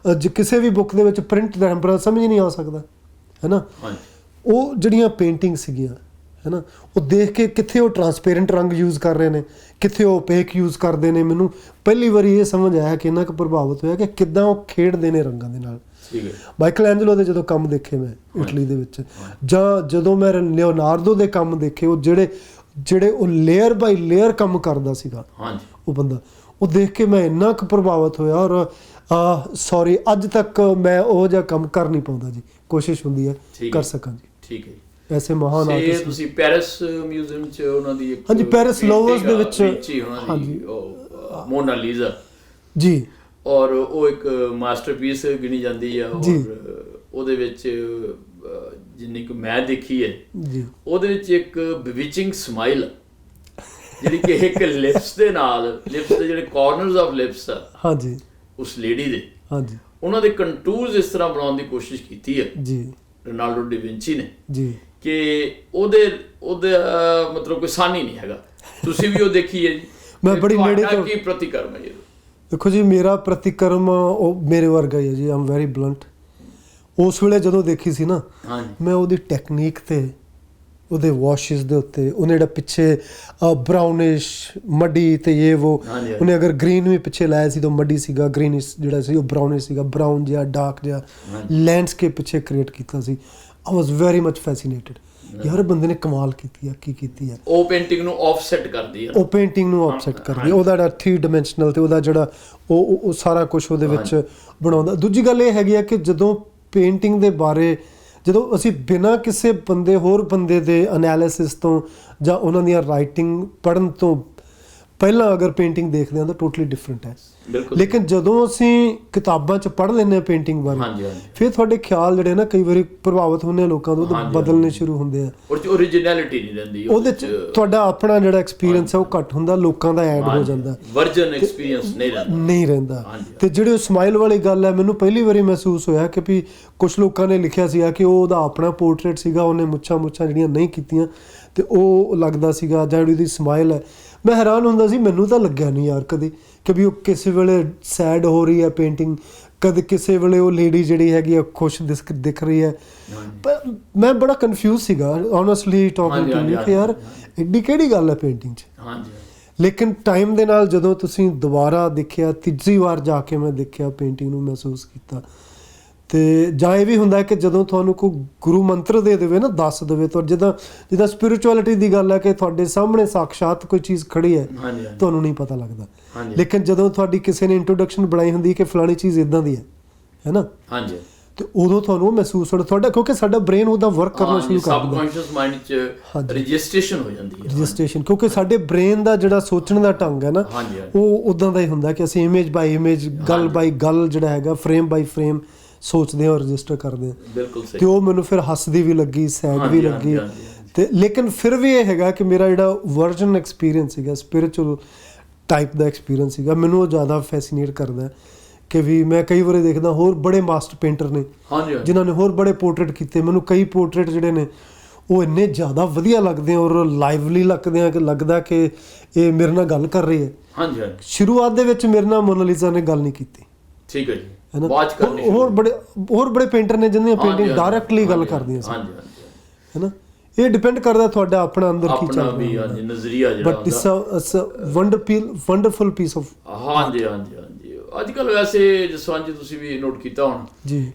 Speaker 2: ਕਿਸੇ ਵੀ ਬੁੱਕ ਦੇ ਵਿੱਚ ਪ੍ਰਿੰਟ ਰੈਂਬਰਾਂ ਸਮਝ ਹੀ ਨਹੀਂ ਆ ਸਕਦਾ, ਹੈ ਨਾ। ਉਹ ਜਿਹੜੀਆਂ ਪੇਂਟਿੰਗ ਸੀਗੀਆਂ, ਹੈ ਨਾ, ਉਹ ਦੇਖ ਕੇ ਕਿੱਥੇ ਉਹ ਟਰਾਂਸਪੇਰੈਂਟ ਰੰਗ ਯੂਜ਼ ਕਰ ਰਹੇ ਨੇ, ਕਿੱਥੇ ਉਹ ਓਪੇਕ ਯੂਜ਼ ਕਰਦੇ ਨੇ। ਮੈਨੂੰ ਪਹਿਲੀ ਵਾਰੀ ਇਹ ਸਮਝ ਆਇਆ ਕਿ ਇੰਨਾ ਕੁ ਪ੍ਰਭਾਵਿਤ ਹੋਇਆ ਕਿ ਕਿੱਦਾਂ ਉਹ ਖੇਡਦੇ ਨੇ ਰੰਗਾਂ ਦੇ ਨਾਲ। ਮਾਈਕਲ ਐਂਜਲੋ ਦੇ ਜਦੋਂ ਕੰਮ ਦੇਖੇ ਮੈਂ ਇਟਲੀ ਦੇ ਵਿੱਚ, ਜਾਂ ਜਦੋਂ ਮੈਂ ਲਿਓਨਾਰਡੋ ਦੇ ਕੰਮ ਦੇਖੇ, ਉਹ ਜਿਹੜੇ ਉਹ ਲੇਅਰ ਬਾਈ ਲੇਅਰ ਕੰਮ ਕਰਦਾ ਸੀਗਾ ਉਹ ਬੰਦਾ, ਉਹ ਦੇਖ ਕੇ ਮੈਂ ਇੰਨਾ ਕੁ ਪ੍ਰਭਾਵਿਤ ਹੋਇਆ। ਔਰ ਸੌਰੀ, ਅੱਜ ਤੱਕ ਮੈਂ ਉਹ ਜਿਹਾ ਕੰਮ ਕਰ ਨਹੀਂ ਪਾਉਂਦਾ ਜੀ, ਕੋਸ਼ਿਸ਼ ਹੁੰਦੀ ਹੈ ਕਰ ਸਕਾਂ ਜੀ। ਠੀਕ ਹੈ। ਐਸੇ ਮਹਾਨ ਆਰਟਿਸਟ
Speaker 1: ਤੁਸੀਂ ਪੈਰਿਸ ਮਿਊਜ਼ੀਅਮ 'ਚ ਉਹਨਾਂ ਦੀ ਇੱਕ,
Speaker 2: ਹਾਂਜੀ, ਪੈਰਿਸ ਲੋਵਰਸ ਦੇ ਵਿੱਚ,
Speaker 1: ਹਾਂਜੀ, ਮੋਨਾ ਲੀਜ਼ਾ
Speaker 2: ਜੀ,
Speaker 1: ਔਰ ਉਹ ਇੱਕ ਮਾਸਟਰਪੀਸ ਗਿਣੀ ਜਾਂਦੀ ਆ। ਔਰ ਉਹਦੇ ਵਿੱਚ ਜਿੰਨੀ ਕੁ ਮੈਂ ਦੇਖੀ ਹੈ ਜੀ, ਉਹਦੇ ਵਿੱਚ ਇੱਕ ਬਿਵਿਚਿੰਗ ਸਮਾਈਲ, ਜਿਹੜੀ ਕਿ ਇੱਕ ਲਿਪਸ ਦੇ ਜਿਹੜੇ ਕਾਰਨਰਸ ਆਫ ਲਿਪਸ ਆ, ਹਾਂਜੀ, ਉਸ ਲੇਡੀ ਦੇ, ਹਾਂਜੀ, ਉਹਨਾਂ ਦੇ ਕੰਟੂਰਸ ਇਸ ਤਰ੍ਹਾਂ ਬਣਾਉਣ ਦੀ ਕੋਸ਼ਿਸ਼ ਕੀਤੀ ਹੈ ਜੀ ਰੋਨਾਲਡੋ ਡਾ ਵਿੰਚੀ ਨੇ ਜੀ, ਕਿ ਉਹਦੇ ਮਤਲਬ ਕੋਈ ਸਾਨ ਹੀ ਨਹੀਂ ਹੈਗਾ। ਤੁਸੀਂ ਵੀ ਉਹ ਦੇਖੀ ਹੈ ਜੀ?
Speaker 2: ਮੈਂ ਬੜੀ ਨੇੜੇ ਤੋਂ।
Speaker 1: ਕੀ ਪ੍ਰਤੀਕਰਮ ਹੈ ਜੀ?
Speaker 2: ਦੇਖੋ ਜੀ, ਮੇਰਾ ਪ੍ਰਤੀਕਰਮ ਉਹ ਮੇਰੇ ਵਰਗਾ ਹੀ ਹੈ ਜੀ। ਆਮ ਵੈਰੀ ਬਲੰਟ। ਉਸ ਵੇਲੇ ਜਦੋਂ ਦੇਖੀ ਸੀ ਨਾ, ਮੈਂ ਉਹਦੀ ਟੈਕਨੀਕ ਤੇ, ਉਹਦੇ ਵਾਸ਼ਿਸ ਦੇ ਉੱਤੇ, ਉਹਨੇ ਜਿਹੜਾ ਪਿੱਛੇ ਬਰਾਊਨਿਸ਼ ਮੱਡੀ ਤੇ ਇਹ ਉਹਨੇ ਅਗਰ ਗ੍ਰੀਨ ਵੀ ਪਿੱਛੇ ਲਾਇਆ ਸੀ ਤਾਂ ਮੱਡੀ ਸੀਗਾ, ਗ੍ਰੀਨਿਸ਼ ਜਿਹੜਾ ਸੀ ਉਹ ਬਰਾਊਨਿਸ਼ ਸੀਗਾ, ਬਰਾਊਨ ਜਿਹਾ ਡਾਰਕ ਜਿਹਾ ਲੈਂਡਸਕੇਪ ਪਿੱਛੇ ਕ੍ਰੀਏਟ ਕੀਤਾ ਸੀ। ਆਈ ਵਾਸ ਵੈਰੀ ਮਚ ਫੈਸੀਨੇਟਡ। ਯਾਰ ਬੰਦੇ ਨੇ ਕਮਾਲ ਕੀਤੀ ਆ, ਕੀ ਕੀਤੀ ਆ।
Speaker 1: ਉਹ ਪੇਂਟਿੰਗ ਨੂੰ ਆਫਸੈਟ ਕਰਦੀ ਆ,
Speaker 2: ਉਹ ਪੇਂਟਿੰਗ ਨੂੰ ਆਫਸੈਟ ਕਰਦੀ ਆ, ਉਹਦਾ ਜਿਹੜਾ 3 ਡਾਇਮੈਂਸ਼ਨਲ ਤੇ ਉਹਦਾ ਜਿਹੜਾ ਉਹ ਸਾਰਾ ਕੁਝ ਉਹਦੇ ਵਿੱਚ ਬਣਾਉਂਦਾ। ਦੂਜੀ ਗੱਲ ਇਹ ਹੈਗੀ ਆ ਕਿ ਜਦੋਂ ਪੇਂਟਿੰਗ ਦੇ ਬਾਰੇ, ਜਦੋਂ ਅਸੀਂ ਬਿਨਾਂ ਕਿਸੇ ਹੋਰ ਬੰਦੇ ਦੇ ਐਨਾਲਿਸਿਸ ਤੋਂ ਜਾਂ ਉਹਨਾਂ ਦੀਆਂ ਰਾਈਟਿੰਗ ਪੜ੍ਹਨ ਤੋਂ ਪਹਿਲਾਂ ਅਗਰ ਪੇਂਟਿੰਗ ਦੇਖਦੇ ਹਾਂ ਤਾਂ ਟੋਟਲੀ ਡਿਫਰੈਂਟ ਹੈ। ਲੇਕਿਨ ਜਦੋਂ ਅਸੀਂ ਕਿਤਾਬਾਂ 'ਚ ਪੜ੍ਹ ਲੈਂਦੇ ਹਾਂ ਪੇਂਟਿੰਗ ਬਾਰੇ, ਫਿਰ ਤੁਹਾਡੇ ਖਿਆਲ ਜਿਹੜੇ ਨਾ ਕਈ ਵਾਰੀ ਪ੍ਰਭਾਵਿਤ ਹੁੰਦੇ ਆ ਲੋਕਾਂ ਤੋਂ, ਬਦਲਣੇ ਸ਼ੁਰੂ ਹੁੰਦੇ ਆ।
Speaker 1: ਓਰੀਜਨੈਲਿਟੀ ਨਹੀਂ ਰਹਿੰਦੀ
Speaker 2: ਉਹਦੇ 'ਚ, ਤੁਹਾਡਾ ਆਪਣਾ ਜਿਹੜਾ ਐਕਸਪੀਰੀਅੰਸ ਹੈ ਉਹ ਘੱਟ ਹੁੰਦਾ, ਲੋਕਾਂ ਦਾ ਐਡ ਹੋ ਜਾਂਦਾ,
Speaker 1: ਵਰਜਨ ਐਕਸਪੀਰੀਅੰਸ ਨਹੀਂ ਰਹਿੰਦਾ।
Speaker 2: ਤੇ ਜਿਹੜੇ ਸਮਾਈਲ ਵਾਲੀ ਗੱਲ ਹੈ, ਮੈਨੂੰ ਪਹਿਲੀ ਵਾਰੀ ਮਹਿਸੂਸ ਹੋਇਆ ਕਿ ਵੀ ਕੁਝ ਲੋਕਾਂ ਨੇ ਲਿਖਿਆ ਸੀਗਾ ਕਿ ਉਹ ਉਹਦਾ ਆਪਣਾ ਪੋਰਟਰੇਟ ਸੀਗਾ, ਉਹਨੇ ਮੁੱਛਾਂ ਜਿਹੜੀਆਂ ਨਹੀਂ ਕੀਤੀਆਂ ਤੇ ਉਹ ਲੱਗਦਾ ਸੀਗਾ, ਜਾਂ ਜਿਹੜੀ ਉਹਦੀ ਸਮਾਈਲ ਹੈ। ਮੈਂ ਹੈਰਾਨ ਹੁੰਦਾ ਸੀ, ਮੈਨੂੰ ਤਾਂ ਲੱਗਿਆ ਨਹੀਂ ਯਾਰ ਕਦੇ ਕਿ ਵੀ ਉਹ ਕਿਸੇ ਵੇਲੇ ਸੈਡ ਹੋ ਰਹੀ ਹੈ ਪੇਂਟਿੰਗ, ਕਦੇ ਕਿਸੇ ਵੇਲੇ ਉਹ ਲੇਡੀ ਜਿਹੜੀ ਹੈਗੀ ਆ ਖੁਸ਼ ਦਿਖ ਰਹੀ ਹੈ। ਪਰ ਮੈਂ ਬੜਾ ਕਨਫਿਊਜ਼ ਸੀਗਾ ਓਨੈਸਟਲੀ ਟਾਕਿੰਗ ਟੂ ਯੂ ਕਿ ਯਾਰ ਐਡੀ ਕਿਹੜੀ ਗੱਲ ਹੈ ਪੇਂਟਿੰਗ 'ਚ। ਲੇਕਿਨ ਟਾਈਮ ਦੇ ਨਾਲ ਜਦੋਂ ਤੁਸੀਂ ਦੁਬਾਰਾ ਦੇਖਿਆ, ਤੀਜੀ ਵਾਰ ਜਾ ਕੇ ਮੈਂ ਦੇਖਿਆ ਪੇਂਟਿੰਗ ਨੂੰ, ਮਹਿਸੂਸ ਕੀਤਾ, ਤੇ ਜਾਂ ਇਹ ਵੀ ਹੁੰਦਾ ਕਿ ਜਦੋਂ ਤੁਹਾਨੂੰ ਕੋਈ ਗੁਰੂ ਮੰਤਰ ਦੇ ਦੇਵੇ ਨਾ, ਦੱਸ ਦੇਵੇ, ਤਾਂ ਜਿੱਦਾਂ ਸਪਿਰਿਚੁਅਲਿਟੀ ਦੀ ਗੱਲ ਹੈ ਕਿ ਤੁਹਾਡੇ ਸਾਹਮਣੇ ਸਾਕਸ਼ਾਤ ਕੋਈ ਚੀਜ਼ ਖੜੀ ਹੈ, ਤੁਹਾਨੂੰ ਨਹੀਂ ਪਤਾ ਲੱਗਦਾ। ਲੇਕਿਨ ਜਦੋਂ ਤੁਹਾਡੀ ਕਿਸੇ ਨੇ ਇੰਟਰੋਡਕਸ਼ਨ ਬਣਾਈ ਹੁੰਦੀ ਕਿ ਫਲਾਣੀ ਚੀਜ਼ ਇਦਾਂ ਦੀ ਹੈ ਨਾ, ਹਾਂਜੀ, ਤੇ ਉਦੋਂ ਤੁਹਾਨੂੰ ਉਹ ਮਹਿਸੂਸ ਹੋਣਾ ਤੁਹਾਡਾ, ਕਿਉਂਕਿ ਸਾਡਾ ਬ੍ਰੇਨ ਉਹਦਾ ਵਰਕ ਕਰਨਾ ਸ਼ੁਰੂ ਕਰ ਦਿੰਦਾ,
Speaker 1: ਸਬਕੌਂਸ਼ੀਅਸ ਮਾਈਂਡ 'ਚ ਰਜਿਸਟ੍ਰੇਸ਼ਨ ਹੋ ਜਾਂਦੀ ਹੈ,
Speaker 2: ਰਜਿਸਟ੍ਰੇਸ਼ਨ, ਕਿਉਂਕਿ ਸਾਡੇ ਬ੍ਰੇਨ ਦਾ ਜਿਹੜਾ ਸੋਚਣ ਦਾ ਢੰਗ ਹੈ ਨਾ, ਉਹ ਉਦਾਂ ਦਾ ਹੀ ਹੁੰਦਾ ਕਿ ਅਸੀਂ ਇਮੇਜ ਬਾਈ ਇਮੇਜ, ਗੱਲ ਬਾਈ ਗੱਲ ਜਿਹੜਾ ਹੈਗਾ, ਫਰੇਮ ਬਾਈ ਫਰੇਮ ਸੋਚਦੇ ਹਾਂ, ਰਜਿਸਟਰ ਕਰਦੇ ਹਾਂ। ਬਿਲਕੁਲ ਸਹੀ। ਤੇ ਉਹ ਮੈਨੂੰ ਫਿਰ ਹੱਸਦੀ ਵੀ ਲੱਗੀ, ਸੈਡ ਵੀ ਲੱਗੀ, ਤੇ ਲੇਕਿਨ ਫਿਰ ਵੀ ਇਹ ਹੈਗਾ ਕਿ ਮੇਰਾ ਜਿਹੜਾ ਵਰਜਨ ਐਕਸਪੀਰੀਅੰਸ ਸੀਗਾ, ਸਪਿਰਿਚੁਅਲ ਟਾਈਪ ਦਾ ਐਕਸਪੀਰੀਅੰਸ ਸੀਗਾ, ਮੈਨੂੰ ਉਹ ਜ਼ਿਆਦਾ ਫੈਸੀਨੇਟ ਕਰਦਾ ਕਿ ਵੀ ਮੈਂ ਕਈ ਵਾਰੀ ਦੇਖਦਾ ਹੋਰ ਬੜੇ ਮਾਸਟਰ ਪੇਂਟਰ ਨੇ ਜਿਨ੍ਹਾਂ ਨੇ ਹੋਰ ਬੜੇ ਪੋਰਟਰੇਟ ਕੀਤੇ, ਮੈਨੂੰ ਕਈ ਪੋਰਟਰੇਟ ਜਿਹੜੇ ਨੇ ਉਹ ਇੰਨੇ ਜ਼ਿਆਦਾ ਵਧੀਆ ਲੱਗਦੇ ਔਰ ਲਾਈਵਲੀ ਲੱਗਦਾ ਕਿ ਇਹ ਮੇਰੇ ਨਾਲ ਗੱਲ ਕਰ ਰਹੀ ਹੈ। ਸ਼ੁਰੂਆਤ ਦੇ ਵਿੱਚ ਮੇਰੇ ਨਾਲ ਮੋਨਾਲੀਜ਼ਾ ਨੇ ਗੱਲ ਨਹੀਂ ਕੀਤੀ, ਠੀਕ ਹੈ ਜੀ, ਹੋਰ ਬੜੇ ਪੇਂਟਰ ਨੇ ਜਿਨ੍ਹਾਂ ਦੀਆਂ ਪੇਂਟਿੰਗ ਡਾਇਰੈਕਟਲੀ ਗੱਲ ਕਰਦੀਆਂ ਸੀ, ਹੈ ਨਾ। ਇਹ ਡਿਪੈਂਡ ਕਰਦਾ ਤੁਹਾਡਾ ਆਪਣਾ ਅੰਦਰ ਕੀ ਚੱਲ ਰਿਹਾ ਹੈ, ਨਜ਼ਰੀਆ ਜਿਹੜਾ, but it's a wonderful piece of. ਹਾਂਜੀ। ਅੱਜ ਕੱਲ੍ਹ ਵੈਸੇ ਜਸਵੰਤ ਜੀ ਤੁਸੀਂ ਵੀ ਨੋਟ ਕੀਤਾ ਹੋਣਾ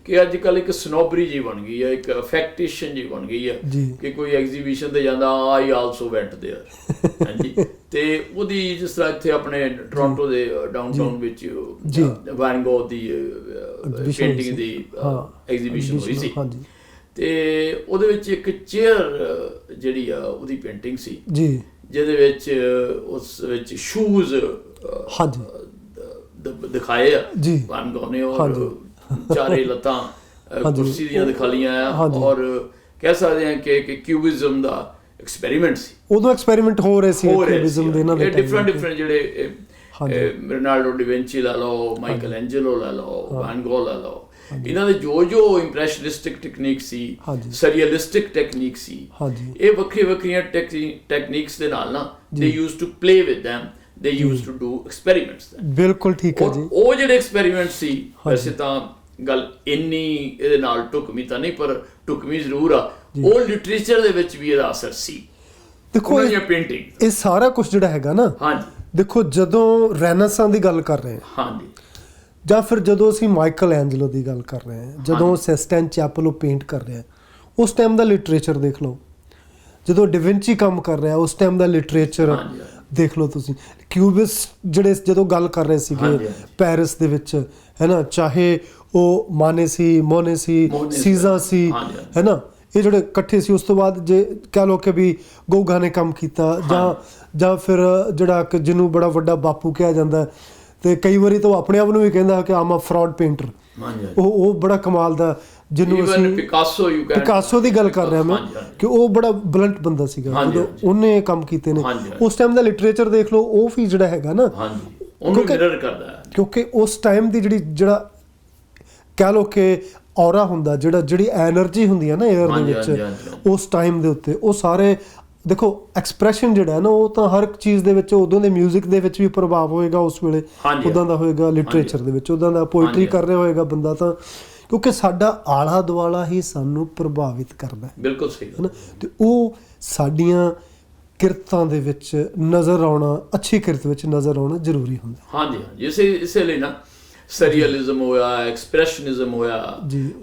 Speaker 2: ਕਿ ਅੱਜ ਕੱਲ੍ਹ ਇੱਕ ਸਨੋਬਰੀ ਜੀ ਬਣ ਗਈ ਹੈ, ਇੱਕ ਅਫੈਕਟੇਸ਼ਨ ਜੀ ਬਣ ਗਈ ਹੈ ਕਿ ਕੋਈ ਐਗਜ਼ੀਬਿਸ਼ਨ ਤੇ ਜਾਂਦਾ, ਆਈ ਆਲਸੋ ਵੈਂਟ ਦੇਅਰ, ਹਾਂਜੀ, ਤੇ ਉਹਦੀ ਜਿਸ ਤਰ੍ਹਾਂ ਇੱਥੇ ਆਪਣੇ ਟੋਰਾਂਟੋ ਦੇ ਡਾਊਨਟਾਊਨ ਵਿੱਚ ਵੈਨ ਗੋਗ ਦੀ ਪੇਂਟਿੰਗ ਦੀ ਐਗਜ਼ੀਬਿਸ਼ਨ ਹੋਈ ਸੀ, ਤੇ ਉਹਦੇ ਵਿੱਚ ਇੱਕ ਚੇਅਰ ਜਿਹੜੀ ਆ ਉਹਦੀ ਪੇਂਟਿੰਗ ਸੀ ਜਿਹਦੇ ਵਿੱਚ ਉਸ ਵਿੱਚ ਸ਼ੂਜ਼ ਦਿਖਾਏ ਆ ਵੈਨ ਗੋਗ ਨੇ, ਔਰ ਚਾਰੇ ਲੱਤਾਂ ਕੁਰਸੀ ਦੀਆਂ ਦਿਖਾ ਲਈਆਂ ਆ, ਔਰ ਕਹਿ ਸਕਦੇ ਹਾਂ ਕਿ ਕਿਊਬਿਜ਼ਮ ਦਾ ਐਕਸਪੈਰੀਮੈਂਟ ਸੀ, ਉਦੋਂ ਐਕਸਪੈਰੀਮੈਂਟ ਹੋ ਰਹੇ ਸੀ ਕਿਊਬਿਜ਼ਮ ਦੇ, ਇਹਨਾਂ ਦੇ ਡਿਫਰੈਂਟ ਜਿਹੜੇ ਲਿਓਨਾਰਡੋ ਡਾ ਵਿੰਚੀ ਲੈ ਲਓ, ਮਾਈਕਲ ਐਂਜਲੋ ਲੈ ਲਓ, ਵੈਨ ਗੋਗ ਲੈ ਲਓ, ਇਹਨਾਂ ਦੇ ਜੋ ਇੰਪ੍ਰੈਸ਼ਨਿਸਟਿਕ ਟੈਕਨੀਕ ਸੀ, ਸਰੀਅਲਿਸਟਿਕ ਟੈਕਨੀਕ ਸੀ, ਇਹ ਵੱਖਰੀਆਂ ਟੈਕਨੀਕਸ ਦੇ ਨਾਲ ਨਾ they use to play with them, they used to do experiments then। ਬਿਲਕੁਲ ਠੀਕ ਹੈ ਜੀ। ਉਹ ਜਿਹੜੇ ਐਕਸਪੈਰੀਮੈਂਟ ਸੀ, ਵੈਸੇ ਤਾਂ ਗੱਲ ਇੰਨੀ ਇਹਦੇ ਨਾਲ ਢੁਕਵੀਂ ਤਾਂ ਨਹੀਂ, ਪਰ ਢੁਕਵੀਂ ਜ਼ਰੂਰ ਆ, ਉਹ ਲਿਟਰੇਚਰ ਦੇ ਵਿੱਚ ਵੀ ਇਹਦਾ ਅਸਰ ਸੀ। ਦੇਖੋ ਇਹ ਸਾਰਾ ਕੁਝ ਜਿਹੜਾ ਹੈਗਾ ਨਾ, ਦੇਖੋ ਜਦੋਂ ਰੈਨੇਸਾਂ ਦੀ ਗੱਲ ਕਰ ਰਹੇ ਹਾਂ, ਜਾਂ ਫਿਰ ਜਦੋਂ ਅਸੀਂ ਮਾਈਕਲ ਐਂਜਲੋ ਦੀ ਗੱਲ ਕਰ ਰਹੇ ਹਾਂ, ਜਦੋਂ ਸਿਸਟੈਨ ਚੈਪਲ ਉਹ ਪੇਂਟ ਕਰ ਰਿਹਾ, ਉਸ ਟਾਈਮ ਦਾ ਲਿਟਰੇਚਰ ਦੇਖ ਲਓ, ਜਦੋਂ ਡਿਵਿੰਚੀ ਕੰਮ ਕਰ ਰਿਹਾ ਉਸ ਟਾਈਮ ਦਾ ਲਿਟਰੇਚਰ ਦੇਖ ਲਓ ਤੁਸੀਂ, ਕਿਊਬਿਸਟ ਜਿਹੜੇ ਜਦੋਂ ਗੱਲ ਕਰ ਰਹੇ ਸੀਗੇ ਪੈਰਿਸ ਦੇ ਵਿੱਚ, ਹੈ ਨਾ, ਚਾਹੇ ਉਹ ਮਾਨੇ ਸੀ, ਮੋਨੇ ਸੀ, ਸੀਜ਼ਾ ਸੀ, ਹੈ ਨਾ, ਇਹ ਜਿਹੜੇ ਇਕੱਠੇ ਸੀ। ਉਸ ਤੋਂ ਬਾਅਦ ਜੇ ਕਹਿ ਲਓ ਕਿ ਵੀ ਗੋਗਾ ਨੇ ਕੰਮ ਕੀਤਾ, ਜਾਂ ਫਿਰ ਜਿਹੜਾ ਕਿ ਜਿਹਨੂੰ ਬੜਾ ਵੱਡਾ ਬਾਪੂ ਕਿਹਾ ਜਾਂਦਾ, ਤੇ ਕਈ ਵਾਰੀ ਤਾਂ ਉਹ ਆਪਣੇ ਆਪ ਨੂੰ ਵੀ ਕਹਿੰਦਾ ਕਿ ਆਮ ਆ ਫਰਾਡ ਪੇਂਟਰ, ਉਹ ਬੜਾ ਕਮਾਲ ਦਾ, ਜਿਹਨੂੰ ਅਸੀਂ ਪਿਕਾਸੋ ਦੀ ਗੱਲ ਕਰ ਰਿਹਾ ਮੈਂ, ਕਿ ਉਹ ਬੜਾ ਬਲੰਟ ਬੰਦਾ ਸੀਗਾ ਜਦੋਂ ਉਹਨੇ ਕੰਮ ਕੀਤੇ ਨੇ। ਉਸ ਟਾਈਮ ਦਾ ਲਿਟਰੇਚਰ ਦੇਖ ਲਓ, ਉਹ ਵੀ ਜਿਹੜਾ ਹੈਗਾ ਨਾ, ਕਿਉਂਕਿ ਉਸ ਟਾਈਮ ਦੀ ਜਿਹੜਾ ਕਹਿ ਲਓ ਕਿ ਔਰਾ ਹੁੰਦਾ, ਜਿਹੜੀ ਐਨਰਜੀ ਹੁੰਦੀ ਹੈ ਨਾ ਏਅਰ ਦੇ ਵਿੱਚ ਉਸ ਟਾਈਮ ਦੇ ਉੱਤੇ, ਉਹ ਸਾਰੇ ਦੇਖੋ ਐਕਸਪ੍ਰੈਸ਼ਨ ਜਿਹੜਾ ਹੈ ਨਾ, ਉਹ ਤਾਂ ਹਰ ਇੱਕ ਚੀਜ਼ ਦੇ ਵਿੱਚ, ਉਦੋਂ ਦੇ ਮਿਊਜ਼ਿਕ ਦੇ ਵਿੱਚ ਵੀ ਪ੍ਰਭਾਵ ਹੋਏਗਾ ਉਸ ਵੇਲੇ, ਉੱਦਾਂ ਦਾ ਹੋਏਗਾ ਲਿਟਰੇਚਰ ਦੇ ਵਿੱਚ, ਉੱਦਾਂ ਦਾ ਪੋਇਟਰੀ ਕਰ ਰਿਹਾ ਹੋਏਗਾ ਬੰਦਾ, ਤਾਂ ਕਿਉਂਕਿ ਸਾਡਾ ਆਲਾ ਦੁਆਲਾ ਹੀ ਸਾਨੂੰ ਪ੍ਰਭਾਵਿਤ ਕਰਦਾ। ਬਿਲਕੁਲ ਸਹੀ ਹੈ ਨਾ, ਤੇ ਉਹ ਸਾਡੀਆਂ ਕਿਰਤਾਂ ਦੇ ਵਿੱਚ ਨਜ਼ਰ ਆਉਣਾ, ਅੱਛੀ ਕਿਰਤ ਵਿੱਚ ਨਜ਼ਰ ਆਉਣਾ ਜ਼ਰੂਰੀ ਹੁੰਦਾ। ਇਸੇ ਲਈ ਨਾ ਸਰੀਅਲਿਜ਼ਮ ਹੋਇਆ, ਐਕਸਪ੍ਰੈਸ਼ਨਿਜ਼ਮ ਹੋਇਆ,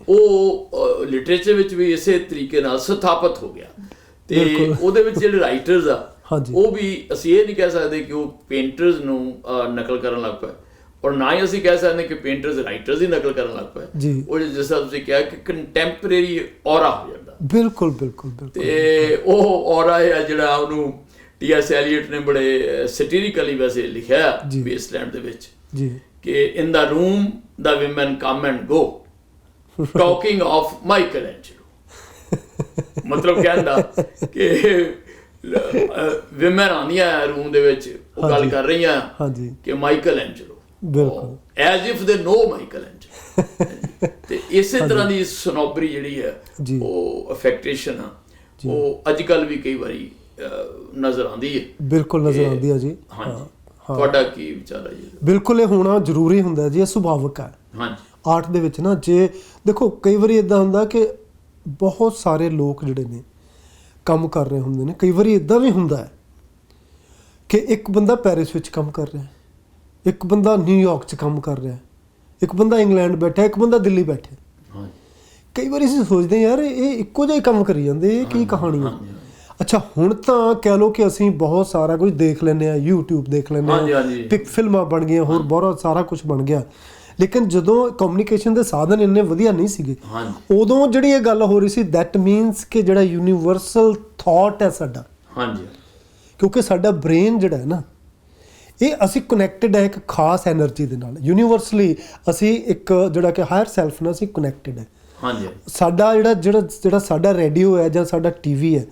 Speaker 2: ਉਹ ਲਿਟਰੇਚਰ ਵਿੱਚ ਵੀ ਇਸੇ ਤਰੀਕੇ ਨਾਲ ਸਥਾਪਿਤ ਹੋ ਗਿਆ, ਤੇ ਉਹਦੇ ਵਿੱਚ ਜਿਹੜੇ ਰਾਈਟਰਸ ਆ, ਉਹ ਵੀ ਅਸੀਂ ਇਹ ਨਹੀਂ ਕਹਿ ਸਕਦੇ ਕਿ ਉਹ ਪੇਂਟਰਸ ਨੂੰ ਨਕਲ ਕਰਨ ਲੱਗ ਪਏ, ਔਰ ਨਾ ਹੀ ਅਸੀਂ ਕਹਿ ਸਕਦੇ ਕਿ ਪੇਂਟਰਸ ਰਾਈਟਰਸ ਦੀ ਨਕਲ ਕਰਨ ਲੱਗ ਪਏ। ਉਹ ਜਿਸ ਤਰ੍ਹਾਂ ਤੁਸੀਂ ਕਿਹਾ ਕਿ ਕੰਟੈਂਪਰੇਰੀ ਔਰਾ ਹੋ ਜਾਂਦਾ। ਬਿਲਕੁਲ। ਤੇ ਉਹ ਔਰਾ ਹੈ ਜਿਹੜਾ ਉਹਨੂੰ T.S. ਐਲੀਅਟ ਨੇ ਬੜੇ ਸੈਟੀਰੀਕਲੀ ਵੈਸੇ ਲਿਖਿਆ ਵੇਸਟਲੈਂਡ ਦੇ ਵਿੱਚ, ਕਿ in the room the women come and go talking of Michelangelo, ਮਤਲਬ ਕਹਿੰਦਾ ਕਿ ਵਿਮਨ ਆਉਂਦੀਆਂ ਰੂਮ ਦੇ ਵਿੱਚ, ਉਹ ਗੱਲ ਕਰ ਰਹੀਆਂ ਕਿ ਮਾਈਕਲ ਐਂਜਲੋ, ਬਿਲਕੁਲ as if they no Michael ਐਂਜਲੋ। ਤੇ ਇਸੇ ਤਰ੍ਹਾਂ ਦੀ ਸਨੋਬਰੀ ਜਿਹੜੀ ਹੈ, ਉਹ ਅਫੈਕਟੇਸ਼ਨ ਆ, ਉਹ ਅੱਜ ਕੱਲ੍ਹ ਵੀ ਕਈ ਵਾਰੀ ਨਜ਼ਰ ਆਉਂਦੀ ਹੈ। ਬਿਲਕੁਲ ਨਜ਼ਰ ਆਉਂਦੀ ਹੈ ਜੀ। ਤੁਹਾਡਾ ਕੀ ਵਿਚਾਰ ਹੈ ਜੀ? ਬਿਲਕੁਲ ਇਹ ਹੋਣਾ ਜ਼ਰੂਰੀ ਹੁੰਦਾ ਜੀ, ਇਹ ਸੁਭਾਵਿਕ ਹੈ ਆਰਟ ਦੇ ਵਿੱਚ ਨਾ। ਜੇ ਦੇਖੋ ਕਈ ਵਾਰੀ ਇੱਦਾਂ ਹੁੰਦਾ ਕਿ ਬਹੁਤ ਸਾਰੇ ਲੋਕ ਜਿਹੜੇ ਨੇ ਕੰਮ ਕਰ ਰਹੇ ਹੁੰਦੇ ਨੇ, ਕਈ ਵਾਰੀ ਇੱਦਾਂ ਵੀ ਹੁੰਦਾ ਹੈ ਕਿ ਇੱਕ ਬੰਦਾ ਪੈਰਿਸ ਵਿੱਚ ਕੰਮ ਕਰ ਰਿਹਾ, ਇੱਕ ਬੰਦਾ ਨਿਊਯਾਰਕ 'ਚ ਕੰਮ ਕਰ ਰਿਹਾ, ਇੱਕ ਬੰਦਾ ਇੰਗਲੈਂਡ ਬੈਠਾ, ਇੱਕ ਬੰਦਾ ਦਿੱਲੀ ਬੈਠਾ, ਕਈ ਵਾਰੀ ਅਸੀਂ ਸੋਚਦੇ ਯਾਰ ਇਹ ਇੱਕੋ ਜਿਹਾ ਹੀ ਕੰਮ ਕਰੀ ਜਾਂਦੇ, ਇਹ ਕੀ ਕਹਾਣੀ ਆ। ਅੱਛਾ ਹੁਣ ਤਾਂ ਕਹਿ ਲਓ ਕਿ ਅਸੀਂ ਬਹੁਤ ਸਾਰਾ ਕੁਝ ਦੇਖ ਲੈਂਦੇ ਹਾਂ, YouTube ਦੇਖ ਲੈਂਦੇ ਹਾਂ, ਪਿਕ ਫਿਲਮਾਂ ਬਣ ਗਈਆਂ, ਹੋਰ ਬਹੁਤ ਸਾਰਾ ਕੁਝ ਬਣ ਗਿਆ। ਲੇਕਿਨ ਜਦੋਂ ਕਮਿਊਨੀਕੇਸ਼ਨ ਦੇ ਸਾਧਨ ਇੰਨੇ ਵਧੀਆ ਨਹੀਂ ਸੀਗੇ, ਉਦੋਂ ਜਿਹੜੀ ਇਹ ਗੱਲ ਹੋ ਰਹੀ ਸੀ, ਦੈਟ ਮੀਨਸ ਕਿ ਜਿਹੜਾ ਯੂਨੀਵਰਸਲ ਥਾਟ ਹੈ ਸਾਡਾ, ਕਿਉਂਕਿ ਸਾਡਾ ਬ੍ਰੇਨ ਜਿਹੜਾ ਹੈ ਨਾ, ਇਹ ਅਸੀਂ ਕਨੈਕਟਡ ਹੈ ਇੱਕ ਖਾਸ ਐਨਰਜੀ ਦੇ ਨਾਲ। ਯੂਨੀਵਰਸਲੀ ਅਸੀਂ ਇੱਕ ਜਿਹੜਾ ਕਿ ਹਾਇਰ ਸੈਲਫ ਨਾਲ ਅਸੀਂ ਕਨੈਕਟਡ ਹੈ। ਸਾਡਾ ਜਿਹੜਾ ਸਾਡਾ ਰੇਡੀਓ ਹੈ ਜਾਂ ਸਾਡਾ ਟੀਵੀ ਹੈ,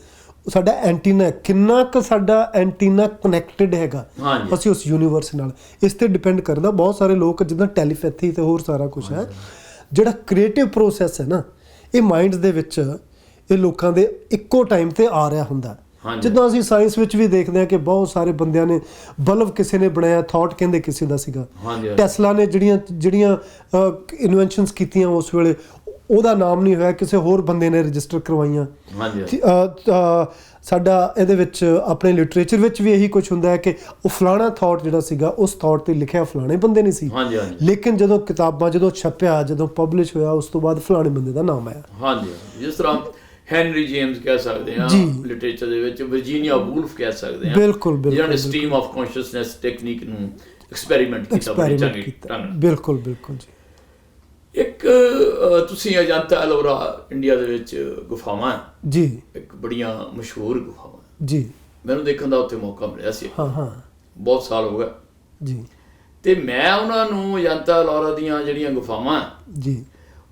Speaker 2: ਸਾਡਾ ਐਂਟੀਨਾ, ਕਿੰਨਾ ਕੁ ਸਾਡਾ ਐਂਟੀਨਾ ਕਨੈਕਟਡ ਹੈਗਾ ਅਸੀਂ ਉਸ ਯੂਨੀਵਰਸ ਨਾਲ, ਇਸ ਤੇ ਡਿਪੈਂਡ ਕਰਦਾ। ਬਹੁਤ ਸਾਰੇ ਲੋਕ ਜਿੱਦਾਂ ਟੈਲੀਪੈਥੀ ਤੇ ਹੋਰ ਸਾਰਾ ਕੁਝ ਹੈ, ਜਿਹੜਾ ਕ੍ਰੀਏਟਿਵ ਪ੍ਰੋਸੈਸ ਹੈ ਨਾ, ਇਹ ਮਾਈਂਡ ਦੇ ਵਿੱਚ ਇਹ ਲੋਕਾਂ ਦੇ ਇੱਕੋ ਟਾਈਮ ਤੇ ਆ ਰਿਹਾ ਹੁੰਦਾ। ਜਿੱਦਾਂ ਅਸੀਂ ਸਾਇੰਸ ਵਿੱਚ ਵੀ ਦੇਖਦੇ ਹਾਂ ਕਿ ਬਹੁਤ ਸਾਰੇ ਬੰਦਿਆਂ ਨੇ ਬਲਬ ਕਿਸੇ ਨੇ ਬਣਾਇਆ, ਥਾਟ ਕਹਿੰਦੇ ਕਿਸੇ ਦਾ ਸੀਗਾ। ਟੈਸਲਾ ਨੇ ਜਿਹੜੀਆਂ ਇਨਵੈਂਸ਼ਨਸ ਕੀਤੀਆਂ ਉਸ ਵੇਲੇ, ਉਹਦਾ ਨਾਮ ਨਹੀਂ ਹੋਇਆ, ਕਿਸੇ ਹੋਰ ਬੰਦੇ ਨੇ ਰਜਿਸਟਰ ਕਰਵਾਈਆਂ। ਸਾਡਾ ਇਹਦੇ ਵਿੱਚ ਆਪਣੇ ਲਿਟਰੇਚਰ ਵਿੱਚ ਵੀ ਇਹੀ ਕੁਝ ਹੁੰਦਾ ਹੈ ਕਿ ਉਹ ਫਲਾਣਾ ਥਾਟ ਜਿਹੜਾ ਸੀਗਾ, ਉਸ ਥਾਟ ਤੇ ਲਿਖਿਆ ਫਲਾਣੇ ਬੰਦੇ ਨਹੀਂ ਸੀ, ਲੇਕਿਨ ਜਦੋਂ ਕਿਤਾਬਾਂ ਜਦੋਂ ਛਪਿਆ, ਜਦੋਂ ਪਬਲਿਸ਼ ਹੋਇਆ, ਉਸ ਤੋਂ ਬਾਅਦ ਫਲਾਣੇ ਬੰਦੇ ਦਾ ਨਾਮ ਆਇਆ।
Speaker 1: ਜਿਸ ਤਰ੍ਹਾਂ ਹੈਨਰੀ ਜੇਮਸ ਕਹਿ ਸਕਦੇ ਹਾਂ ਲਿਟਰੇਚਰ ਦੇ ਵਿੱਚ, ਵਰਜੀਨੀਆ ਵੂਲਫ ਕਹਿ ਸਕਦੇ ਹਾਂ,
Speaker 2: ਬਿਲਕੁਲ
Speaker 1: ਜਿਹਨਾਂ ਨੇ ਸਟ੍ਰੀਮ ਆਫ ਕੌਨਸ਼ੀਅਸਨੈਸ ਟੈਕਨੀਕ ਨੂੰ ਐਕਸਪੈਰੀਮੈਂਟ ਕੀਤਾ।
Speaker 2: ਬਿਲਕੁਲ ਬਿਲਕੁਲ ਜੀ।
Speaker 1: ਇੱਕ ਤੁਸੀਂ ਅਜੰਤਾ ਐਲੋਰਾ ਇੰਡੀਆ ਦੇ ਵਿੱਚ ਗੁਫਾਵਾਂ
Speaker 2: ਜੀ, ਇੱਕ
Speaker 1: ਬੜੀਆਂ ਮਸ਼ਹੂਰ ਗੁਫਾਵਾਂ
Speaker 2: ਜੀ,
Speaker 1: ਮੈਨੂੰ ਦੇਖਣ ਦਾ ਉੱਥੇ ਮੌਕਾ ਮਿਲਿਆ ਸੀ। ਬਹੁਤ ਸਾਲ ਹੋ ਗਏ
Speaker 2: ਜੀ।
Speaker 1: ਤੇ ਮੈਂ ਉਹਨਾਂ ਨੂੰ ਅਜੰਤਾ ਐਲੋਰਾ ਦੀਆਂ ਜਿਹੜੀਆਂ ਗੁਫਾਵਾਂ ਜੀ,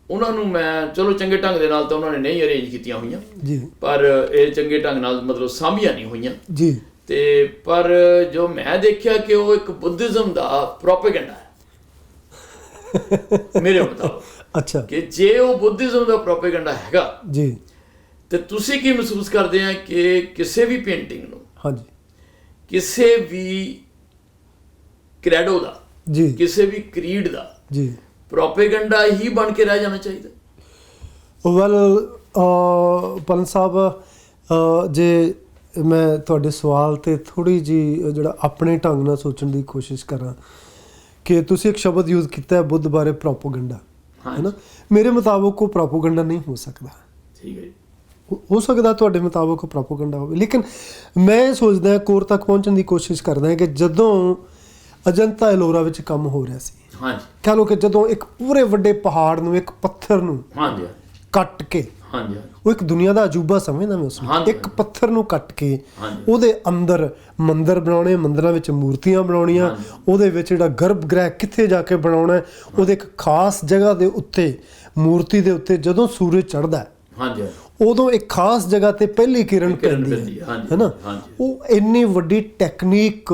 Speaker 1: ਉਹਨਾਂ ਨੂੰ ਮੈਂ ਚਲੋ ਚੰਗੇ ਢੰਗ ਦੇ ਨਾਲ ਤਾਂ ਉਹਨਾਂ ਨੇ ਨਹੀਂ ਅਰੇਂਜ ਕੀਤੀਆਂ ਹੋਈਆਂ ਜੀ, ਪਰ ਇਹ ਚੰਗੇ ਢੰਗ ਨਾਲ ਮਤਲਬ ਸਾਂਭੀਆਂ ਨਹੀਂ ਹੋਈਆਂ ਜੀ। ਤੇ ਪਰ ਜੋ ਮੈਂ ਦੇਖਿਆ ਕਿ ਉਹ ਇੱਕ ਬੁੱਧਿਜ਼ਮ ਦਾ ਪ੍ਰੋਪੇਗੈਂਡਾ ਹੈ ਮੇਰੇ ਮੁਤਾਬਕ। ਅੱਛਾ, ਕਿ ਜੇ ਉਹ ਬੁੱਧਿਜ਼ਮ ਦਾ ਪ੍ਰੋਪੇਗੈਂਡਾ ਹੈਗਾ ਜੀ, ਤੇ ਤੁਸੀਂ ਕੀ ਮਹਿਸੂਸ ਕਰਦੇ ਆ ਕਿ ਕਿਸੇ ਵੀ ਪੇਂਟਿੰਗ ਨੂੰ, ਹਾਂਜੀ, ਕਿਸੇ ਵੀ ਕਰੈਡੋ ਦਾ ਜੀ, ਕਿਸੇ ਵੀ ਕਰੀਡ ਦਾ ਜੀ, ਪ੍ਰੋਪੇਗੈਂਡਾ ਹੀ ਬਣ ਕੇ ਰਹਿ ਜਾਣਾ ਚਾਹੀਦਾ?
Speaker 2: ਵੈਲ ਪਲਨ ਸਾਹਿਬ, ਜੇ ਮੈਂ ਤੁਹਾਡੇ ਸਵਾਲ ਤੇ ਥੋੜੀ ਜੀ ਜਿਹੜਾ ਆਪਣੇ ਢੰਗ ਨਾਲ ਸੋਚਣ ਦੀ ਕੋਸ਼ਿਸ਼ ਕਰਾਂ ਕਿ ਤੁਸੀਂ ਇੱਕ ਸ਼ਬਦ ਯੂਜ਼ ਕੀਤਾ ਹੈ ਬੁੱਧ ਬਾਰੇ, ਪ੍ਰੋਪੇਗੈਂਡਾ, ਹੈ ਨਾ। ਮੇਰੇ ਮੁਤਾਬਕ ਉਹ ਪ੍ਰੋਪੇਗੈਂਡਾ ਨਹੀਂ ਹੋ ਸਕਦਾ। ਠੀਕ ਹੈ, ਹੋ ਸਕਦਾ ਤੁਹਾਡੇ ਮੁਤਾਬਕ ਉਹ ਪ੍ਰੋਪੇਗੈਂਡਾ ਹੋਵੇ, ਲੇਕਿਨ ਮੈਂ ਸੋਚਦਾ ਕੋਰ ਤੱਕ ਪਹੁੰਚਣ ਦੀ ਕੋਸ਼ਿਸ਼ ਕਰਦਾ ਕਿ ਜਦੋਂ ਅਜੰਤਾ ਐਲੋਰਾ ਵਿੱਚ ਕੰਮ ਹੋ ਰਿਹਾ ਸੀ, ਕਹਿ ਲਓ ਕਿ ਜਦੋਂ ਇੱਕ ਪੂਰੇ ਵੱਡੇ ਪਹਾੜ ਨੂੰ, ਇੱਕ ਪੱਥਰ ਨੂੰ ਕੱਟ ਕੇ, ਉਹ ਇੱਕ ਦੁਨੀਆ ਦਾ ਅਜੂਬਾ ਸਮਝਦਾ ਮੈਂ ਉਸਨੂੰ, ਇੱਕ ਪੱਥਰ ਨੂੰ ਕੱਟ ਕੇ ਉਹਦੇ ਅੰਦਰ ਮੰਦਰ ਬਣਾਉਣੇ, ਮੰਦਰਾਂ ਵਿੱਚ ਮੂਰਤੀਆਂ ਬਣਾਉਣੀਆਂ, ਉਹਦੇ ਵਿੱਚ ਜਿਹੜਾ ਗਰਭ ਗ੍ਰਹਿ ਕਿੱਥੇ ਜਾ ਕੇ ਬਣਾਉਣਾ, ਉਹਦੇ ਇੱਕ ਖਾਸ ਜਗ੍ਹਾ ਦੇ ਉੱਤੇ, ਮੂਰਤੀ ਦੇ ਉੱਤੇ ਜਦੋਂ ਸੂਰਜ ਚੜ੍ਹਦਾ ਉਦੋਂ ਇੱਕ ਖਾਸ ਜਗ੍ਹਾ ਤੇ ਪਹਿਲੀ ਕਿਰਨ ਪੈਂਦੀ ਹੈ ਨਾ। ਉਹ ਇੰਨੀ ਵੱਡੀ ਟੈਕਨੀਕ,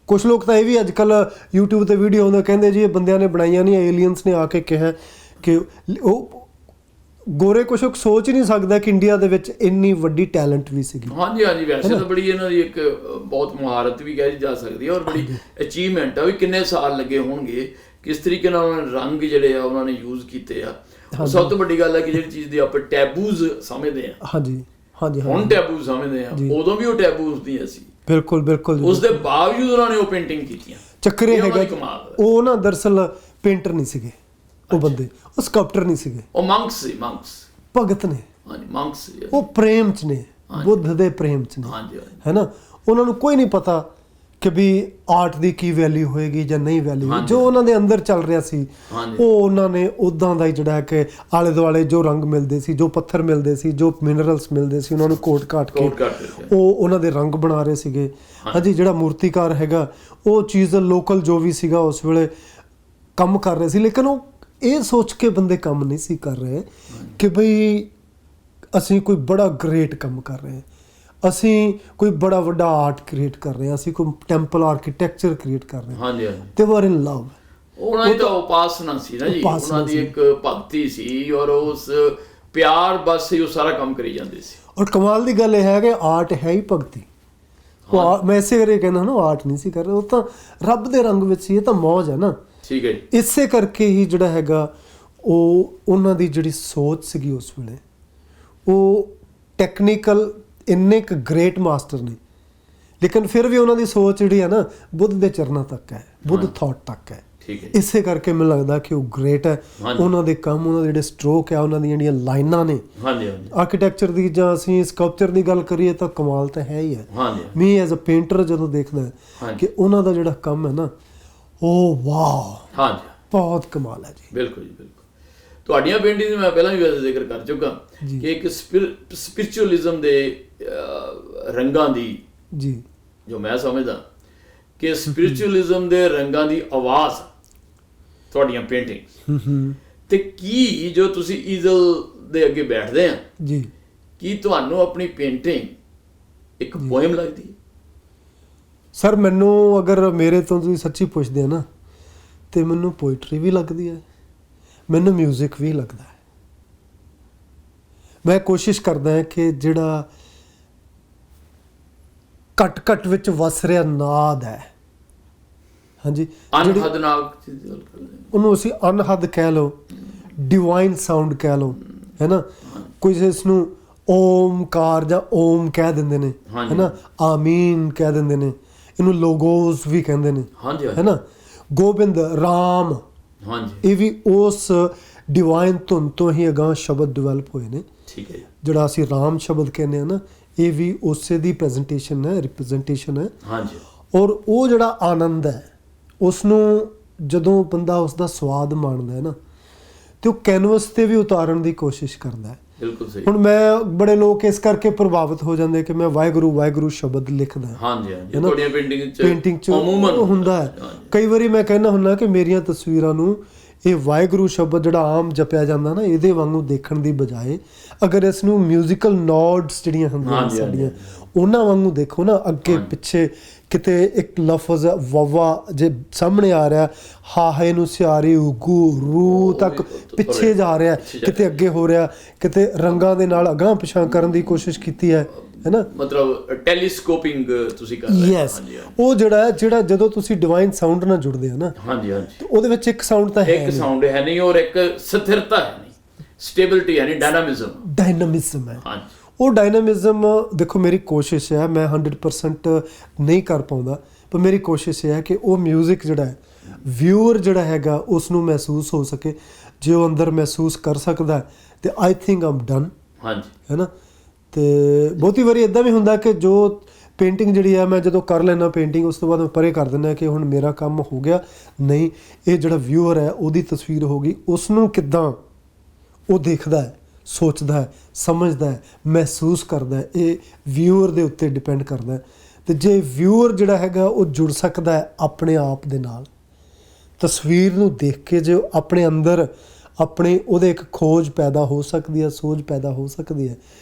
Speaker 2: ਕੁਛ ਲੋਕ ਤਾਂ ਇਹ ਵੀ ਅੱਜ ਕੱਲ੍ਹ YouTube ਤੇ ਵੀਡੀਓ ਆਉਂਦਾ, ਕਹਿੰਦੇ ਜੀ ਇਹ ਬੰਦਿਆਂ ਨੇ ਬਣਾਈਆਂ ਨਹੀਂ, ਏਲੀਅਨਸ ਨੇ ਆ ਕੇ ਕਿਹਾ ਕਿ ਉਹ ਗੋਰੇ ਕੁਛ ਸੋਚ ਹੀ ਨਹੀਂ ਸਕਦਾ ਕਿ ਇੰਡੀਆ ਦੇ ਵਿੱਚ ਇੰਨੀ ਵੱਡੀ ਟੈਲੈਂਟ ਵੀ ਸੀਗੀ।
Speaker 1: ਵੈਸੇ ਤਾਂ ਬੜੀ ਇਹਨਾਂ ਦੀ ਇੱਕ ਬਹੁਤ ਮੁਹਾਰਤ ਵੀ ਕਹੀ ਜਾ ਸਕਦੀ ਹੈ, ਔਰ ਬੜੀ ਅਚੀਵਮੈਂਟ ਆ ਵੀ ਕਿੰਨੇ ਸਾਲ ਲੱਗੇ ਹੋਣਗੇ, ਕਿਸ ਤਰੀਕੇ ਨਾਲ ਉਹਨਾਂ ਨੇ ਰੰਗ ਜਿਹੜੇ ਆ ਉਹਨਾਂ ਨੇ ਯੂਜ਼ ਕੀਤੇ ਆ। ਸਭ ਤੋਂ ਵੱਡੀ ਗੱਲ ਹੈ ਕਿ ਜਿਹੜੀ ਚੀਜ਼ ਦੀ ਆਪਾਂ ਟੈਬੂਜ਼ ਸਮਝਦੇ ਆ, ਹੁਣ ਟੈਬੂ ਸਮਝਦੇ ਆ, ਉਦੋਂ ਵੀ ਉਹ ਟੈਬੂ ਹੁੰਦੀਆਂ ਸੀ।
Speaker 2: ਬਿਲਕੁਲ ਬਿਲਕੁਲ,
Speaker 1: ਉਸ ਦੇ ਬਾਵਜੂਦ ਉਹਨਾਂ ਨੇ ਉਹ ਪੇਂਟਿੰਗ ਕੀਤੀਆਂ।
Speaker 2: ਚੱਕਰੇ ਹੈਗਾ, ਉਹ ਨਾ ਦਰਅਸਲ ਪੇਂਟਰ ਨਹੀਂ ਸੀਗੇ ਉਹ ਬੰਦੇ, ਉਹ ਸਕਲਪਟਰ ਨਹੀਂ ਸੀਗੇ,
Speaker 1: ਉਹ ਮੰਕਸ ਸੀ,
Speaker 2: ਭਗਤ ਨੇ,
Speaker 1: ਮੰਕਸ,
Speaker 2: ਉਹ ਪ੍ਰੇਮ ਚ ਨੇ, ਬੁੱਧ ਦੇ ਪ੍ਰੇਮ ਚ ਨੇ, ਹੈ ਨਾ। ਉਹਨਾਂ ਨੂੰ ਕੋਈ ਨਹੀਂ ਪਤਾ ਕਿ ਵੀ ਆਰਟ ਦੀ ਕੀ ਵੈਲਿਊ ਹੋਏਗੀ ਜਾਂ ਨਹੀਂ ਵੈਲਿਊ, ਜੋ ਉਹਨਾਂ ਦੇ ਅੰਦਰ ਚੱਲ ਰਿਹਾ ਸੀ ਉਹ ਉਹਨਾਂ ਨੇ ਉੱਦਾਂ ਦਾ ਹੀ ਜਿਹੜਾ ਕਿ ਆਲੇ ਦੁਆਲੇ ਜੋ ਰੰਗ ਮਿਲਦੇ ਸੀ, ਜੋ ਪੱਥਰ ਮਿਲਦੇ ਸੀ, ਜੋ ਮਿਨਰਲਸ ਮਿਲਦੇ ਸੀ, ਉਹਨਾਂ ਨੂੰ ਕੋਟ ਕਾਟ ਕੇ ਉਹ ਉਹਨਾਂ ਦੇ ਰੰਗ ਬਣਾ ਰਹੇ ਸੀਗੇ। ਹਾਂਜੀ, ਜਿਹੜਾ ਮੂਰਤੀਕਾਰ ਹੈਗਾ ਉਹ ਚੀਜ਼ ਲੋਕਲ ਜੋ ਵੀ ਸੀਗਾ ਉਸ ਵੇਲੇ ਕੰਮ ਕਰ ਰਹੇ ਸੀ, ਲੇਕਿਨ ਉਹ ਇਹ ਸੋਚ ਕੇ ਬੰਦੇ ਕੰਮ ਨਹੀਂ ਸੀ ਕਰ ਰਹੇ ਕਿ ਬਈ ਅਸੀਂ ਕੋਈ ਬੜਾ ਗ੍ਰੇਟ ਕੰਮ ਕਰ ਰਹੇ, ਅਸੀਂ ਕੋਈ ਬੜਾ ਵੱਡਾ ਆਰਟ ਕ੍ਰੀਏਟ ਕਰ ਰਹੇ ਹਾਂ, ਅਸੀਂ ਕੋਈ ਟੈਂਪਲ ਆਰਕੀਟੈਕਚਰ ਕ੍ਰੀਏਟ ਕਰ ਰਹੇ ਹਾਂ। ਦੇ ਵਰ ਇਨ ਲਵ,
Speaker 1: ਉਹਨਾਂ ਦੀ ਤਾਂ ਉਪਾਸਨਾ ਸੀ ਨਾ ਜੀ, ਉਹਨਾਂ ਦੀ ਇੱਕ ਭਗਤੀ ਸੀ, ਔਰ ਉਸ ਪਿਆਰ ਬਸ ਹੀ ਉਹ ਸਾਰਾ ਕੰਮ ਕਰੀ ਜਾਂਦੇ ਸੀ।
Speaker 2: ਔਰ ਕਮਾਲ ਦੀ ਗੱਲ ਇਹ ਹੈ ਕਿ ਆਰਟ ਹੈ ਹੀ ਭਗਤੀ। ਉਹ ਮੈਂ ਇਸੇ ਕਰਕੇ ਕਹਿੰਦਾ ਨਾ, ਆਰਟ ਨਹੀਂ ਸੀ ਕਰ ਰਹੇ, ਉਹ ਤਾਂ ਰੱਬ ਦੇ ਰੰਗ ਵਿੱਚ ਸੀ, ਇਹ ਤਾਂ ਮੌਜ ਹੈ ਨਾ। ਠੀਕ ਹੈ ਜੀ। ਇਸੇ ਕਰਕੇ ਹੀ ਜਿਹੜਾ ਹੈਗਾ ਉਹ ਉਹਨਾਂ ਦੀ ਜਿਹੜੀ ਸੋਚ ਸੀਗੀ ਉਸ ਵੇਲੇ, ਉਹ ਟੈਕਨੀਕਲ ਇੰਨੇ ਕੁ ਗ੍ਰੇਟ ਮਾਸਟਰ ਨੇ, ਲੇਕਿਨ ਫਿਰ ਵੀ ਉਹਨਾਂ ਦੀ ਸੋਚ ਜਿਹੜੀ ਹੈ ਨਾ ਬੁੱਧ ਦੇ ਚਰਨਾਂ ਤੱਕ ਹੈ, ਬੁੱਧ ਥਾਟ ਤੱਕ ਹੈ।
Speaker 1: ਠੀਕ ਹੈ
Speaker 2: ਇਸੇ ਕਰਕੇ ਮੈਨੂੰ ਲੱਗਦਾ ਕਿ ਉਹ ਗ੍ਰੇਟ ਹੈ। ਉਹਨਾਂ ਦੇ ਕੰਮ, ਉਹਨਾਂ ਦੇ ਜਿਹੜੇ ਸਟ੍ਰੋਕ ਆ, ਉਹਨਾਂ ਦੀਆਂ ਜਿਹੜੀਆਂ ਲਾਈਨਾਂ ਨੇ,
Speaker 1: ਹਾਂਜੀ ਹਾਂਜੀ
Speaker 2: ਆਰਕੀਟੈਕਚਰ ਦੀ ਜਾਂ ਅਸੀਂ ਸਕਲਪਚਰ ਦੀ ਗੱਲ ਕਰੀਏ ਤਾਂ ਕਮਾਲ ਤਾਂ ਹੈ ਹੀ ਹੈ।
Speaker 1: ਹਾਂਜੀ
Speaker 2: ਮੀ ਐਜ਼ ਅ ਪੇਂਟਰ ਜਦੋਂ ਦੇਖਦਾ ਕਿ ਉਹਨਾਂ ਦਾ ਜਿਹੜਾ ਕੰਮ ਹੈ ਨਾ, ਉਹ ਵਾਹ,
Speaker 1: ਹਾਂਜੀ
Speaker 2: ਬਹੁਤ ਕਮਾਲ ਹੈ ਜੀ।
Speaker 1: ਬਿਲਕੁਲ ਜੀ ਬਿਲਕੁਲ। ਤੁਹਾਡੀਆਂ ਪੇਂਟਿੰਗ ਮੈਂ ਪਹਿਲਾਂ ਵੀ ਵੈਸੇ ਜ਼ਿਕਰ ਕਰ ਚੁੱਕਾ ਕਿ ਇੱਕ ਸਪਿਰਿਚੁਅਲਿਜ਼ਮ ਦੇ ਰੰਗਾਂ ਦੀ,
Speaker 2: ਜੀ
Speaker 1: ਜੋ ਮੈਂ ਸਮਝਦਾ ਕਿ ਸਪਿਰਿਚੁਅਲਿਜ਼ਮ ਦੇ ਰੰਗਾਂ ਦੀ ਆਵਾਜ਼ ਤੁਹਾਡੀਆਂ ਪੇਂਟਿੰਗਸ ਤੇ ਕੀ ਜੋ ਤੁਸੀਂ ਈਜ਼ਲ ਦੇ ਅੱਗੇ ਬੈਠਦੇ ਆ
Speaker 2: ਜੀ,
Speaker 1: ਕੀ ਤੁਹਾਨੂੰ ਆਪਣੀ ਪੇਂਟਿੰਗ ਇੱਕ ਪੋਇਮ ਲੱਗਦੀ ਹੈ?
Speaker 2: ਸਰ ਮੈਨੂੰ ਅਗਰ ਮੇਰੇ ਤੋਂ ਤੁਸੀਂ ਸੱਚੀ ਪੁੱਛਦੇ ਆ ਨਾ, ਤੇ ਮੈਨੂੰ ਪੋਇਟਰੀ ਵੀ ਲੱਗਦੀ ਹੈ, ਮੈਨੂੰ ਮਿਊਜ਼ਿਕ ਵੀ ਲੱਗਦਾ ਹੈ। ਮੈਂ ਕੋਸ਼ਿਸ਼ ਕਰਦਾ ਹਾਂ ਕਿ ਜਿਹੜਾ ਘੱਟ ਘੱਟ ਵਿੱਚ ਵਸ ਰਿਹਾ ਨਾਦ ਹੈ, ਹਾਂਜੀ,
Speaker 1: ਅਨਹਦ ਨਾਲ ਦੀ ਗੱਲ ਕਰਦੇ ਹਾਂ,
Speaker 2: ਉਹਨੂੰ ਅਸੀਂ ਅਨਹਦ ਕਹਿ ਲਓ, ਡਿਵਾਈਨ ਸਾਊਂਡ ਕਹਿ ਲਓ, ਹੈ ਨਾ। ਕੁਝ ਇਸ ਨੂੰ ਓਮਕਾਰ ਜਾਂ ਓਮ ਕਹਿ ਦਿੰਦੇ ਨੇ, ਹੈ ਨਾ, ਆਮੀਨ ਕਹਿ ਦਿੰਦੇ ਨੇ, ਇਹਨੂੰ ਲੋਗੋਸ ਵੀ ਕਹਿੰਦੇ ਨੇ, ਹੈ ਨਾ। ਗੋਬਿੰਦ, ਰਾਮ, ਇਹ ਵੀ ਉਸ ਡਿਵਾਈਨ ਧੁਨ ਤੋਂ ਹੀ ਅਗਾਂਹ ਸ਼ਬਦ ਡਿਵੈਲਪ ਹੋਏ ਨੇ।
Speaker 1: ਠੀਕ ਹੈ।
Speaker 2: ਜਿਹੜਾ ਅਸੀਂ ਰਾਮ ਸ਼ਬਦ ਕਹਿੰਦੇ ਆ ਨਾ, ਇਹ ਵੀ ਉਸੇ ਦੀ ਪ੍ਰੈਜੈਂਟੇਸ਼ਨ ਹੈ, ਰਿਪਰੈਜ਼ੈਂਟੇਸ਼ਨ ਹੈ।
Speaker 1: ਹਾਂਜੀ।
Speaker 2: ਔਰ ਉਹ ਜਿਹੜਾ ਆਨੰਦ ਹੈ, ਉਸ ਨੂੰ ਜਦੋਂ ਬੰਦਾ ਉਸ ਦਾ ਸਵਾਦ ਮਾਣਦਾ ਹੈ ਨਾ, ਤੇ ਉਹ ਕੈਨਵਸ ਤੇ ਵੀ ਉਤਾਰਨ ਦੀ ਕੋਸ਼ਿਸ਼ ਕਰਦਾ ਹੈ।
Speaker 1: ਬਿਲਕੁਲ ਸਹੀ।
Speaker 2: ਹੁਣ ਮੈਂ, ਬੜੇ ਲੋਕ ਇਸ ਕਰਕੇ ਪ੍ਰਭਾਵਿਤ ਹੋ ਜਾਂਦੇ ਕਿ ਮੈਂ ਵਾਹਿਗੁਰੂ ਵਾਹਿਗੁਰੂ ਸ਼ਬਦ ਲਿਖਦਾ।
Speaker 1: ਹਾਂਜੀ ਹਾਂਜੀ, ਤੁਹਾਡੀਆਂ
Speaker 2: ਪੇਂਟਿੰਗ ਚ ਹੁੰਦਾ ਹੈ। ਕਈ ਵਾਰੀ ਮੈਂ ਕਹਿੰਦਾ ਹੁੰਦਾ ਕਿ ਮੇਰੀਆਂ ਤਸਵੀਰਾਂ ਨੂੰ ਇਹ ਵਾਹਿਗੁਰੂ ਸ਼ਬਦ ਜਿਹੜਾ ਆਮ ਜਪਿਆ ਜਾਂਦਾ ਨਾ, ਇਹਦੇ ਵਾਂਗੂ ਦੇਖਣ ਦੀ ਬਜਾਏ ਅਗਰ ਇਸ ਨੂੰ ਮਿਊਜ਼ੀਕਲ ਨੋਡਸ ਜਿਹੜੀਆਂ ਹੁੰਦੀਆਂ ਸਾਡੀਆਂ, ਉਹਨਾਂ ਵਾਂਗੂ ਦੇਖੋ ਨਾ, ਅੱਗੇ ਪਿੱਛੇ ਕਿਤੇ ਇੱਕ ਲਫ਼ਜ਼ ਵਵਾ ਜੇ ਸਾਹਮਣੇ ਆ ਰਿਹਾ, ਹਾਹੇ ਨੂੰ ਸਿਆਰੀ ਉਗੂ ਰੂ ਤੱਕ ਪਿੱਛੇ ਜਾ ਰਿਹਾ, ਕਿਤੇ ਅੱਗੇ ਹੋ ਰਿਹਾ, ਕਿਤੇ ਰੰਗਾਂ ਦੇ ਨਾਲ ਅਗਾਂਹ ਪਿਛਾਂ ਕਰਨ ਦੀ ਕੋਸ਼ਿਸ਼ ਕੀਤੀ ਹੈ ਨਾ,
Speaker 1: ਮਤਲਬ ਟੈਲੀਸਕੋਪਿੰਗ ਤੁਸੀਂ ਕਰ ਰਹੇ ਹੋ।
Speaker 2: ਯੈਸ, ਉਹ ਜਿਹੜਾ ਜਦੋਂ ਤੁਸੀਂ ਡਿਵਾਈਨ ਸਾਊਂਡ ਨਾਲ ਜੁੜਦੇ ਹੋ ਨਾ,
Speaker 1: ਹਾਂਜੀ ਹਾਂਜੀ,
Speaker 2: ਉਹਦੇ ਵਿੱਚ ਇੱਕ ਸਾਊਂਡ ਤਾਂ ਹੈ,
Speaker 1: ਇੱਕ ਸਾਊਂਡ ਹੈ ਨਹੀਂ, ਔਰ ਇੱਕ ਸਥਿਰਤਾ ਹੈ ਨਹੀਂ, ਸਟੇਬਿਲਿਟੀ ਹੈ ਨਹੀਂ, ਡਾਇਨਾਮਿਜ਼ਮ ਹੈ। ਹਾਂਜੀ, ਉਹ ਡਾਇਨਾਮਿਜ਼ਮ ਦੇਖੋ, ਮੇਰੀ ਕੋਸ਼ਿਸ਼ ਹੈ, ਮੈਂ 100% ਨਹੀਂ ਕਰ ਪਾਉਂਦਾ, ਪਰ ਮੇਰੀ ਕੋਸ਼ਿਸ਼ ਇਹ ਹੈ ਕਿ ਉਹ ਮਿਊਜ਼ਿਕ ਜਿਹੜਾ ਹੈ, ਵਿਊਅਰ ਜਿਹੜਾ ਹੈਗਾ, ਉਸ ਨੂੰ ਮਹਿਸੂਸ ਹੋ ਸਕੇ। ਜੇ ਉਹ ਅੰਦਰ ਮਹਿਸੂਸ ਕਰ ਸਕਦਾ ਤੇ ਆਈ ਥਿੰਕ ਆਮ ਡਨ। ਹਾਂਜੀ, ਹੈ ਨਾ। ਤੇ ਬਹੁਤੀ ਵਾਰੀ ਇੱਦਾਂ ਵੀ ਹੁੰਦਾ ਕਿ ਜੋ ਪੇਂਟਿੰਗ ਜਿਹੜੀ ਹੈ, ਮੈਂ ਜਦੋਂ ਕਰ ਲੈਣਾ ਪੇਂਟਿੰਗ, ਉਸ ਤੋਂ ਬਾਅਦ ਮੈਂ ਪਰੇ ਕਰ ਦਿੰਦਾ ਕਿ ਹੁਣ ਮੇਰਾ ਕੰਮ ਹੋ ਗਿਆ। ਨਹੀਂ, ਇਹ ਜਿਹੜਾ ਵਿਊਅਰ ਹੈ, ਉਹਦੀ ਤਸਵੀਰ ਹੋ ਗਈ, ਉਸ ਨੂੰ ਕਿੱਦਾਂ ਉਹ ਦੇਖਦਾ ਹੈ, ਸੋਚਦਾ ਹੈ, ਸਮਝਦਾ ਹੈ, ਮਹਿਸੂਸ ਕਰਦਾ ਹੈ, ਇਹ ਵਿਊਅਰ ਦੇ ਉੱਤੇ ਡਿਪੈਂਡ ਕਰਦਾ ਹੈ। ਅਤੇ ਜੇ ਵਿਊਅਰ ਜਿਹੜਾ ਹੈਗਾ ਉਹ ਜੁੜ ਸਕਦਾ ਹੈ ਆਪਣੇ ਆਪ ਦੇ ਨਾਲ, ਤਸਵੀਰ ਨੂੰ ਦੇਖ ਕੇ, ਜੇ ਆਪਣੇ ਅੰਦਰ ਆਪਣੇ ਉਹਦੇ ਇੱਕ ਖੋਜ ਪੈਦਾ ਹੋ ਸਕਦੀ ਹੈ, ਸੋਚ ਪੈਦਾ ਹੋ ਸਕਦੀ ਹੈ,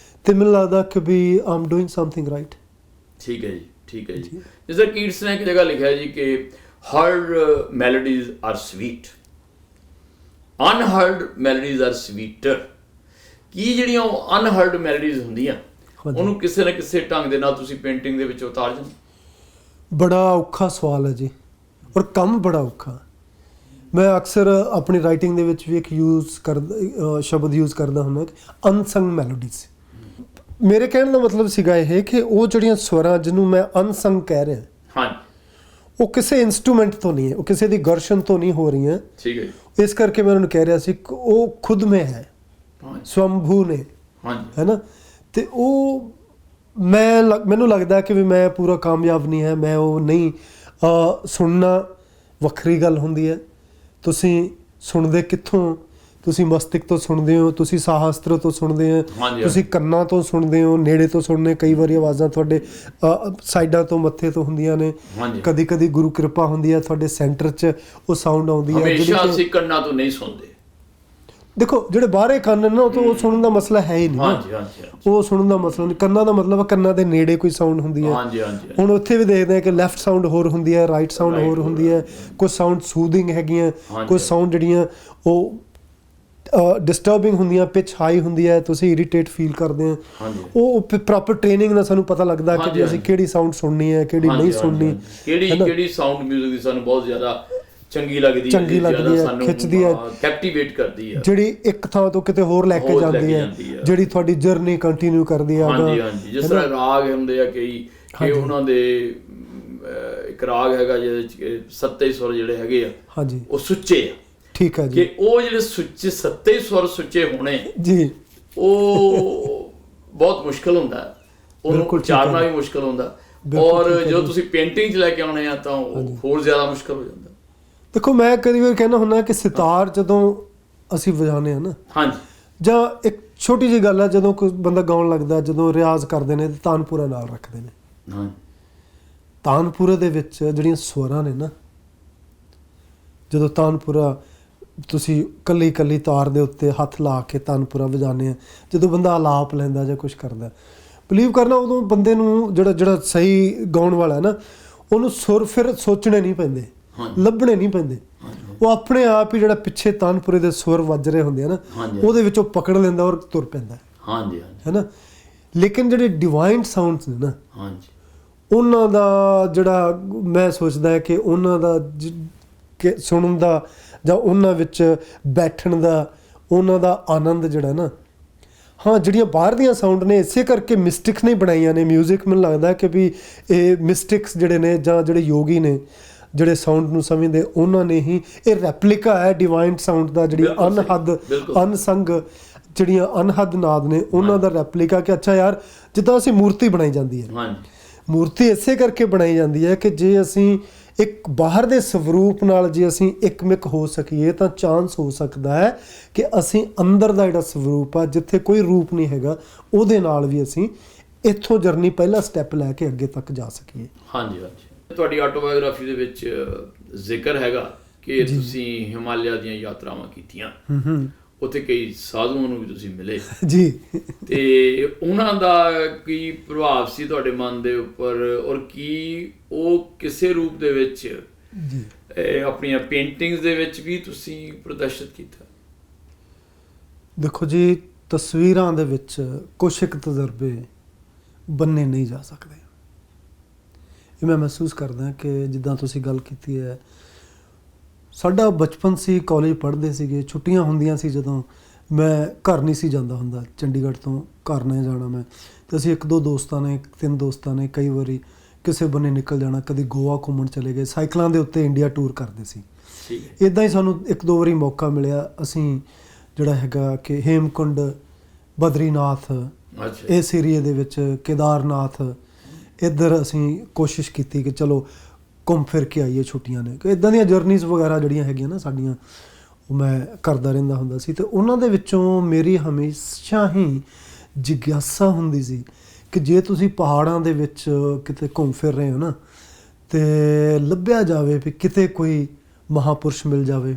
Speaker 1: ਅਤੇ ਮੈਨੂੰ ਲੱਗਦਾ ਕਿ ਵੀ ਆਮ ਡੂਇੰਗ ਸਮਥਿੰਗ ਰਾਈਟ। ਠੀਕ ਹੈ ਜੀ, ਠੀਕ ਹੈ ਜੀ। ਜਿਸ ਤਰ੍ਹਾਂ ਕੀਟਸ ਨੇ ਇੱਕ ਜਗ੍ਹਾ ਲਿਖਿਆ ਜੀ ਕਿ heard melodies are sweet, unheard melodies are sweeter. ਕੀ ਜਿਹੜੀਆਂ ਉਹ ਅਨਹਰਡ ਮੈਲੋਡੀਜ਼ ਹੁੰਦੀਆਂ, ਉਹਨੂੰ ਕਿਸੇ ਨਾ ਕਿਸੇ ਢੰਗ ਦੇ ਨਾਲ ਤੁਸੀਂ ਪੇਂਟਿੰਗ ਦੇ ਵਿੱਚ ਉਤਾਰ ਜਾਂਦੇ? ਬੜਾ ਔਖਾ ਸਵਾਲ ਹੈ ਜੀ, ਔਰ ਕੰਮ ਬੜਾ ਔਖਾ। ਮੈਂ ਅਕਸਰ ਆਪਣੀ ਰਾਈਟਿੰਗ ਦੇ ਵਿੱਚ ਵੀ ਇੱਕ ਸ਼ਬਦ ਯੂਜ਼ ਕਰਦਾ ਹੁੰਦਾ ਕਿ ਅਨਸੰਗ ਮੈਲੋਡੀਜ਼। ਮੇਰੇ ਕਹਿਣ ਦਾ ਮਤਲਬ ਸੀਗਾ ਇਹ ਕਿ ਉਹ ਜਿਹੜੀਆਂ ਸਵਰਾਂ ਜਿਹਨੂੰ ਮੈਂ ਅਨਸੰਗ ਕਹਿ ਰਿਹਾ, ਹਾਂ, ਉਹ ਕਿਸੇ ਇੰਸਟਰੂਮੈਂਟ ਤੋਂ ਨਹੀਂ ਹੈ, ਉਹ ਕਿਸੇ ਦੀ ਗਰਸ਼ਨ ਤੋਂ ਨਹੀਂ ਹੋ ਰਹੀਆਂ। ਠੀਕ ਹੈ। ਇਸ ਕਰਕੇ ਮੈਂ ਉਹਨਾਂ ਨੂੰ ਕਹਿ ਰਿਹਾ ਸੀ ਕਿ ਉਹ ਖੁਦ ਮੇਂ ਹੈ, ਸਵੰਭੂ ਨੇ, ਹੈ ਨਾ। ਅਤੇ ਉਹ ਮੈਨੂੰ ਲੱਗਦਾ ਕਿ ਵੀ ਮੈਂ ਪੂਰਾ ਕਾਮਯਾਬ ਨਹੀਂ ਹੈ, ਮੈਂ ਉਹ ਨਹੀਂ। ਸੁਣਨਾ ਵੱਖਰੀ ਗੱਲ ਹੁੰਦੀ ਹੈ, ਤੁਸੀਂ ਸੁਣਦੇ ਕਿੱਥੋਂ? ਤੁਸੀਂ ਮਸਤਕ ਤੋਂ ਸੁਣਦੇ ਹੋ, ਤੁਸੀਂ ਸਾਹਸਤਰ ਤੋਂ ਸੁਣਦੇ ਹੋ, ਤੁਸੀਂ ਕੰਨਾਂ ਤੋਂ ਸੁਣਦੇ ਹੋ, ਨੇੜੇ ਤੋਂ ਸੁਣਨੇ। ਕਈ ਵਾਰੀ ਆਵਾਜ਼ਾਂ ਤੁਹਾਡੇ ਸਾਈਡਾਂ ਤੋਂ, ਮੱਥੇ ਤੋਂ ਹੁੰਦੀਆਂ ਨੇ, ਕਦੀ ਕਦੀ ਗੁਰੂ ਕਿਰਪਾ ਹੁੰਦੀ ਹੈ, ਤੁਹਾਡੇ ਸੈਂਟਰ 'ਚ ਉਹ ਸਾਊਂਡ ਆਉਂਦੀ ਹੈ। ਹਮੇਸ਼ਾ ਅਸੀਂ ਕੰਨਾਂ ਤੋਂ ਨਹੀਂ ਸੁਣਦੇ। ਦੇਖੋ, ਜਿਹੜੇ ਬਾਹਰੇ ਕੰਨ ਨੇ ਨਾ, ਉਹ ਸੁਣਨ ਦਾ ਮਸਲਾ ਹੈ ਹੀ ਨਹੀਂ, ਉਹ ਸੁਣਨ ਦਾ ਮਸਲਾ ਨਹੀਂ। ਕੰਨਾਂ ਦਾ ਮਤਲਬ ਕੰਨਾਂ ਦੇ ਨੇੜੇ ਕੋਈ ਸਾਊਂਡ ਹੁੰਦੀ ਹੈ। ਹੁਣ ਉੱਥੇ ਵੀ ਦੇਖਦੇ ਹਾਂ ਕਿ ਲੈਫਟ ਸਾਊਂਡ ਹੋਰ ਹੁੰਦੀ ਹੈ, ਰਾਈਟ ਸਾਊਂਡ ਹੋਰ ਹੁੰਦੀ ਹੈ। ਕੁਝ ਸਾਊਂਡ ਸੂਦਿੰਗ ਹੈਗੀਆਂ, ਕੁਝ ਸਾਊਂਡ ਜਿਹੜੀਆਂ ਉਹ ਡਿਸਟਰਬਿੰਗ ਹੁੰਦੀਆਂ, ਪਿਚ ਹਾਈ ਹੁੰਦੀ ਹੈ, ਤੁਸੀਂ ਇਰੀਟੇਟ ਫੀਲ ਕਰਦੇ ਹੋ। ਉਹ ਪ੍ਰੋਪਰ ਟ੍ਰੇਨਿੰਗ ਨਾਲ ਸਾਨੂੰ ਪਤਾ ਲੱਗਦਾ ਕਿ ਅਸੀਂ ਕਿਹੜੀ ਸਾਊਂਡ ਸੁਣਨੀ ਹੈ, ਕਿਹੜੀ ਨਹੀਂ ਸੁਣਨੀ। ਕਿਹੜੀ ਸਾਊਂਡ ਮਿਊਜ਼ਿਕ ਦੀ ਸਾਨੂੰ ਬਹੁਤ ਜ਼ਿਆਦਾ ਚੰਗੀ ਲੱਗਦੀ ਹੈ, ਖਿੱਚਦੀ ਹੈ, ਕੈਪਟੀਵੇਟ ਕਰਦੀ ਹੈ, ਜਿਹੜੀ ਇੱਕ ਥਾਂ ਤੋਂ ਕਿਤੇ ਹੋਰ ਲੈ ਕੇ ਜਾਂਦੀ ਹੈ, ਜਿਹੜੀ ਤੁਹਾਡੀ ਜਰਨੀ ਕੰਟੀਨਿਊ ਕਰਦੀ ਹੈ। ਹਾਂਜੀ ਹਾਂਜੀ, ਜਿਸ ਤਰ੍ਹਾਂ ਰਾਗ ਹੁੰਦੇ ਆ ਕਈ, ਉਹਨਾਂ ਦੇ ਇੱਕ ਰਾਗ ਹੈਗਾ ਜਿਹਦੇ ਵਿੱਚ ਕਿ ਸੱਤੇ ਸੁਰ ਜਿਹੜੇ ਹੈਗੇ ਆ
Speaker 2: ਹਾਂਜੀ
Speaker 1: ਉਹ ਸੁੱਚੇ ਆ,
Speaker 2: ਠੀਕ ਹੈ ਜੀ,
Speaker 1: ਕਿ ਉਹ ਜਿਹੜੇ ਸੁੱਚੇ ਸੱਤੇ ਸੁਰ ਸੁੱਚੇ ਹੋਣੇ
Speaker 2: ਜੀ
Speaker 1: ਉਹ ਬਹੁਤ ਮੁਸ਼ਕਲ ਹੁੰਦਾ ਹੈ, ਉਹਨੂੰ ਉਚਾਰਨਾ ਵੀ ਮੁਸ਼ਕਲ ਹੁੰਦਾ, ਔਰ ਜਦੋਂ ਤੁਸੀਂ ਪੇਂਟਿੰਗ 'ਚ ਲੈ ਕੇ ਆਉਣੇ ਆ ਤਾਂ ਉਹ ਹੋਰ ਜ਼ਿਆਦਾ ਮੁਸ਼ਕਲ ਹੋ ਜਾਂਦਾ।
Speaker 2: ਦੇਖੋ ਮੈਂ ਕਈ ਵਾਰ ਕਹਿੰਦਾ ਹੁੰਦਾ ਕਿ ਸਿਤਾਰ ਜਦੋਂ ਅਸੀਂ ਵਜਾਉਂਦੇ ਹਾਂ ਨਾ,
Speaker 1: ਹਾਂਜੀ,
Speaker 2: ਜਾਂ ਇੱਕ ਛੋਟੀ ਜਿਹੀ ਗੱਲ ਹੈ, ਜਦੋਂ ਕੋਈ ਬੰਦਾ ਗਾਉਣ ਲੱਗਦਾ, ਜਦੋਂ ਰਿਆਜ਼ ਕਰਦੇ ਨੇ ਤਾਂ ਤਾਨਪੁਰਾ ਨਾਲ ਰੱਖਦੇ ਨੇ।
Speaker 1: ਹਾਂ,
Speaker 2: ਤਾਨਪੁਰੇ ਦੇ ਵਿੱਚ ਜਿਹੜੀਆਂ ਸਵਰਾਂ ਨੇ ਨਾ, ਜਦੋਂ ਤਾਨਪੁਰਾ ਤੁਸੀਂ ਕੱਲੀ ਕੱਲੀ ਤਾਰ ਦੇ ਉੱਤੇ ਹੱਥ ਲਾ ਕੇ ਤਾਨਪੁਰਾ ਵਜਾਉਂਦੇ ਆ, ਜਦੋਂ ਬੰਦਾ ਆਲਾਪ ਲੈਂਦਾ ਜਾਂ ਕੁਛ ਕਰਦਾ, ਬਿਲੀਵ ਕਰਨਾ ਉਦੋਂ ਬੰਦੇ ਨੂੰ ਜਿਹੜਾ ਸਹੀ ਗਾਉਣ ਵਾਲਾ ਨਾ, ਉਹਨੂੰ ਸੁਰ ਫਿਰ ਸੋਚਣੇ ਨਹੀਂ ਪੈਂਦੇ, ਲੱਭਣੇ ਨਹੀਂ ਪੈਂਦੇ, ਉਹ ਆਪਣੇ ਆਪ ਹੀ ਜਿਹੜਾ ਪਿੱਛੇ ਤਾਨਪੁਰੇ ਦੇ ਸੁਰ ਵੱਜ ਰਹੇ ਹੁੰਦੇ ਆ ਨਾ, ਉਹਦੇ ਵਿੱਚੋਂ ਪਕੜ ਲੈਂਦਾ ਔਰ ਤੁਰ ਪੈਂਦਾ। ਹਾਂਜੀ, ਹੈ ਨਾ। ਲੇਕਿਨ ਜਿਹੜੇ ਡਿਵਾਈਨ ਸਾਊਂਡਸ ਨੇ ਨਾ, ਹਾਂਜੀ, ਉਹਨਾਂ ਦਾ ਜਿਹੜਾ ਮੈਂ ਸੋਚਦਾ ਹੈ ਕਿ ਉਹਨਾਂ ਦਾ ਸੁਣਨ ਦਾ ਜਾਂ ਉਹਨਾਂ ਵਿੱਚ ਬੈਠਣ ਦਾ ਉਹਨਾਂ ਦਾ ਆਨੰਦ ਜਿਹੜਾ ਨਾ, ਹਾਂ ਜਿਹੜੀਆਂ ਬਾਹਰ ਦੀਆਂ ਸਾਊਂਡ ਨੇ ਇਸੇ ਕਰਕੇ ਮਿਸਟਿਕਸ ਨੇ ਬਣਾਈਆਂ ਨੇ ਮਿਊਜ਼ਿਕ। ਮੈਨੂੰ ਲੱਗਦਾ ਕਿ ਵੀ ਇਹ ਮਿਸਟਿਕਸ ਜਿਹੜੇ ਨੇ ਜਾਂ ਜਿਹੜੇ ਯੋਗੀ ਨੇ ਜਿਹੜੇ ਸਾਊਂਡ ਨੂੰ ਸਮਝਦੇ, ਉਹਨਾਂ ਨੇ ਹੀ ਇਹ ਰੈਪਲੀਕਾ ਹੈ ਡਿਵਾਈਨ ਸਾਊਂਡ ਦਾ, ਜਿਹੜੀ ਅਨਹੱਦ ਅਨਸੰਗ ਜਿਹੜੀਆਂ ਅਨਹੱਦ ਨਾਦ ਨੇ ਉਹਨਾਂ ਦਾ ਰੈਪਲੀਕਾ। ਕਿ ਅੱਛਾ ਯਾਰ, ਜਿੱਦਾਂ ਅਸੀਂ ਮੂਰਤੀ ਬਣਾਈ ਜਾਂਦੀ ਹੈ, ਮੂਰਤੀ ਇਸੇ ਕਰਕੇ ਬਣਾਈ ਜਾਂਦੀ ਹੈ ਕਿ ਜੇ ਅਸੀਂ ਇੱਕ ਬਾਹਰ ਦੇ ਸਵਰੂਪ ਨਾਲ ਜੇ ਅਸੀਂ ਇੱਕਮਿਕ ਹੋ ਸਕੀਏ ਤਾਂ ਚਾਂਸ ਹੋ ਸਕਦਾ ਹੈ ਕਿ ਅਸੀਂ ਅੰਦਰ ਦਾ ਜਿਹੜਾ ਸਵਰੂਪ ਆ, ਜਿੱਥੇ ਕੋਈ ਰੂਪ ਨਹੀਂ ਹੈਗਾ, ਉਹਦੇ ਨਾਲ ਵੀ ਅਸੀਂ ਇੱਥੋਂ ਜਰਨੀ ਪਹਿਲਾ ਸਟੈਪ ਲੈ ਕੇ ਅੱਗੇ ਤੱਕ ਜਾ ਸਕੀਏ। ਹਾਂਜੀ
Speaker 1: ਹਾਂਜੀ। ਤੁਹਾਡੀ ਆਟੋਬਾਇਓਗ੍ਰਾਫੀ ਦੇ ਵਿੱਚ ਜ਼ਿਕਰ ਹੈਗਾ ਕਿ ਤੁਸੀਂ ਹਿਮਾਲਿਆ ਦੀਆਂ ਯਾਤਰਾਵਾਂ ਕੀਤੀਆਂ, ਉੱਥੇ ਕਈ ਸਾਧੂਆਂ ਨੂੰ ਵੀ ਤੁਸੀਂ ਮਿਲੇ
Speaker 2: ਜੀ,
Speaker 1: ਤੇ ਉਹਨਾਂ ਦਾ ਕੀ ਪ੍ਰਭਾਵ ਸੀ ਤੁਹਾਡੇ ਮਨ ਦੇ ਉੱਪਰ, ਔਰ ਕੀ ਉਹ ਕਿਸੇ ਰੂਪ ਦੇ ਵਿੱਚ
Speaker 2: ਜੀ
Speaker 1: ਆਪਣੀਆਂ ਪੇਂਟਿੰਗਸ ਦੇ ਵਿੱਚ ਵੀ ਤੁਸੀਂ ਪ੍ਰਦਰਸ਼ਿਤ ਕੀਤਾ?
Speaker 2: ਦੇਖੋ ਜੀ, ਤਸਵੀਰਾਂ ਦੇ ਵਿੱਚ ਕੁਛ ਇੱਕ ਤਜਰਬੇ ਬੰਨੇ ਨਹੀਂ ਜਾ ਸਕਦੇ। ਇਹ ਮੈਂ ਮਹਿਸੂਸ ਕਰਦਾ ਕਿ ਜਿੱਦਾਂ ਤੁਸੀਂ ਗੱਲ ਕੀਤੀ ਹੈ, ਸਾਡਾ ਬਚਪਨ ਸੀ, ਕਾਲਜ ਪੜ੍ਹਦੇ ਸੀਗੇ, ਛੁੱਟੀਆਂ ਹੁੰਦੀਆਂ ਸੀ, ਜਦੋਂ ਮੈਂ ਘਰ ਨਹੀਂ ਸੀ ਜਾਂਦਾ ਹੁੰਦਾ, ਚੰਡੀਗੜ੍ਹ ਤੋਂ ਘਰ ਨਹੀਂ ਜਾਣਾ ਮੈਂ, ਅਤੇ ਅਸੀਂ 1-2 ਦੋਸਤਾਂ ਨੇ, 3 ਦੋਸਤਾਂ ਨੇ ਕਈ ਵਾਰੀ ਕਿਸੇ ਬੰਨੇ ਨਿਕਲ ਜਾਣਾ, ਕਦੇ ਗੋਆ ਘੁੰਮਣ ਚਲੇ ਗਏ, ਸਾਈਕਲਾਂ ਦੇ ਉੱਤੇ ਇੰਡੀਆ ਟੂਰ ਕਰਦੇ ਸੀ। ਇੱਦਾਂ ਹੀ ਸਾਨੂੰ 1-2 ਵਾਰੀ ਮੌਕਾ ਮਿਲਿਆ, ਅਸੀਂ ਜਿਹੜਾ ਹੈਗਾ ਕਿ ਹੇਮਕੁੰਡ, ਬਦਰੀਨਾਥ, ਇਸ ਏਰੀਏ ਦੇ ਵਿੱਚ ਕੇਦਾਰਨਾਥ, ਇੱਧਰ ਅਸੀਂ ਕੋਸ਼ਿਸ਼ ਕੀਤੀ ਕਿ ਚਲੋ ਘੁੰਮ ਫਿਰ ਕੇ ਆਈਏ, ਛੁੱਟੀਆਂ ਨੇ। ਕਿ ਇੱਦਾਂ ਦੀਆਂ ਜਰਨੀਜ਼ ਵਗੈਰਾ ਜਿਹੜੀਆਂ ਹੈਗੀਆਂ ਨਾ ਸਾਡੀਆਂ, ਉਹ ਮੈਂ ਕਰਦਾ ਰਹਿੰਦਾ ਹੁੰਦਾ ਸੀ। ਅਤੇ ਉਹਨਾਂ ਦੇ ਵਿੱਚੋਂ ਮੇਰੀ ਹਮੇਸ਼ਾ ਹੀ ਜਿਗਿਆਸਾ ਹੁੰਦੀ ਸੀ ਕਿ ਜੇ ਤੁਸੀਂ ਪਹਾੜਾਂ ਦੇ ਵਿੱਚ ਕਿਤੇ ਘੁੰਮ ਫਿਰ ਰਹੇ ਹੋ ਨਾ, ਅਤੇ ਲੱਭਿਆ ਜਾਵੇ ਵੀ ਕਿਤੇ ਕੋਈ ਮਹਾਂਪੁਰਸ਼ ਮਿਲ ਜਾਵੇ,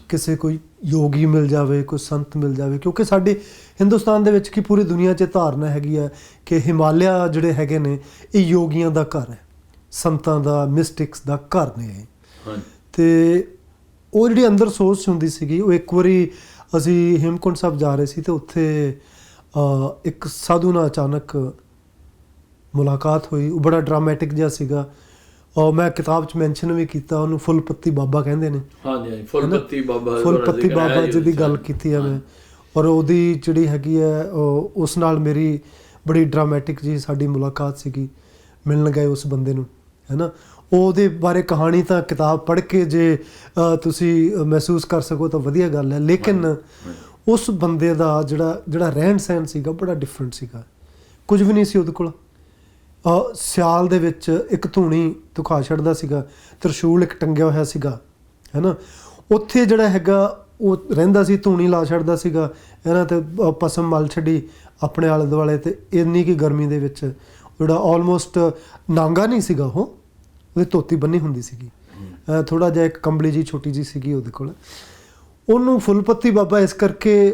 Speaker 2: ਕਿਸੇ ਕੋਈ ਯੋਗੀ ਮਿਲ ਜਾਵੇ, ਕੋਈ ਸੰਤ ਮਿਲ ਜਾਵੇ। ਕਿਉਂਕਿ ਸਾਡੇ ਹਿੰਦੁਸਤਾਨ ਦੇ ਵਿੱਚ ਕੀ ਪੂਰੀ ਦੁਨੀਆ 'ਚ ਧਾਰਨਾ ਹੈਗੀ ਹੈ ਕਿ ਹਿਮਾਲਿਆ ਜਿਹੜੇ ਹੈਗੇ ਨੇ ਇਹ ਯੋਗੀਆਂ ਦਾ ਘਰ ਹੈ, ਸੰਤਾਂ ਦਾ, ਮਿਸਟਿਕਸ ਦਾ ਘਰ ਨੇ ਇਹ। ਅਤੇ ਉਹ ਜਿਹੜੀ ਅੰਦਰ ਸੋਚ ਹੁੰਦੀ ਸੀਗੀ, ਉਹ ਇੱਕ ਵਾਰੀ ਅਸੀਂ ਹੇਮਕੁੰਡ ਸਾਹਿਬ ਜਾ ਰਹੇ ਸੀ, ਅਤੇ ਉੱਥੇ ਇੱਕ ਸਾਧੂ ਨਾਲ ਅਚਾਨਕ ਮੁਲਾਕਾਤ ਹੋਈ। ਉਹ ਬੜਾ ਡਰਾਮੈਟਿਕ ਜਿਹਾ ਸੀਗਾ, ਔਰ ਮੈਂ ਕਿਤਾਬ 'ਚ ਮੈਂਸ਼ਨ ਵੀ ਕੀਤਾ, ਉਹਨੂੰ ਫੁੱਲ ਪੱਤੀ ਬਾਬਾ ਕਹਿੰਦੇ ਨੇ।
Speaker 1: ਹਾਂਜੀ, ਫੁੱਲ ਪੱਤੀ
Speaker 2: ਬਾਬਾ ਜੀ ਦੀ ਗੱਲ ਕੀਤੀ ਹੈ ਮੈਂ, ਔਰ ਉਹਦੀ ਜਿਹੜੀ ਹੈਗੀ ਹੈ ਉਸ ਨਾਲ ਮੇਰੀ ਬੜੀ ਡਰਾਮੈਟਿਕ ਜੀ ਸਾਡੀ ਮੁਲਾਕਾਤ ਸੀਗੀ। ਮਿਲਣ ਗਏ ਉਸ ਬੰਦੇ ਨੂੰ, ਹੈ ਨਾ। ਉਹਦੇ ਬਾਰੇ ਕਹਾਣੀ ਤਾਂ ਕਿਤਾਬ ਪੜ੍ਹ ਕੇ ਜੇ ਤੁਸੀਂ ਮਹਿਸੂਸ ਕਰ ਸਕੋ ਤਾਂ ਵਧੀਆ ਗੱਲ ਹੈ, ਲੇਕਿਨ ਉਸ ਬੰਦੇ ਦਾ ਜਿਹੜਾ ਰਹਿਣ ਸਹਿਣ ਸੀਗਾ ਬੜਾ ਡਿਫਰੈਂਟ ਸੀਗਾ। ਕੁਝ ਵੀ ਨਹੀਂ ਸੀ ਉਹਦੇ ਕੋਲ। ਸਿਆਲ ਦੇ ਵਿੱਚ ਇੱਕ ਧੂਣੀ ਧੁਖਾ ਛੱਡਦਾ ਸੀਗਾ, ਤਰਸ਼ੂਲ ਇੱਕ ਟੰਗਿਆ ਹੋਇਆ ਸੀਗਾ, ਹੈ ਨਾ। ਉੱਥੇ ਜਿਹੜਾ ਹੈਗਾ ਉਹ ਰਹਿੰਦਾ ਸੀ, ਧੂਣੀ ਲਾ ਛੱਡਦਾ ਸੀਗਾ, ਹੈ ਨਾ, ਅਤੇ ਪਸਮ ਮਲ ਛੱਡੀ ਆਪਣੇ ਆਲੇ ਦੁਆਲੇ। ਅਤੇ ਇੰਨੀ ਕੁ ਗਰਮੀ ਦੇ ਵਿੱਚ ਜਿਹੜਾ ਆਲਮੋਸਟ ਨਾਂਗਾ ਨਹੀਂ ਸੀਗਾ, ਉਹਦੀ ਧੋਤੀ ਬੰਨੀ ਹੁੰਦੀ ਸੀਗੀ, ਥੋੜ੍ਹਾ ਜਿਹਾ ਇੱਕ ਕੰਬਲੀ ਜੀ ਛੋਟੀ ਜੀ ਸੀਗੀ ਉਹਦੇ ਕੋਲ। ਉਹਨੂੰ ਫੁੱਲ ਪੱਤੀ ਬਾਬਾ ਇਸ ਕਰਕੇ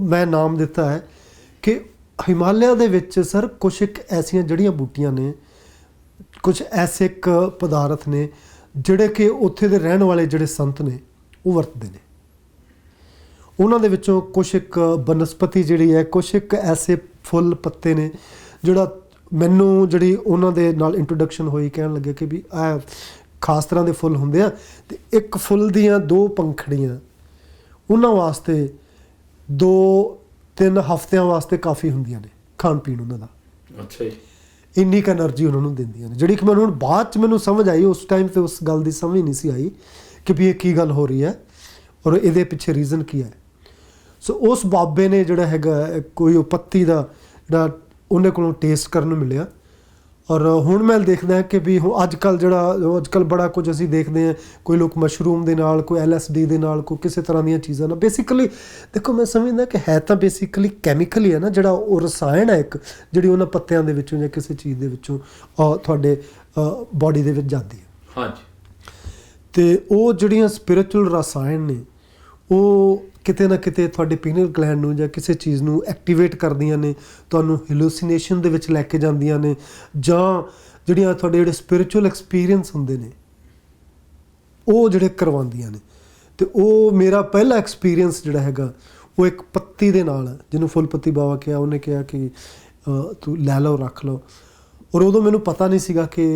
Speaker 2: ਮੈਂ ਨਾਮ ਦਿੱਤਾ ਹੈ ਕਿ ਹਿਮਾਲਿਆ ਦੇ ਵਿੱਚ ਸਰ ਕੁਛ ਇੱਕ ਐਸੀਆਂ ਜੜ੍ਹੀਆਂ ਬੂਟੀਆਂ ਨੇ, ਕੁਛ ਐਸੇ ਇੱਕ ਪਦਾਰਥ ਨੇ ਜਿਹੜੇ ਕਿ ਉੱਥੇ ਦੇ ਰਹਿਣ ਵਾਲੇ ਜਿਹੜੇ ਸੰਤ ਨੇ ਉਹ ਵਰਤਦੇ ਨੇ। ਉਹਨਾਂ ਦੇ ਵਿੱਚੋਂ ਕੁਛ ਇੱਕ ਬਨਸਪਤੀ ਜਿਹੜੀ ਹੈ, ਕੁਛ ਇੱਕ ਐਸੇ ਫੁੱਲ ਪੱਤੇ ਨੇ ਜਿਹੜਾ ਮੈਨੂੰ ਜਿਹੜੀ ਉਹਨਾਂ ਦੇ ਨਾਲ ਇੰਟਰੋਡਕਸ਼ਨ ਹੋਈ, ਕਹਿਣ ਲੱਗੇ ਕਿ ਵੀ ਇਹ ਖਾਸ ਤਰ੍ਹਾਂ ਦੇ ਫੁੱਲ ਹੁੰਦੇ ਆ, ਅਤੇ ਇੱਕ ਫੁੱਲ ਦੀਆਂ 2 ਪੰਖੜੀਆਂ ਉਹਨਾਂ ਵਾਸਤੇ 2-3 ਹਫ਼ਤਿਆਂ ਵਾਸਤੇ ਕਾਫੀ ਹੁੰਦੀਆਂ ਨੇ, ਖਾਣ ਪੀਣ ਉਹਨਾਂ ਦਾ।
Speaker 1: ਅੱਛਾ ਜੀ।
Speaker 2: ਇੰਨੀ ਕੁ એનર્ਜੀ ਉਹਨਾਂ ਨੂੰ ਦਿੰਦੀਆਂ ਨੇ, ਜਿਹੜੀ ਕਿ ਮੈਨੂੰ ਹੁਣ ਬਾਅਦ 'ਚ ਮੈਨੂੰ ਸਮਝ ਆਈ। ਉਸ ਟਾਈਮ ਤੇ ਉਸ ਗੱਲ ਦੀ ਸਮਝ ਨਹੀਂ ਸੀ ਆਈ ਕਿ ਵੀ ਇਹ ਕੀ ਗੱਲ ਹੋ ਰਹੀ ਹੈ ਔਰ ਇਹਦੇ ਪਿੱਛੇ ਰੀਜ਼ਨ ਕੀ ਹੈ। ਸੋ ਉਸ ਬਾਬੇ ਨੇ ਜਿਹੜਾ ਹੈਗਾ ਕੋਈ ਉਹ ਪੱਤੀ ਦਾ ਜਿਹੜਾ ਉਹਦੇ ਕੋਲੋਂ ਟੇਸਟ ਕਰਨ ਨੂੰ ਮਿਲਿਆ। ਔਰ ਹੁਣ ਮੈਂ ਦੇਖਦਾ ਕਿ ਵੀ ਹੁਣ ਅੱਜ ਕੱਲ੍ਹ ਬੜਾ ਕੁਝ ਅਸੀਂ ਦੇਖਦੇ ਹਾਂ, ਕੋਈ ਲੋਕ ਮਸ਼ਰੂਮ ਦੇ ਨਾਲ, ਕੋਈ LSD ਦੇ ਨਾਲ, ਕੋਈ ਕਿਸੇ ਤਰ੍ਹਾਂ ਦੀਆਂ ਚੀਜ਼ਾਂ ਨਾਲ। ਬੇਸਿਕਲੀ ਦੇਖੋ ਮੈਂ ਸਮਝਦਾ ਕਿ ਹੈ ਤਾਂ ਬੇਸਿਕਲੀ ਕੈਮੀਕਲ ਹੀ ਹੈ ਨਾ, ਜਿਹੜਾ ਉਹ ਰਸਾਇਣ ਹੈ ਇੱਕ, ਜਿਹੜੀ ਉਹਨਾਂ ਪੱਤਿਆਂ ਦੇ ਵਿੱਚੋਂ ਜਾਂ ਕਿਸੇ ਚੀਜ਼ ਦੇ ਵਿੱਚੋਂ ਤੁਹਾਡੇ ਬਾਡੀ ਦੇ ਵਿੱਚ ਜਾਂਦੀ ਹੈ।
Speaker 1: ਹਾਂਜੀ।
Speaker 2: ਅਤੇ ਉਹ ਜਿਹੜੀਆਂ ਸਪਿਰਿਚੁਅਲ ਰਸਾਇਣ ਨੇ ਉਹ ਕਿਤੇ ਨਾ ਕਿਤੇ ਤੁਹਾਡੇ ਪੀਨੀਅਲ ਗਲੈਂਡ ਨੂੰ ਜਾਂ ਕਿਸੇ ਚੀਜ਼ ਨੂੰ ਐਕਟੀਵੇਟ ਕਰਦੀਆਂ ਨੇ, ਤੁਹਾਨੂੰ ਹੈਲੂਸੀਨੇਸ਼ਨ ਦੇ ਵਿੱਚ ਲੈ ਕੇ ਜਾਂਦੀਆਂ ਨੇ, ਜਾਂ ਜਿਹੜੀਆਂ ਤੁਹਾਡੇ ਜਿਹੜੇ ਸਪਿਰਿਚੁਅਲ ਐਕਸਪੀਰੀਅੰਸ ਹੁੰਦੇ ਨੇ ਉਹ ਜਿਹੜੇ ਕਰਵਾਉਂਦੀਆਂ ਨੇ। ਅਤੇ ਉਹ ਮੇਰਾ ਪਹਿਲਾ ਐਕਸਪੀਰੀਅੰਸ ਜਿਹੜਾ ਹੈਗਾ ਉਹ ਇੱਕ ਪੱਤੀ ਦੇ ਨਾਲ, ਜਿਹਨੂੰ ਫੁੱਲ ਪੱਤੀ ਬਾਬਾ ਕਿਹਾ, ਉਹਨੇ ਕਿਹਾ ਕਿ ਤੂੰ ਲੈ ਲਓ, ਰੱਖ ਲਓ। ਔਰ ਉਦੋਂ ਮੈਨੂੰ ਪਤਾ ਨਹੀਂ ਸੀਗਾ ਕਿ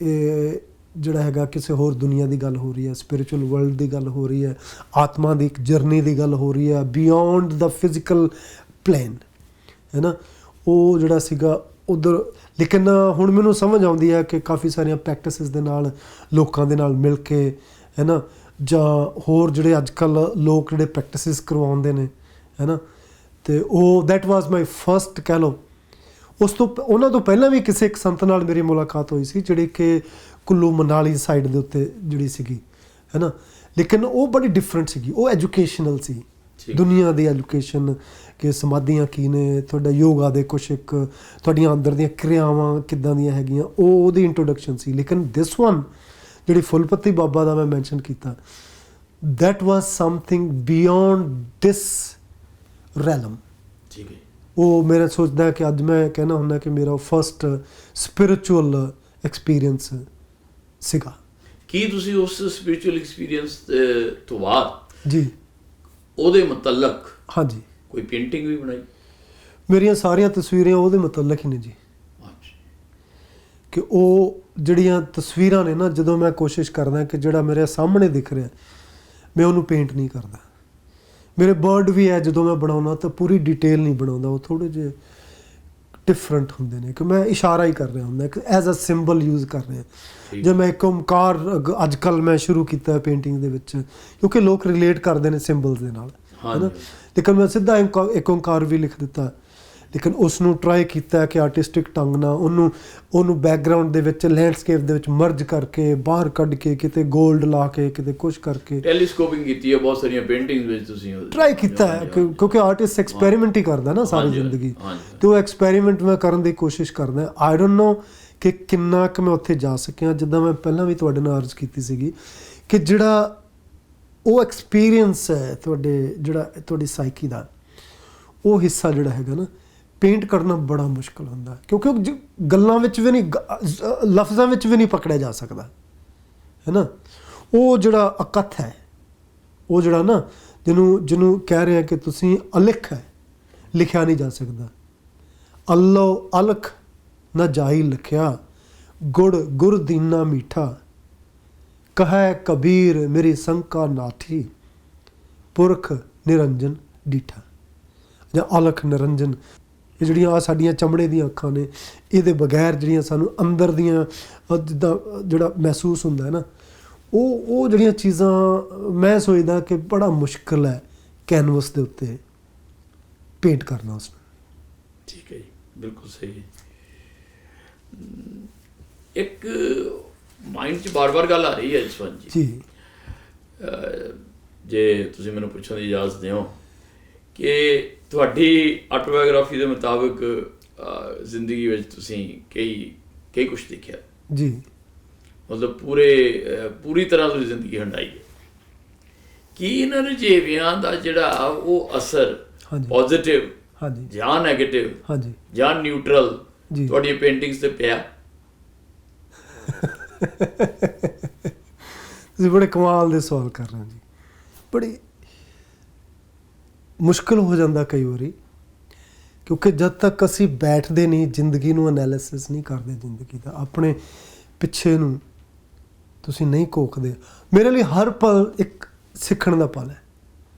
Speaker 2: ਇਹ ਜਿਹੜਾ ਹੈਗਾ ਕਿਸੇ ਹੋਰ ਦੁਨੀਆ ਦੀ ਗੱਲ ਹੋ ਰਹੀ ਹੈ, ਸਪਿਰਿਚੁਅਲ ਵਰਲਡ ਦੀ ਗੱਲ ਹੋ ਰਹੀ ਹੈ, ਆਤਮਾ ਦੀ ਇੱਕ ਜਰਨੀ ਦੀ ਗੱਲ ਹੋ ਰਹੀ ਹੈ, ਬਿਯੋਂਡ ਦਾ ਫਿਜ਼ੀਕਲ ਪਲੇਨ, ਹੈ ਨਾ। ਉਹ ਜਿਹੜਾ ਸੀਗਾ ਉੱਧਰ। ਲੇਕਿਨ ਹੁਣ ਮੈਨੂੰ ਸਮਝ ਆਉਂਦੀ ਹੈ ਕਿ ਕਾਫੀ ਸਾਰੀਆਂ ਪ੍ਰੈਕਟਿਸਿਸ ਦੇ ਨਾਲ, ਲੋਕਾਂ ਦੇ ਨਾਲ ਮਿਲ ਕੇ, ਹੈ ਨਾ, ਜਾਂ ਹੋਰ ਜਿਹੜੇ ਅੱਜ ਕੱਲ੍ਹ ਲੋਕ ਜਿਹੜੇ ਪ੍ਰੈਕਟਿਸਿਸ ਕਰਵਾਉਂਦੇ ਨੇ, ਹੈ ਨਾ, ਅਤੇ ਉਹ ਦੈਟ ਵਾਜ਼ ਮਾਈ ਫਸਟ ਕਹਿ ਲਓ। ਉਹਨਾਂ ਤੋਂ ਪਹਿਲਾਂ ਵੀ ਕਿਸੇ ਇੱਕ ਸੰਤ ਨਾਲ ਮੇਰੀ ਮੁਲਾਕਾਤ ਹੋਈ ਸੀ, ਜਿਹੜੀ ਕਿ ਕੁੱਲੂ ਮਨਾਲੀ ਸਾਈਡ ਦੇ ਉੱਤੇ ਜਿਹੜੀ ਸੀਗੀ, ਹੈ ਨਾ। ਲੇਕਿਨ ਉਹ ਬੜੀ ਡਿਫਰੈਂਟ ਸੀਗੀ, ਉਹ ਐਜੂਕੇਸ਼ਨਲ ਸੀ, ਦੁਨੀਆ ਦੀ ਐਜੂਕੇਸ਼ਨ, ਕਿ ਸਮਾਧੀਆਂ ਕੀ ਨੇ, ਤੁਹਾਡਾ ਯੋਗਾ ਦੇ ਕੁਛ ਇੱਕ ਤੁਹਾਡੀਆਂ ਅੰਦਰ ਦੀਆਂ ਕਿਰਿਆਵਾਂ ਕਿੱਦਾਂ ਦੀਆਂ ਹੈਗੀਆਂ, ਉਹਦੀ ਇੰਟਰੋਡਕਸ਼ਨ ਸੀ। ਲੇਕਿਨ ਦਿਸ ਵਨ ਜਿਹੜੀ ਫੁੱਲਪੱਤੀ ਬਾਬਾ ਦਾ ਮੈਂ ਮੈਂਸ਼ਨ ਕੀਤਾ, ਦੈਟ ਵਾਜ਼ ਸਮਥਿੰਗ ਬਿਯੋਂਡ ਦਿਸ ਰੈਲਮ। ਠੀਕ ਹੈ। ਉਹ ਮੇਰਾ ਸੋਚਦਾ ਕਿ ਅੱਜ ਮੈਂ ਕਹਿਣਾ ਹੁੰਦਾ ਕਿ ਮੇਰਾ ਫਸਟ ਸਪਿਰਿਚੁਅਲ ਐਕਸਪੀਰੀਅੰਸ ਸੀਗਾ।
Speaker 1: ਕੀ ਤੁਸੀਂ ਉਸ ਸਪਿਰਿਚੁਅਲ ਐਕਸਪੀਰੀਅੰਸ ਤੋਂ ਬਾਅਦ
Speaker 2: ਜੀ
Speaker 1: ਉਹਦੇ ਮੁਤਲਕ
Speaker 2: ਹਾਂਜੀ
Speaker 1: ਕੋਈ ਪੇਂਟਿੰਗ ਵੀ ਬਣਾਈ?
Speaker 2: ਮੇਰੀਆਂ ਸਾਰੀਆਂ ਤਸਵੀਰਾਂ ਉਹਦੇ ਮੁਤਲਕ ਹੀ ਨੇ ਜੀ। ਕਿ ਉਹ ਜਿਹੜੀਆਂ ਤਸਵੀਰਾਂ ਨੇ ਨਾ, ਜਦੋਂ ਮੈਂ ਕੋਸ਼ਿਸ਼ ਕਰਦਾ ਕਿ ਜਿਹੜਾ ਮੇਰੇ ਸਾਹਮਣੇ ਦਿਖ ਰਿਹਾ ਮੈਂ ਉਹਨੂੰ ਪੇਂਟ ਨਹੀਂ ਕਰਦਾ। ਮੇਰੇ ਬਰਡ ਵੀ ਹੈ, ਜਦੋਂ ਮੈਂ ਬਣਾਉਣਾ ਤਾਂ ਪੂਰੀ ਡਿਟੇਲ ਨਹੀਂ ਬਣਾਉਂਦਾ, ਉਹ ਥੋੜ੍ਹੇ ਜਿਹੇ ਡਿਫਰੈਂਟ ਹੁੰਦੇ ਨੇ ਕਿ ਮੈਂ ਇਸ਼ਾਰਾ ਹੀ ਕਰ ਰਿਹਾ ਹੁੰਦਾ, ਇੱਕ ਐਜ਼ ਅ ਸਿੰਬਲ ਯੂਜ਼ ਕਰ ਰਿਹਾ। ਜੇ ਮੈਂ ਇੱਕ ਓਮਕਾਰ ਅੱਜ ਕੱਲ੍ਹ ਮੈਂ ਸ਼ੁਰੂ ਕੀਤਾ ਪੇਂਟਿੰਗ ਦੇ ਵਿੱਚ, ਕਿਉਂਕਿ ਲੋਕ ਰਿਲੇਟ ਕਰਦੇ ਨੇ ਸਿੰਬਲਸ ਦੇ ਨਾਲ, ਹੈ ਨਾ। ਲੇਕਿਨ ਮੈਂ ਸਿੱਧਾ ਇੱਕ ਓਮਕਾਰ ਵੀ ਲਿਖ ਦਿੱਤਾ। ਲੇਕਿਨ ਉਸ ਨੂੰ ਟਰਾਈ ਕੀਤਾ ਕਿ ਆਰਟਿਸਟਿਕ ਢੰਗ ਨਾਲ ਉਹਨੂੰ ਬੈਕਗਰਾਊਂਡ ਦੇ ਵਿੱਚ, ਲੈਂਡਸਕੇਪ ਦੇ ਵਿੱਚ ਮਰਜ ਕਰਕੇ, ਬਾਹਰ ਕੱਢ ਕੇ, ਕਿਤੇ ਗੋਲਡ ਲਾ ਕੇ, ਕਿਤੇ ਕੁਛ ਕਰਕੇ
Speaker 1: ਟੈਲੀਸਕੋਪਿੰਗ ਕੀਤੀ ਹੈ ਬਹੁਤ ਸਾਰੀਆਂ ਪੇਂਟਿੰਗਸ ਵਿੱਚ ਤੁਸੀਂ
Speaker 2: ਟਰਾਈ ਕੀਤਾ ਹੈ। ਕਿਉਂਕਿ ਆਰਟਿਸਟ ਐਕਸਪੈਰੀਮੈਂਟ ਹੀ ਕਰਦਾ ਨਾ ਸਾਰੀ ਜ਼ਿੰਦਗੀ, ਅਤੇ ਉਹ ਐਕਸਪੈਰੀਮੈਂਟ ਮੈਂ ਕਰਨ ਦੀ ਕੋਸ਼ਿਸ਼ ਕਰਦਾ। ਆਈ ਡੋਂਟ ਨੋ ਕਿ ਕਿੰਨਾ ਕੁ ਮੈਂ ਉੱਥੇ ਜਾ ਸਕਿਆ। ਜਿੱਦਾਂ ਮੈਂ ਪਹਿਲਾਂ ਵੀ ਤੁਹਾਡੇ ਨਾਲ ਅਰਜ਼ ਕੀਤੀ ਸੀਗੀ ਕਿ ਜਿਹੜਾ ਉਹ ਐਕਸਪੀਰੀਅੰਸ ਹੈ ਤੁਹਾਡੀ ਸਾਈਕੀ ਦਾ, ਉਹ ਹਿੱਸਾ ਜਿਹੜਾ ਹੈਗਾ ਨਾ, ਪੇਂਟ ਕਰਨਾ ਬੜਾ ਮੁਸ਼ਕਿਲ ਹੁੰਦਾ, ਕਿਉਂਕਿ ਉਹ ਗੱਲਾਂ ਵਿੱਚ ਵੀ ਨਹੀਂ, ਲਫ਼ਜ਼ਾਂ ਵਿੱਚ ਵੀ ਨਹੀਂ ਪਕੜਿਆ ਜਾ ਸਕਦਾ, ਹੈ ਨਾ। ਉਹ ਜਿਹੜਾ ਅਕਥ ਹੈ, ਉਹ ਜਿਹੜਾ ਨਾ ਜਿਹਨੂੰ ਕਹਿ ਰਹੇ ਕਿ ਤੁਸੀਂ ਅਲਿਖ ਹੈ, ਲਿਖਿਆ ਨਹੀਂ ਜਾ ਸਕਦਾ। ਅੱਲੋ ਅਲਖ ਨਾ ਜਾਈ ਲਿਖਿਆ, ਗੁੜ ਗੁਰ ਦੀਨਾ ਮੀਠਾ, ਕਹੈ ਕਬੀਰ ਮੇਰੀ ਸੰਕਾ ਨਾਠੀ, ਪੁਰਖ ਨਿਰੰਜਨ ਡੀਠਾ। ਜਾਂ ਅਲਖ ਨਿਰੰਜਨ, ਇਹ ਜਿਹੜੀਆਂ ਆ ਸਾਡੀਆਂ ਚਮੜੇ ਦੀਆਂ ਅੱਖਾਂ ਨੇ, ਇਹਦੇ ਬਗੈਰ ਜਿਹੜੀਆਂ ਸਾਨੂੰ ਅੰਦਰ ਦੀਆਂ ਜਿੱਦਾਂ ਜਿਹੜਾ ਮਹਿਸੂਸ ਹੁੰਦਾ ਹੈ ਨਾ, ਉਹ ਜਿਹੜੀਆਂ ਚੀਜ਼ਾਂ ਮੈਂ ਸੋਚਦਾ ਕਿ ਬੜਾ ਮੁਸ਼ਕਿਲ ਹੈ ਕੈਨਵਸ ਦੇ ਉੱਤੇ ਪੇਂਟ ਕਰਨਾ ਉਸਨੂੰ।
Speaker 1: ਠੀਕ ਹੈ ਜੀ, ਬਿਲਕੁਲ ਸਹੀ ਹੈ। ਇੱਕ ਮਾਈਂਡ 'ਚ ਬਾਰ-ਬਾਰ ਗੱਲ ਆ ਰਹੀ ਹੈ ਜਸਵੰਤ ਜੀ, ਜੇ ਤੁਸੀਂ ਮੈਨੂੰ ਪੁੱਛਣ ਦੀ ਇਜਾਜ਼ਤ ਦਿਓ, ਕਿ ਤੁਹਾਡੀ ਆਟੋਬਾਇਓਗ੍ਰਾਫੀ ਦੇ ਮੁਤਾਬਕ ਜ਼ਿੰਦਗੀ ਵਿੱਚ ਤੁਸੀਂ ਕਈ ਕੁਛ ਦੇਖਿਆ
Speaker 2: ਜੀ,
Speaker 1: ਮਤਲਬ ਪੂਰੀ ਤਰ੍ਹਾਂ ਤੁਸੀਂ ਜ਼ਿੰਦਗੀ ਹੰਡਾਈ ਹੈ। ਕੀ ਇਹਨਾਂ ਰੁਝੇਵਿਆਂ ਦਾ ਜਿਹੜਾ ਉਹ ਅਸਰ ਪੋਜ਼ਿਟਿਵ ਜਾਂ ਨੈਗੇਟਿਵ ਜਾਂ ਨਿਊਟਰਲ ਤੁਹਾਡੀਆਂ ਪੇਂਟਿੰਗਸ 'ਤੇ ਪਿਆ?
Speaker 2: ਤੁਸੀਂ ਬੜੇ ਕਮਾਲ ਦੇ ਸਵਾਲ ਕਰ ਰਹੇ ਹੋ ਜੀ। ਬੜੀ ਮੁਸ਼ਕਿਲ ਹੋ ਜਾਂਦਾ ਕਈ ਵਾਰੀ, ਕਿਉਂਕਿ ਜਦ ਤੱਕ ਅਸੀਂ ਬੈਠਦੇ ਨਹੀਂ, ਜ਼ਿੰਦਗੀ ਨੂੰ ਐਨਾਲਿਸਿਸ ਨਹੀਂ ਕਰਦੇ, ਜ਼ਿੰਦਗੀ ਦਾ ਆਪਣੇ ਪਿੱਛੇ ਨੂੰ ਤੁਸੀਂ ਨਹੀਂ ਘੋਖਦੇ। ਮੇਰੇ ਲਈ ਹਰ ਪਲ ਇੱਕ ਸਿੱਖਣ ਦਾ ਪਲ ਹੈ।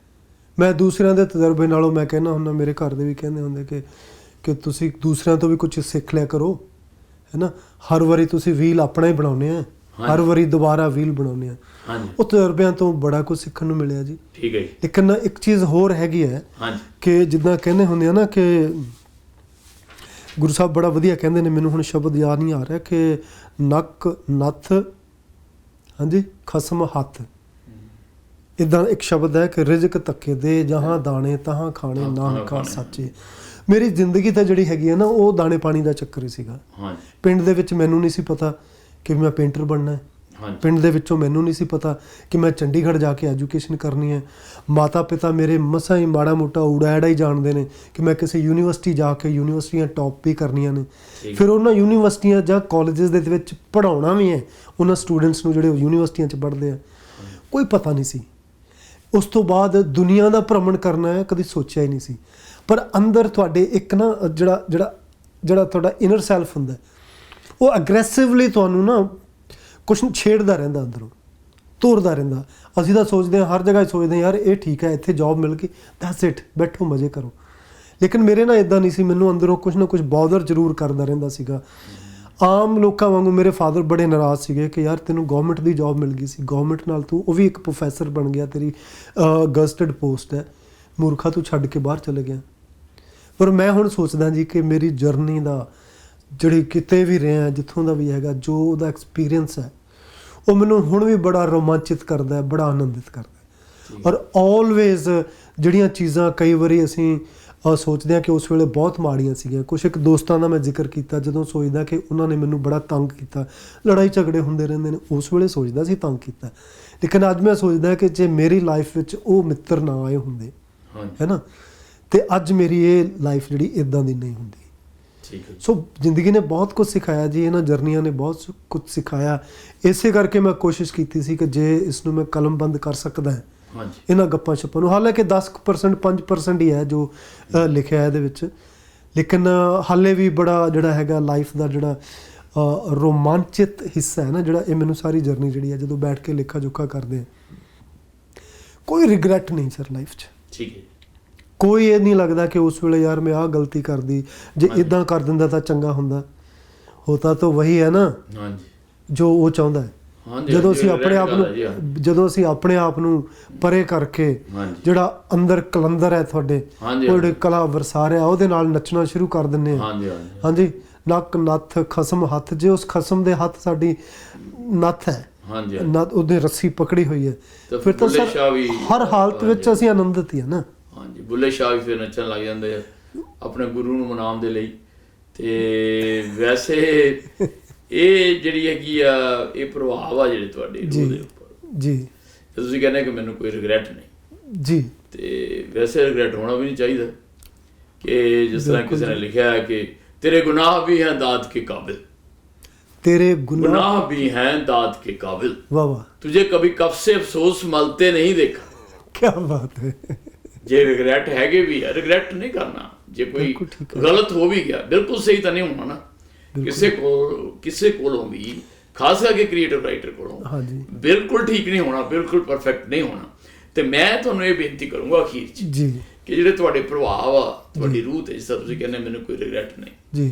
Speaker 2: ਮੈਂ ਦੂਸਰਿਆਂ ਦੇ ਤਜਰਬੇ ਨਾਲੋਂ, ਮੈਂ ਕਹਿੰਦਾ ਹੁੰਦਾ, ਮੇਰੇ ਘਰ ਦੇ ਵੀ ਕਹਿੰਦੇ ਹੁੰਦੇ ਕਿ ਤੁਸੀਂ ਦੂਸਰਿਆਂ ਤੋਂ ਵੀ ਕੁਝ ਸਿੱਖ ਲਿਆ ਕਰੋ, ਹੈ ਨਾ। ਹਰ ਵਾਰੀ ਤੁਸੀਂ ਵੀਲ ਆਪਣਾ ਹੀ ਬਣਾਉਂਦੇ ਆ, ਹਰ ਵਾਰੀ ਦੁਬਾਰਾ ਵੀਲ ਬਣਾਉਂਦੇ ਆ। ਉਹ ਤਜਰਬਿਆਂ ਤੋਂ ਬੜਾ ਕੁਝ ਸਿੱਖਣ ਨੂੰ ਮਿਲਿਆ ਜੀ।
Speaker 1: ਠੀਕ ਹੈ ਜੀ।
Speaker 2: ਲੇਕਿਨ ਇੱਕ ਚੀਜ਼ ਹੋਰ ਹੈਗੀ ਹੈ ਕਿ ਜਿੱਦਾਂ ਕਹਿੰਦੇ ਹੁੰਦੇ ਆ ਨਾ ਕਿ ਗੁਰੂ ਸਾਹਿਬ ਬੜਾ ਵਧੀਆ ਕਹਿੰਦੇ ਨੇ, ਮੈਨੂੰ ਹੁਣ ਸ਼ਬਦ ਯਾਦ ਨਹੀਂ ਆ ਰਿਹਾ, ਕਿ ਨੱਕ ਨੱਥ ਹਾਂਜੀ ਖਸਮ ਹੱਥ, ਇੱਦਾਂ ਇੱਕ ਸ਼ਬਦ ਹੈ ਕਿ ਰਿਜ਼ਕ ਧੱਕੇ ਦੇ ਜਹਾਂ ਦਾਣੇ ਤਹਾਂ ਖਾਣੇ ਨਾਨਕਾ ਸੱਚੇ। ਮੇਰੀ ਜ਼ਿੰਦਗੀ ਤਾਂ ਜਿਹੜੀ ਹੈਗੀ ਹੈ ਨਾ, ਉਹ ਦਾਣੇ ਪਾਣੀ ਦਾ ਚੱਕਰ ਹੀ ਸੀਗਾ। ਪਿੰਡ ਦੇ ਵਿੱਚ ਮੈਨੂੰ ਨਹੀਂ ਸੀ ਪਤਾ ਕਿ ਮੈਂ ਪੇਂਟਰ ਬਣਨਾ ਹੈ। ਪਿੰਡ ਦੇ ਵਿੱਚੋਂ ਮੈਨੂੰ ਨਹੀਂ ਸੀ ਪਤਾ ਕਿ ਮੈਂ ਚੰਡੀਗੜ੍ਹ ਜਾ ਕੇ ਐਜੂਕੇਸ਼ਨ ਕਰਨੀ ਹੈ। ਮਾਤਾ ਪਿਤਾ ਮੇਰੇ ਮਸਾਂ ਹੀ ਮਾੜਾ ਮੋਟਾ ਊੜਾ ਐੜਾ ਹੀ ਜਾਣਦੇ ਨੇ ਕਿ ਮੈਂ ਕਿਸੇ ਯੂਨੀਵਰਸਿਟੀ ਜਾ ਕੇ ਯੂਨੀਵਰਸਿਟੀਆਂ ਟੌਪ ਵੀ ਕਰਨੀਆਂ ਨੇ। ਫਿਰ ਉਹਨਾਂ ਯੂਨੀਵਰਸਿਟੀਆਂ ਜਾਂ ਕਾਲਜਿਸ ਦੇ ਵਿੱਚ ਪੜ੍ਹਾਉਣਾ ਵੀ ਹੈ ਉਹਨਾਂ ਸਟੂਡੈਂਟਸ ਨੂੰ ਜਿਹੜੇ ਯੂਨੀਵਰਸਿਟੀਆਂ 'ਚ ਪੜ੍ਹਦੇ ਆ। ਕੋਈ ਪਤਾ ਨਹੀਂ ਸੀ। ਉਸ ਤੋਂ ਬਾਅਦ ਦੁਨੀਆ ਦਾ ਭ੍ਰਮਣ ਕਰਨਾ ਹੈ ਕਦੀ ਸੋਚਿਆ ਹੀ ਨਹੀਂ ਸੀ। ਪਰ ਅੰਦਰ ਤੁਹਾਡੇ ਇੱਕ ਨਾ ਜਿਹੜਾ ਤੁਹਾਡਾ ਇਨਰ ਸੈਲਫ ਹੁੰਦਾ, ਉਹ ਅਗਰੈਸਿਵਲੀ ਤੁਹਾਨੂੰ ਨਾ ਕੁਛ ਛੇੜਦਾ ਰਹਿੰਦਾ, ਅੰਦਰੋਂ ਤੋਰਦਾ ਰਹਿੰਦਾ। ਅਸੀਂ ਤਾਂ ਸੋਚਦੇ ਹਾਂ, ਹਰ ਜਗ੍ਹਾ ਸੋਚਦੇ ਹਾਂ ਯਾਰ ਇਹ ਠੀਕ ਹੈ, ਇੱਥੇ ਜੌਬ ਮਿਲ ਗਈ, ਦੈਟਸ ਇਟ, ਬੈਠੋ ਮਜ਼ੇ ਕਰੋ। ਲੇਕਿਨ ਮੇਰੇ ਨਾਲ ਇੱਦਾਂ ਨਹੀਂ ਸੀ। ਮੈਨੂੰ ਅੰਦਰੋਂ ਕੁਛ ਨਾ ਕੁਛ ਬੌਦਰ ਜ਼ਰੂਰ ਕਰਦਾ ਰਹਿੰਦਾ ਸੀਗਾ। ਆਮ ਲੋਕਾਂ ਵਾਂਗੂ ਮੇਰੇ ਫਾਦਰ ਬੜੇ ਨਾਰਾਜ਼ ਸੀਗੇ ਕਿ ਯਾਰ ਤੈਨੂੰ ਗਵਰਨਮੈਂਟ ਦੀ ਜੌਬ ਮਿਲ ਗਈ ਸੀ, ਗਵਰਨਮੈਂਟ ਨਾਲ ਤੂੰ ਉਹ ਵੀ ਇੱਕ ਪ੍ਰੋਫੈਸਰ ਬਣ ਗਿਆ, ਤੇਰੀ ਗਜ਼ਟਡ ਪੋਸਟ ਹੈ, ਮੂਰਖਾ ਤੂੰ ਛੱਡ ਕੇ ਬਾਹਰ ਚਲੇ ਗਿਆ। ਪਰ ਮੈਂ ਹੁਣ ਸੋਚਦਾ ਜੀ ਕਿ ਮੇਰੀ ਜਰਨੀ ਦਾ ਜਿਹੜੀ ਕਿਤੇ ਵੀ ਰਿਹਾ, ਜਿੱਥੋਂ ਦਾ ਵੀ ਹੈਗਾ, ਜੋ ਉਹਦਾ ਐਕਸਪੀਰੀਅੰਸ ਹੈ, ਉਹ ਮੈਨੂੰ ਹੁਣ ਵੀ ਬੜਾ ਰੋਮਾਂਚਿਤ ਕਰਦਾ ਹੈ, ਬੜਾ ਆਨੰਦਿਤ ਕਰਦਾ ਹੈ। ਔਰ ਆਲਵੇਜ਼ ਜਿਹੜੀਆਂ ਚੀਜ਼ਾਂ ਕਈ ਵਾਰੀ ਅਸੀਂ ਸੋਚਦੇ ਹਾਂ ਕਿ ਉਸ ਵੇਲੇ ਬਹੁਤ ਮਾੜੀਆਂ ਸੀਗੀਆਂ। ਕੁਛ ਇੱਕ ਦੋਸਤਾਂ ਦਾ ਮੈਂ ਜ਼ਿਕਰ ਕੀਤਾ, ਜਦੋਂ ਸੋਚਦਾ ਕਿ ਉਹਨਾਂ ਨੇ ਮੈਨੂੰ ਬੜਾ ਤੰਗ ਕੀਤਾ, ਲੜਾਈ ਝਗੜੇ ਹੁੰਦੇ ਰਹਿੰਦੇ ਨੇ, ਉਸ ਵੇਲੇ ਸੋਚਦਾ ਸੀ ਤੰਗ ਕੀਤਾ। ਲੇਕਿਨ ਅੱਜ ਮੈਂ ਸੋਚਦਾ ਕਿ ਜੇ ਮੇਰੀ ਲਾਈਫ ਵਿੱਚ ਉਹ ਮਿੱਤਰ ਨਾ ਆਏ ਹੁੰਦੇ, ਹੈ ਨਾ, ਤੇ ਅੱਜ ਮੇਰੀ ਇਹ ਲਾਈਫ ਜਿਹੜੀ ਇੱਦਾਂ ਦੀ ਨਹੀਂ ਹੁੰਦੀ। ਸੋ ਜ਼ਿੰਦਗੀ ਨੇ ਬਹੁਤ ਕੁਝ ਸਿਖਾਇਆ ਜੀ, ਇਹਨਾਂ ਜਰਨੀਆਂ ਨੇ ਬਹੁਤ ਕੁਝ ਸਿਖਾਇਆ। ਇਸੇ ਕਰਕੇ ਮੈਂ ਕੋਸ਼ਿਸ਼ ਕੀਤੀ ਸੀ ਕਿ ਜੇ ਇਸ ਨੂੰ ਮੈਂ ਕਲਮਬੰਦ ਕਰ ਸਕਦਾ ਇਹਨਾਂ ਗੱਪਾਂ ਛੱਪਾਂ ਨੂੰ। ਹਾਲਾਂਕਿ 10% 5% ਹੀ ਹੈ ਜੋ ਲਿਖਿਆ ਇਹਦੇ ਵਿੱਚ, ਲੇਕਿਨ ਹਾਲੇ ਵੀ ਬੜਾ ਜਿਹੜਾ ਹੈਗਾ ਲਾਈਫ ਦਾ ਜਿਹੜਾ ਰੋਮਾਂਚਿਤ ਹਿੱਸਾ ਹੈ ਨਾ, ਜਿਹੜਾ ਇਹ ਮੈਨੂੰ ਸਾਰੀ ਜਰਨੀ ਜਿਹੜੀ ਹੈ, ਜਦੋਂ ਬੈਠ ਕੇ ਲੇਖਾ ਜੋਖਾ ਕਰਦੇ ਹਾਂ, ਕੋਈ ਰਿਗਰੈਟ ਨਹੀਂ ਸਰ ਲਾਈਫ 'ਚ। ਠੀਕ ਹੈ। ਕੋਈ ਇਹ ਨਹੀਂ ਲੱਗਦਾ ਕਿ ਉਸ ਵੇਲੇ ਯਾਰ ਮੈਂ ਆਹ ਗਲਤੀ ਕਰਦੀ, ਜੇ ਇੱਦਾਂ ਕਰ ਦਿੰਦਾ ਤਾਂ ਚੰਗਾ ਹੁੰਦਾ। ਹੋਤਾ ਤਾਂ ਵਹੀ ਹੈ ਨਾ ਜੋ ਉਹ ਚਾਹੁੰਦਾ ਹੈ। ਜਦੋਂ ਅਸੀਂ ਆਪਣੇ ਆਪ ਨੂੰ ਪਰੇ ਕਰਕੇ ਜਿਹੜਾ ਅੰਦਰ ਕਲੰਦਰ ਹੈ ਤੁਹਾਡੇ, ਉਹ ਜਿਹੜੇ ਕਲਾ ਵਰਸਾ ਰਿਹਾ, ਉਹਦੇ ਨਾਲ ਨੱਚਣਾ ਸ਼ੁਰੂ ਕਰ ਦਿੰਦੇ ਹਾਂ। ਹਾਂਜੀ, ਨੱਕ ਨੱਥ ਖਸਮ ਹੱਥ, ਜੇ ਉਸ ਖਸਮ ਦੇ ਹੱਥ ਸਾਡੀ ਨੱਥ ਹੈ, ਉਹਦੇ ਰੱਸੀ ਪਕੜੀ ਹੋਈ ਹੈ, ਫਿਰ ਤਾਂ ਹਰ ਹਾਲਤ ਵਿੱਚ ਅਸੀਂ ਆਨੰਦਿਤ ਹੀ ਹਾਂ ਨਾ।
Speaker 1: ਹਾਂਜੀ, ਬੁੱਲੇ ਸ਼ਾਹ ਵੀ ਫਿਰ ਨੱਚਣ ਲੱਗ ਜਾਂਦੇ ਆ ਆਪਣੇ ਗੁਰੂ ਨੂੰ ਮਨਾਉਣ ਦੇ ਲਈ। ਤੇ ਵੈਸੇ ਇਹ ਜਿਹੜੀ ਹੈਗੀ ਆ, ਇਹ ਪ੍ਰਭਾਵ ਆ ਜਿਹੜੇ ਤੁਹਾਡੇ ਰੂਹ ਦੇ ਉੱਪਰ ਜੀ। ਤੁਸੀਂ ਕਹਿੰਦੇ ਕਿ ਮੈਨੂੰ ਕੋਈ ਰਿਗਰੈਟ ਨਹੀਂ ਜੀ, ਤੇ ਵੈਸੇ ਰਿਗਰੈਟ ਹੋਣਾ ਵੀ ਨਹੀਂ ਚਾਹੀਦਾ। ਕਿ ਜਿਸ ਤਰ੍ਹਾਂ ਕਿਸੇ ਨੇ ਲਿਖਿਆ ਹੈ ਕਿ ਤੇਰੇ ਗੁਨਾਹ ਵੀ ਹੈ ਦਾਤ ਕੇ ਕਾबिल, तेरे गुनाह भी हैं दाद के काबिल, वाह वाह, तुझे कभी कब से अफसोस मलते नहीं देखा। क्या बात है। जे रिग्रेट हैगे भी है, रिग्रेट नहीं करना। जे कोई गलत हो भी गया, बिल्कुल सही तो नहीं होना ना किसी कोलों भी, खास करके क्रिएटिव राइटर कोलों बिल्कुल ठीक नहीं होना, बिल्कुल परफेक्ट नहीं होना। ਤੇ ਮੈਂ ਤੁਹਾਨੂੰ ਇਹ ਬੇਨਤੀ ਕਰੂੰਗਾ ਅਖੀਰ 'ਚ ਜੀ ਕਿ ਜਿਹੜੇ ਤੁਹਾਡੇ ਪ੍ਰਭਾਵ ਆ ਤੁਹਾਡੀ ਰੂਹ ਤੇ, ਜਿਸ ਤਰ੍ਹਾਂ ਤੁਸੀਂ ਕਹਿੰਦੇ ਮੈਨੂੰ ਕੋਈ ਰਿਗਰੈਟ ਨਹੀਂ ਜੀ,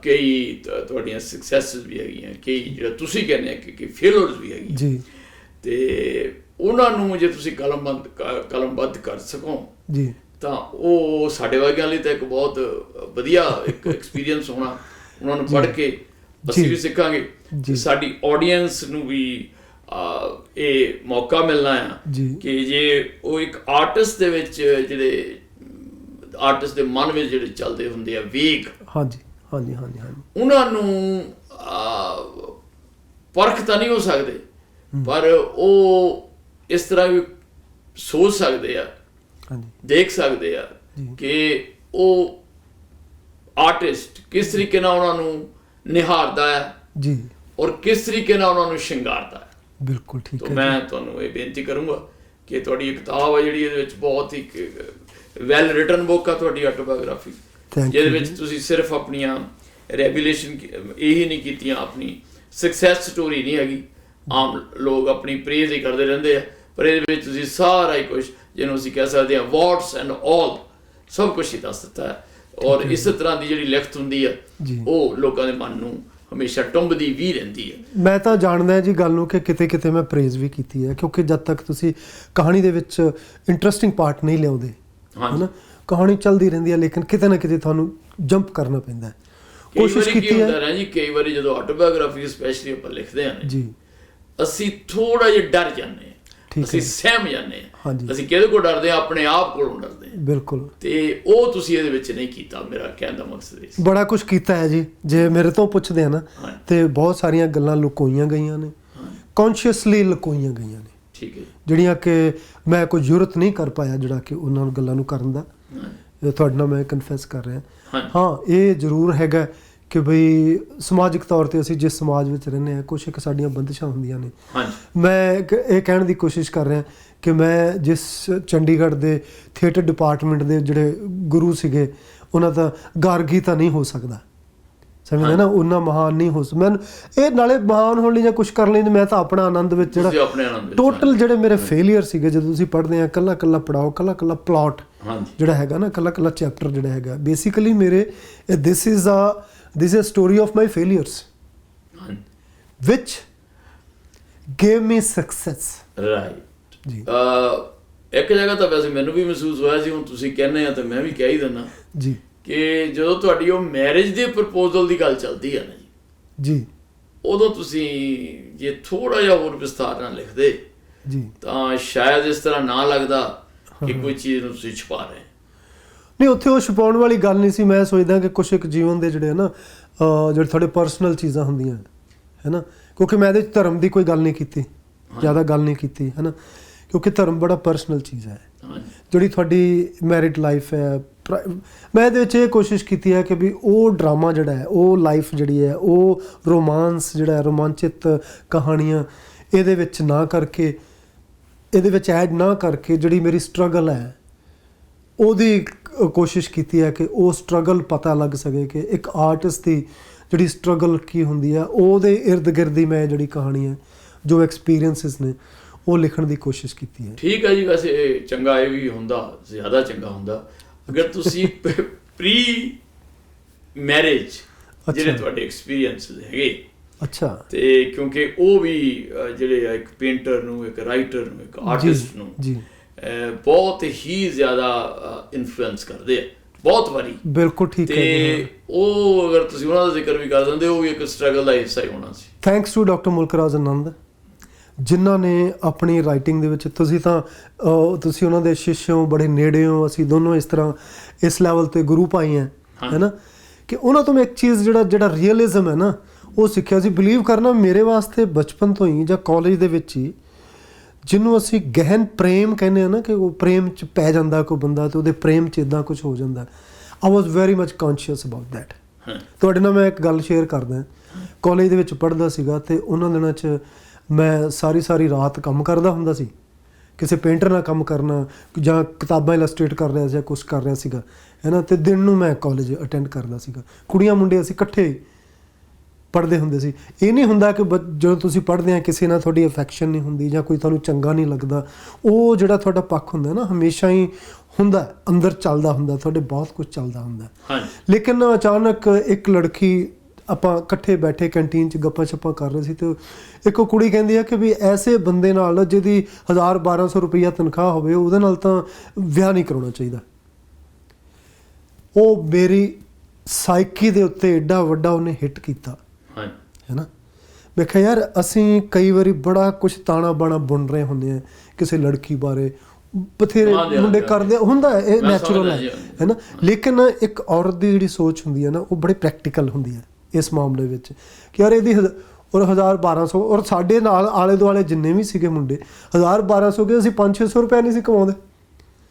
Speaker 1: ਕਈ ਤੁਹਾਡੀਆਂ ਸਕਸੈਸਿਸ ਵੀ ਹੈਗੀਆਂ, ਕਈ ਜਿਹੜਾ ਤੁਸੀਂ ਕਹਿੰਦੇ ਕਿ ਫੇਲਰਸ ਵੀ ਹੈਗੀਆਂ ਜੀ, ਤੇ ਉਹਨਾਂ ਨੂੰ ਜੇ ਤੁਸੀਂ ਕਲਮਬੱਧ ਕਰ ਸਕੋ ਜੀ, ਤਾਂ ਉਹ ਸਾਡੇ ਵਰਗਿਆਂ ਲਈ ਤਾਂ ਇੱਕ ਬਹੁਤ ਵਧੀਆ ਇੱਕ ਐਕਸਪੀਰੀਅੰਸ ਹੋਣਾ। ਉਹਨਾਂ ਨੂੰ ਪੜ੍ਹ ਕੇ ਅਸੀਂ ਵੀ ਸਿੱਖਾਂਗੇ, ਸਾਡੀ ਆਡੀਅנס ਨੂੰ ਵੀ ਇਹ ਮੌਕਾ ਮਿਲਣਾ ਆ ਕਿ ਜੇ ਉਹ ਇੱਕ ਆਰਟਿਸਟ ਦੇ ਵਿੱਚ, ਜਿਹੜੇ ਆਰਟਿਸਟ ਦੇ ਮਨ ਵਿੱਚ ਜਿਹੜੇ ਚੱਲਦੇ ਹੁੰਦੇ ਆ ਵੇਗ, ਹਾਂਜੀ ਹਾਂਜੀ ਹਾਂਜੀ ਹਾਂਜੀ, ਉਹਨਾਂ ਨੂੰ ਪਰਖ ਤਾਂ ਨਹੀਂ ਹੋ ਸਕਦੇ, ਪਰ ਉਹ ਇਸ ਤਰ੍ਹਾਂ ਵੀ ਸੋਚ ਸਕਦੇ ਆ, ਦੇਖ ਸਕਦੇ ਆ ਕਿ ਉਹ ਆਰਟਿਸਟ ਕਿਸ ਤਰੀਕੇ ਨਾਲ ਉਹਨਾਂ ਨੂੰ ਨਿਹਾਰਦਾ ਹੈ ਜੀ, ਔਰ ਕਿਸ ਤਰੀਕੇ ਨਾਲ ਉਹਨਾਂ ਨੂੰ ਸ਼ਿੰਗਾਰਦਾ ਹੈ। ਬਿਲਕੁਲ ਠੀਕ ਹੈ। ਮੈਂ ਤੁਹਾਨੂੰ ਇਹ ਬੇਨਤੀ ਕਰੂੰਗਾ ਕਿ ਤੁਹਾਡੀ ਇਹ ਕਿਤਾਬ ਹੈ ਜਿਹੜੀ, ਇਹਦੇ ਵਿੱਚ ਬਹੁਤ ਹੀ ਵੈਲ ਰਿਟਨ ਬੁੱਕ ਆ ਤੁਹਾਡੀ ਆਟੋਬਾਇਓਗ੍ਰਾਫੀ, ਜਿਹਦੇ ਵਿੱਚ ਤੁਸੀਂ ਸਿਰਫ ਆਪਣੀਆਂ ਰੈਵੀਲੇਸ਼ਨ ਇਹੀ ਨਹੀਂ ਕੀਤੀਆਂ, ਆਪਣੀ ਸਕਸੈਸ ਸਟੋਰੀ ਨਹੀਂ ਹੈਗੀ। ਆਮ ਲੋਕ ਆਪਣੀ ਪ੍ਰੇਜ਼ ਹੀ ਕਰਦੇ ਰਹਿੰਦੇ ਆ, ਪਰ ਇਹਦੇ ਵਿੱਚ ਤੁਸੀਂ ਸਾਰਾ ਹੀ ਕੁਛ, ਜਿਹਨੂੰ ਅਸੀਂ ਕਹਿ ਸਕਦੇ ਹਾਂ ਵਾਟਸ ਐਂਡ ਆਲ, ਸਭ ਕੁਛ ਹੀ ਦੱਸ ਦਿੱਤਾ ਹੈ। ਔਰ ਇਸ ਤਰ੍ਹਾਂ ਦੀ ਜਿਹੜੀ ਲਿਖਤ ਹੁੰਦੀ ਆ
Speaker 2: ਜੀ
Speaker 1: ਉਹ ਲੋਕਾਂ ਦੇ ਮਨ ਨੂੰ ਹਮੇਸ਼ਾ ਟੁੰਬਦੀ ਵੀ ਰਹਿੰਦੀ ਹੈ।
Speaker 2: ਮੈਂ ਤਾਂ ਜਾਣਦਾ ਜੀ ਗੱਲ ਨੂੰ ਕਿ ਕਿਤੇ ਕਿਤੇ ਮੈਂ ਪ੍ਰੇਜ਼ ਵੀ ਕੀਤੀ ਹੈ, ਕਿਉਂਕਿ ਜਦ ਤੱਕ ਤੁਸੀਂ ਕਹਾਣੀ ਦੇ ਵਿੱਚ ਇੰਟਰਸਟਿੰਗ ਪਾਰਟ ਨਹੀਂ ਲਿਆਉਂਦੇ ਹੈ ਨਾ, ਕਹਾਣੀ ਚੱਲਦੀ ਰਹਿੰਦੀ ਹੈ, ਲੇਕਿਨ ਕਿਤੇ ਨਾ ਕਿਤੇ ਤੁਹਾਨੂੰ ਜੰਪ ਕਰਨਾ ਪੈਂਦਾ ਹੈ। ਕੋਸ਼ਿਸ਼ ਕੀਤੀ ਹੈ
Speaker 1: ਜੀ। ਕਈ ਵਾਰੀ ਜਦੋਂ ਆਟੋਬਾਇਓਗ੍ਰਾਫੀ ਸਪੈਸ਼ਲੀ ਆਪਾਂ ਲਿਖਦੇ ਹਾਂ
Speaker 2: ਜੀ,
Speaker 1: ਅਸੀਂ ਥੋੜਾ ਜਿਹਾ ਡਰ ਜਾਂਦੇ ਹਾਂ, ਅਸੀਂ ਸਹਿਮ ਜਾਂਦੇ ਹਾਂ। ਅਸੀਂ ਕਿਹਦੇ ਕੋਲ ਡਰਦੇ ਹਾਂ? ਆਪਣੇ ਆਪ ਕੋਲੋਂ ਡਰਦੇ ਹਾਂ।
Speaker 2: ਬਿਲਕੁਲ।
Speaker 1: ਤੇ ਉਹ ਤੁਸੀਂ ਇਹਦੇ ਵਿੱਚ ਨਹੀਂ ਕੀਤਾ। ਮੇਰਾ ਕਹਿਣ ਦਾ ਮਕਸਦ ਇਹ
Speaker 2: ਬੜਾ ਕੁਝ ਕੀਤਾ ਹੈ ਜੀ। ਜੇ ਮੇਰੇ ਤੋਂ ਪੁੱਛਦੇ ਆ ਨਾ ਤੇ ਬਹੁਤ ਸਾਰੀਆਂ ਗੱਲਾਂ ਲੁਕੋਈਆਂ ਗਈਆਂ ਨੇ, ਕੌਨਸ਼ੀਅਸਲੀ ਲੁਕੋਈਆਂ ਗਈਆਂ ਨੇ,
Speaker 1: ਠੀਕ ਹੈ, ਜਿਹੜੀਆਂ
Speaker 2: ਕਿ ਮੈਂ ਕੋਈ ਜ਼ਰੂਰਤ ਨਹੀਂ ਕਰ ਪਾਇਆ ਜਿਹੜਾ ਕਿ ਉਹਨਾਂ ਨੂੰ ਗੱਲਾਂ ਨੂੰ ਕਰਨ ਦਾ। ਤੁਹਾਡੇ ਨਾਲ ਮੈਂ ਕਨਫੈਸ ਕਰ ਰਿਹਾ। ਹਾਂ, ਇਹ ਜ਼ਰੂਰ ਹੈਗਾ ਕਿ ਬਈ ਸਮਾਜਿਕ ਤੌਰ 'ਤੇ ਅਸੀਂ ਜਿਸ ਸਮਾਜ ਵਿੱਚ ਰਹਿੰਦੇ ਹਾਂ, ਕੁਛ ਇੱਕ ਸਾਡੀਆਂ ਬੰਦਿਸ਼ਾਂ ਹੁੰਦੀਆਂ ਨੇ। ਮੈਂ ਇਹ ਕਹਿਣ ਦੀ ਕੋਸ਼ਿਸ਼ ਕਰ ਰਿਹਾ ਕਿ ਮੈਂ ਜਿਸ ਚੰਡੀਗੜ੍ਹ ਦੇ ਥੀਏਟਰ ਡਿਪਾਰਟਮੈਂਟ ਦੇ ਜਿਹੜੇ ਗੁਰੂ ਸੀਗੇ, ਉਹਨਾਂ ਦਾ ਗਾਰਗੀ ਤਾਂ ਨਹੀਂ ਹੋ ਸਕਦਾ, ਸਮਝਦੇ ਨਾ, ਉਹਨਾਂ ਮਹਾਨ ਨਹੀਂ ਹੋ ਸਕਦਾ। ਮੈਨੂੰ ਇਹ ਨਾਲੇ ਮਹਾਨ ਹੋਣ ਲਈ ਜਾਂ ਕੁਛ ਕਰਨ ਲਈ ਮੈਂ ਤਾਂ ਆਪਣਾ ਆਨੰਦ ਵਿੱਚ ਜਿਹੜਾ ਟੋਟਲ ਜਿਹੜੇ ਮੇਰੇ ਫੇਲੀਅਰ ਸੀਗੇ, ਜਦੋਂ ਤੁਸੀਂ ਪੜ੍ਹਦੇ ਆ ਕੱਲਾ ਕੱਲਾ ਪੜਾਓ, ਕੱਲਾ ਕੱਲਾ ਪਲਾਟ ਜਿਹੜਾ ਹੈਗਾ ਨਾ, ਕੱਲਾ ਕੱਲਾ ਚੈਪਟਰ ਜਿਹੜਾ ਹੈਗਾ, ਬੇਸਿਕਲੀ ਮੇਰੇ this is a story of my failures which gave me success।
Speaker 1: Right ਜੀ। ਇੱਕ ਜਗ੍ਹਾ ਤਾਂ ਵੈਸੇ ਮੈਨੂੰ ਵੀ ਮਹਿਸੂਸ ਹੋਇਆ ਸੀ, ਹੁਣ ਤੁਸੀਂ ਕਹਿੰਦੇ ਆ ਤਾਂ ਮੈਂ ਵੀ ਕਹਿ ਹੀ ਦਿੰਦਾ
Speaker 2: ਜੀ, ਕਿ
Speaker 1: ਜਦੋਂ ਤੁਹਾਡੀ ਉਹ ਮੈਰਿਜ ਦੇ ਪ੍ਰਪੋਜ਼ਲ ਦੀ ਗੱਲ ਚੱਲਦੀ ਹੈ ਨਾ ਜੀ, ਉਦੋਂ ਤੁਸੀਂ ਜੇ ਥੋੜਾ ਜਿਹਾ ਹੋਰ ਵਿਸਥਾਰ ਨਾਲ ਲਿਖਦੇ
Speaker 2: ਜੀ
Speaker 1: ਤਾਂ ਸ਼ਾਇਦ ਇਸ ਤਰ੍ਹਾਂ ਨਾ ਲੱਗਦਾ ਕਿ ਕੋਈ ਚੀਜ਼ ਨੂੰ ਤੁਸੀਂ ਛੁਪਾ ਰਹੇ।
Speaker 2: ਨਹੀਂ, ਉੱਥੇ ਉਹ ਛੁਪਾਉਣ ਵਾਲੀ ਗੱਲ ਨਹੀਂ ਸੀ। ਮੈਂ ਸੋਚਦਾ ਕਿ ਕੁਛ ਇੱਕ ਜੀਵਨ ਦੇ ਜਿਹੜੇ ਨਾ ਜਿਹੜੇ ਤੁਹਾਡੇ ਪਰਸਨਲ ਚੀਜ਼ਾਂ ਹੁੰਦੀਆਂ ਹੈ ਨਾ, ਕਿਉਂਕਿ ਮੈਂ ਇਹਦੇ 'ਚ ਧਰਮ ਦੀ ਕੋਈ ਗੱਲ ਨਹੀਂ ਕੀਤੀ, ਜ਼ਿਆਦਾ ਗੱਲ ਨਹੀਂ ਕੀਤੀ ਹੈ ਨਾ, ਕਿਉਂਕਿ ਧਰਮ ਬੜਾ ਪਰਸਨਲ ਚੀਜ਼ ਹੈ। ਜਿਹੜੀ ਤੁਹਾਡੀ ਮੈਰਿਡ ਲਾਈਫ ਹੈ, ਮੈਂ ਇਹਦੇ ਵਿੱਚ ਇਹ ਕੋਸ਼ਿਸ਼ ਕੀਤੀ ਹੈ ਕਿ ਵੀ ਉਹ ਡਰਾਮਾ ਜਿਹੜਾ ਹੈ, ਉਹ ਲਾਈਫ ਜਿਹੜੀ ਹੈ, ਉਹ ਰੋਮਾਂਸ ਜਿਹੜਾ ਹੈ, ਰੋਮਾਂਚਿਤ ਕਹਾਣੀਆਂ ਇਹਦੇ ਵਿੱਚ ਨਾ ਕਰਕੇ, ਇਹਦੇ ਵਿੱਚ ਐਡ ਨਾ ਕਰਕੇ, ਜਿਹੜੀ ਮੇਰੀ ਸਟਰਗਲ ਹੈ ਉਹਦੀ ਕੋਸ਼ਿਸ਼ ਕੀਤੀ ਹੈ ਕਿ ਉਹ ਸਟਰਗਲ ਪਤਾ ਲੱਗ ਸਕੇ ਕਿ ਇੱਕ ਆਰਟਿਸਟ ਦੀ ਜਿਹੜੀ ਸਟਰਗਲ ਕੀ ਹੁੰਦੀ ਹੈ, ਉਹਦੇ ਇਰਦ ਗਿਰਦ ਹੀ ਮੈਂ ਜਿਹੜੀ ਕਹਾਣੀ ਹੈ, ਜੋ ਐਕਸਪੀਰੀਅੰਸਿਸ ਨੇ, ਉਹ ਲਿਖਣ ਦੀ ਕੋਸ਼ਿਸ਼ ਕੀਤੀ ਹੈ।
Speaker 1: ਠੀਕ ਹੈ ਜੀ। ਵੈਸੇ ਚੰਗਾ ਇਹ ਵੀ ਹੁੰਦਾ, ਜ਼ਿਆਦਾ ਚੰਗਾ ਹੁੰਦਾ ਅਗਰ ਤੁਸੀਂ ਪ੍ਰੀ ਮੈਰਿਜ ਜਿਹੜੇ ਤੁਹਾਡੇ ਐਕਸਪੀਰੀਅੰਸ ਹੈਗੇ,
Speaker 2: ਅੱਛਾ, ਤੇ
Speaker 1: ਕਿਉਂਕਿ ਉਹ ਵੀ ਜਿਹੜੇ ਇੱਕ ਪੇਂਟਰ ਨੂੰ, ਇੱਕ ਰਾਈਟਰ ਨੂੰ, ਇੱਕ ਆਰਟਿਸਟ ਨੂੰ ਜੀ ਬਹੁਤ ਹੀ ਜ਼ਿਆਦਾ ਇਨਫਲੂਐਂਸ ਕਰਦੇ ਆ ਬਹੁਤ ਵਾਰੀ। ਬਿਲਕੁਲ ਠੀਕ ਹੈ। ਤੇ ਉਹ ਅਗਰ ਤੁਸੀਂ ਉਹਨਾਂ ਦਾ ਜ਼ਿਕਰ ਵੀ ਕਰ ਦਿੰਦੇ, ਉਹ ਵੀ ਇੱਕ ਸਟਰਗਲ ਦਾ ਹਿੱਸਾ ਹੀ ਹੋਣਾ ਸੀ।
Speaker 2: ਥੈਂਕਸ ਟੂ ਡਾਕਟਰ ਮੁਲਕ ਰਾਜ ਆਨੰਦ, ਜਿਨ੍ਹਾਂ ਨੇ ਆਪਣੀ ਰਾਈਟਿੰਗ ਦੇ ਵਿੱਚ, ਤੁਸੀਂ ਉਹਨਾਂ ਦੇ ਸ਼ਿਸ਼ ਹੋ, ਬੜੇ ਨੇੜੇ ਹੋ, ਅਸੀਂ ਦੋਨੋਂ ਇਸ ਤਰ੍ਹਾਂ ਇਸ ਲੈਵਲ 'ਤੇ ਗੁਰੂ ਭਾਈ ਹੈ ਨਾ, ਕਿ ਉਹਨਾਂ ਤੋਂ ਮੈਂ ਇੱਕ ਚੀਜ਼ ਜਿਹੜਾ ਰੀਅਲਿਜ਼ਮ ਹੈ ਨਾ, ਉਹ ਸਿੱਖਿਆ ਸੀ। ਬਿਲੀਵ ਕਰਨਾ, ਮੇਰੇ ਵਾਸਤੇ ਬਚਪਨ ਤੋਂ ਹੀ ਜਾਂ ਕਾਲਜ ਦੇ ਵਿੱਚ ਹੀ, ਜਿਹਨੂੰ ਅਸੀਂ ਗਹਿਨ ਪ੍ਰੇਮ ਕਹਿੰਦੇ ਹਾਂ ਨਾ, ਕਿ ਉਹ ਪ੍ਰੇਮ 'ਚ ਪੈ ਜਾਂਦਾ ਕੋਈ ਬੰਦਾ ਅਤੇ ਉਹਦੇ ਪ੍ਰੇਮ 'ਚ ਇੱਦਾਂ ਕੁਛ ਹੋ ਜਾਂਦਾ। I was very much conscious about that. ਤੁਹਾਡੇ ਨਾਲ ਮੈਂ ਇੱਕ ਗੱਲ ਸ਼ੇਅਰ ਕਰਦਾ। ਕਾਲਜ ਦੇ ਵਿੱਚ ਪੜ੍ਹਦਾ ਸੀਗਾ ਅਤੇ ਉਹਨਾਂ ਦਿਨਾਂ 'ਚ ਮੈਂ ਸਾਰੀ ਰਾਤ ਕੰਮ ਕਰਦਾ ਹੁੰਦਾ ਸੀ, ਕਿਸੇ ਪੇਂਟਰ ਨਾਲ ਕੰਮ ਕਰਨਾ ਜਾਂ ਕਿਤਾਬਾਂ ਇਲਸਟ੍ਰੇਟ ਕਰ ਰਿਹਾ ਜਾਂ ਕੁਛ ਕਰ ਰਿਹਾ ਸੀਗਾ ਹੈ ਨਾ, ਅਤੇ ਦਿਨ ਨੂੰ ਮੈਂ ਕਾਲਜ ਅਟੈਂਡ ਕਰਦਾ ਸੀਗਾ। ਕੁੜੀਆਂ ਮੁੰਡੇ ਅਸੀਂ ਇਕੱਠੇ ਪੜ੍ਹਦੇ ਹੁੰਦੇ ਸੀ। ਇਹ ਨਹੀਂ ਹੁੰਦਾ ਕਿ ਜਦੋਂ ਤੁਸੀਂ ਪੜ੍ਹਦੇ ਆ ਕਿਸੇ ਨਾਲ ਤੁਹਾਡੀ ਅਫੈਕਸ਼ਨ ਨਹੀਂ ਹੁੰਦੀ ਜਾਂ ਕੋਈ ਤੁਹਾਨੂੰ ਚੰਗਾ ਨਹੀਂ ਲੱਗਦਾ, ਉਹ ਜਿਹੜਾ ਤੁਹਾਡਾ ਪੱਖ ਹੁੰਦਾ ਨਾ, ਹਮੇਸ਼ਾ ਹੀ ਹੁੰਦਾ, ਅੰਦਰ ਚੱਲਦਾ ਹੁੰਦਾ, ਤੁਹਾਡੇ ਬਹੁਤ ਕੁਝ ਚੱਲਦਾ ਹੁੰਦਾ। ਲੇਕਿਨ ਅਚਾਨਕ ਇੱਕ ਲੜਕੀ, ਆਪਾਂ ਇਕੱਠੇ ਬੈਠੇ ਕੈਂਟੀਨ 'ਚ ਗੱਪਾਂ ਛੱਪਾਂ ਕਰ ਰਹੇ ਸੀ, ਅਤੇ ਇੱਕ ਕੁੜੀ ਕਹਿੰਦੀ ਹੈ ਕਿ ਵੀ ਐਸੇ ਬੰਦੇ ਨਾਲ ਜਿਹਦੀ 1000-1200 ਰੁਪਈਆ ਤਨਖਾਹ ਹੋਵੇ, ਉਹਦੇ ਨਾਲ ਤਾਂ ਵਿਆਹ ਨਹੀਂ ਕਰਾਉਣਾ ਚਾਹੀਦਾ। ਉਹ ਮੇਰੀ ਸਾਈਕੀ ਦੇ ਉੱਤੇ ਐਡਾ ਵੱਡਾ ਉਹਨੇ ਹਿੱਟ ਕੀਤਾ ਹੈ ਨਾ। ਮੈਂ ਕਿਹਾ ਯਾਰ, ਅਸੀਂ ਕਈ ਵਾਰੀ ਬੜਾ ਕੁਛ ਤਾਣਾ ਬਾਣਾ ਬੁਣ ਰਹੇ ਹੁੰਦੇ ਹਾਂ ਕਿਸੇ ਲੜਕੀ ਬਾਰੇ, ਬਥੇਰੇ ਮੁੰਡੇ ਕਰਦੇ ਹੁੰਦਾ, ਇਹ ਨੈਚੁਰਲ ਹੈ ਨਾ। ਲੇਕਿਨ ਇੱਕ ਔਰਤ ਦੀ ਜਿਹੜੀ ਸੋਚ ਹੁੰਦੀ ਹੈ ਨਾ, ਉਹ ਬੜੀ ਪ੍ਰੈਕਟੀਕਲ ਹੁੰਦੀ ਹੈ ਇਸ ਮਾਮਲੇ ਵਿੱਚ, ਕਿ ਯਾਰ ਇਹਦੀ ਔਰ 1000-1200, ਔਰ ਸਾਡੇ ਨਾਲ ਆਲੇ ਦੁਆਲੇ ਜਿੰਨੇ ਵੀ ਸੀਗੇ ਮੁੰਡੇ 1000-1200 ਕੇ ਅਸੀਂ 500-600 ਰੁਪਏ ਨਹੀਂ ਸੀ ਕਮਾਉਂਦੇ।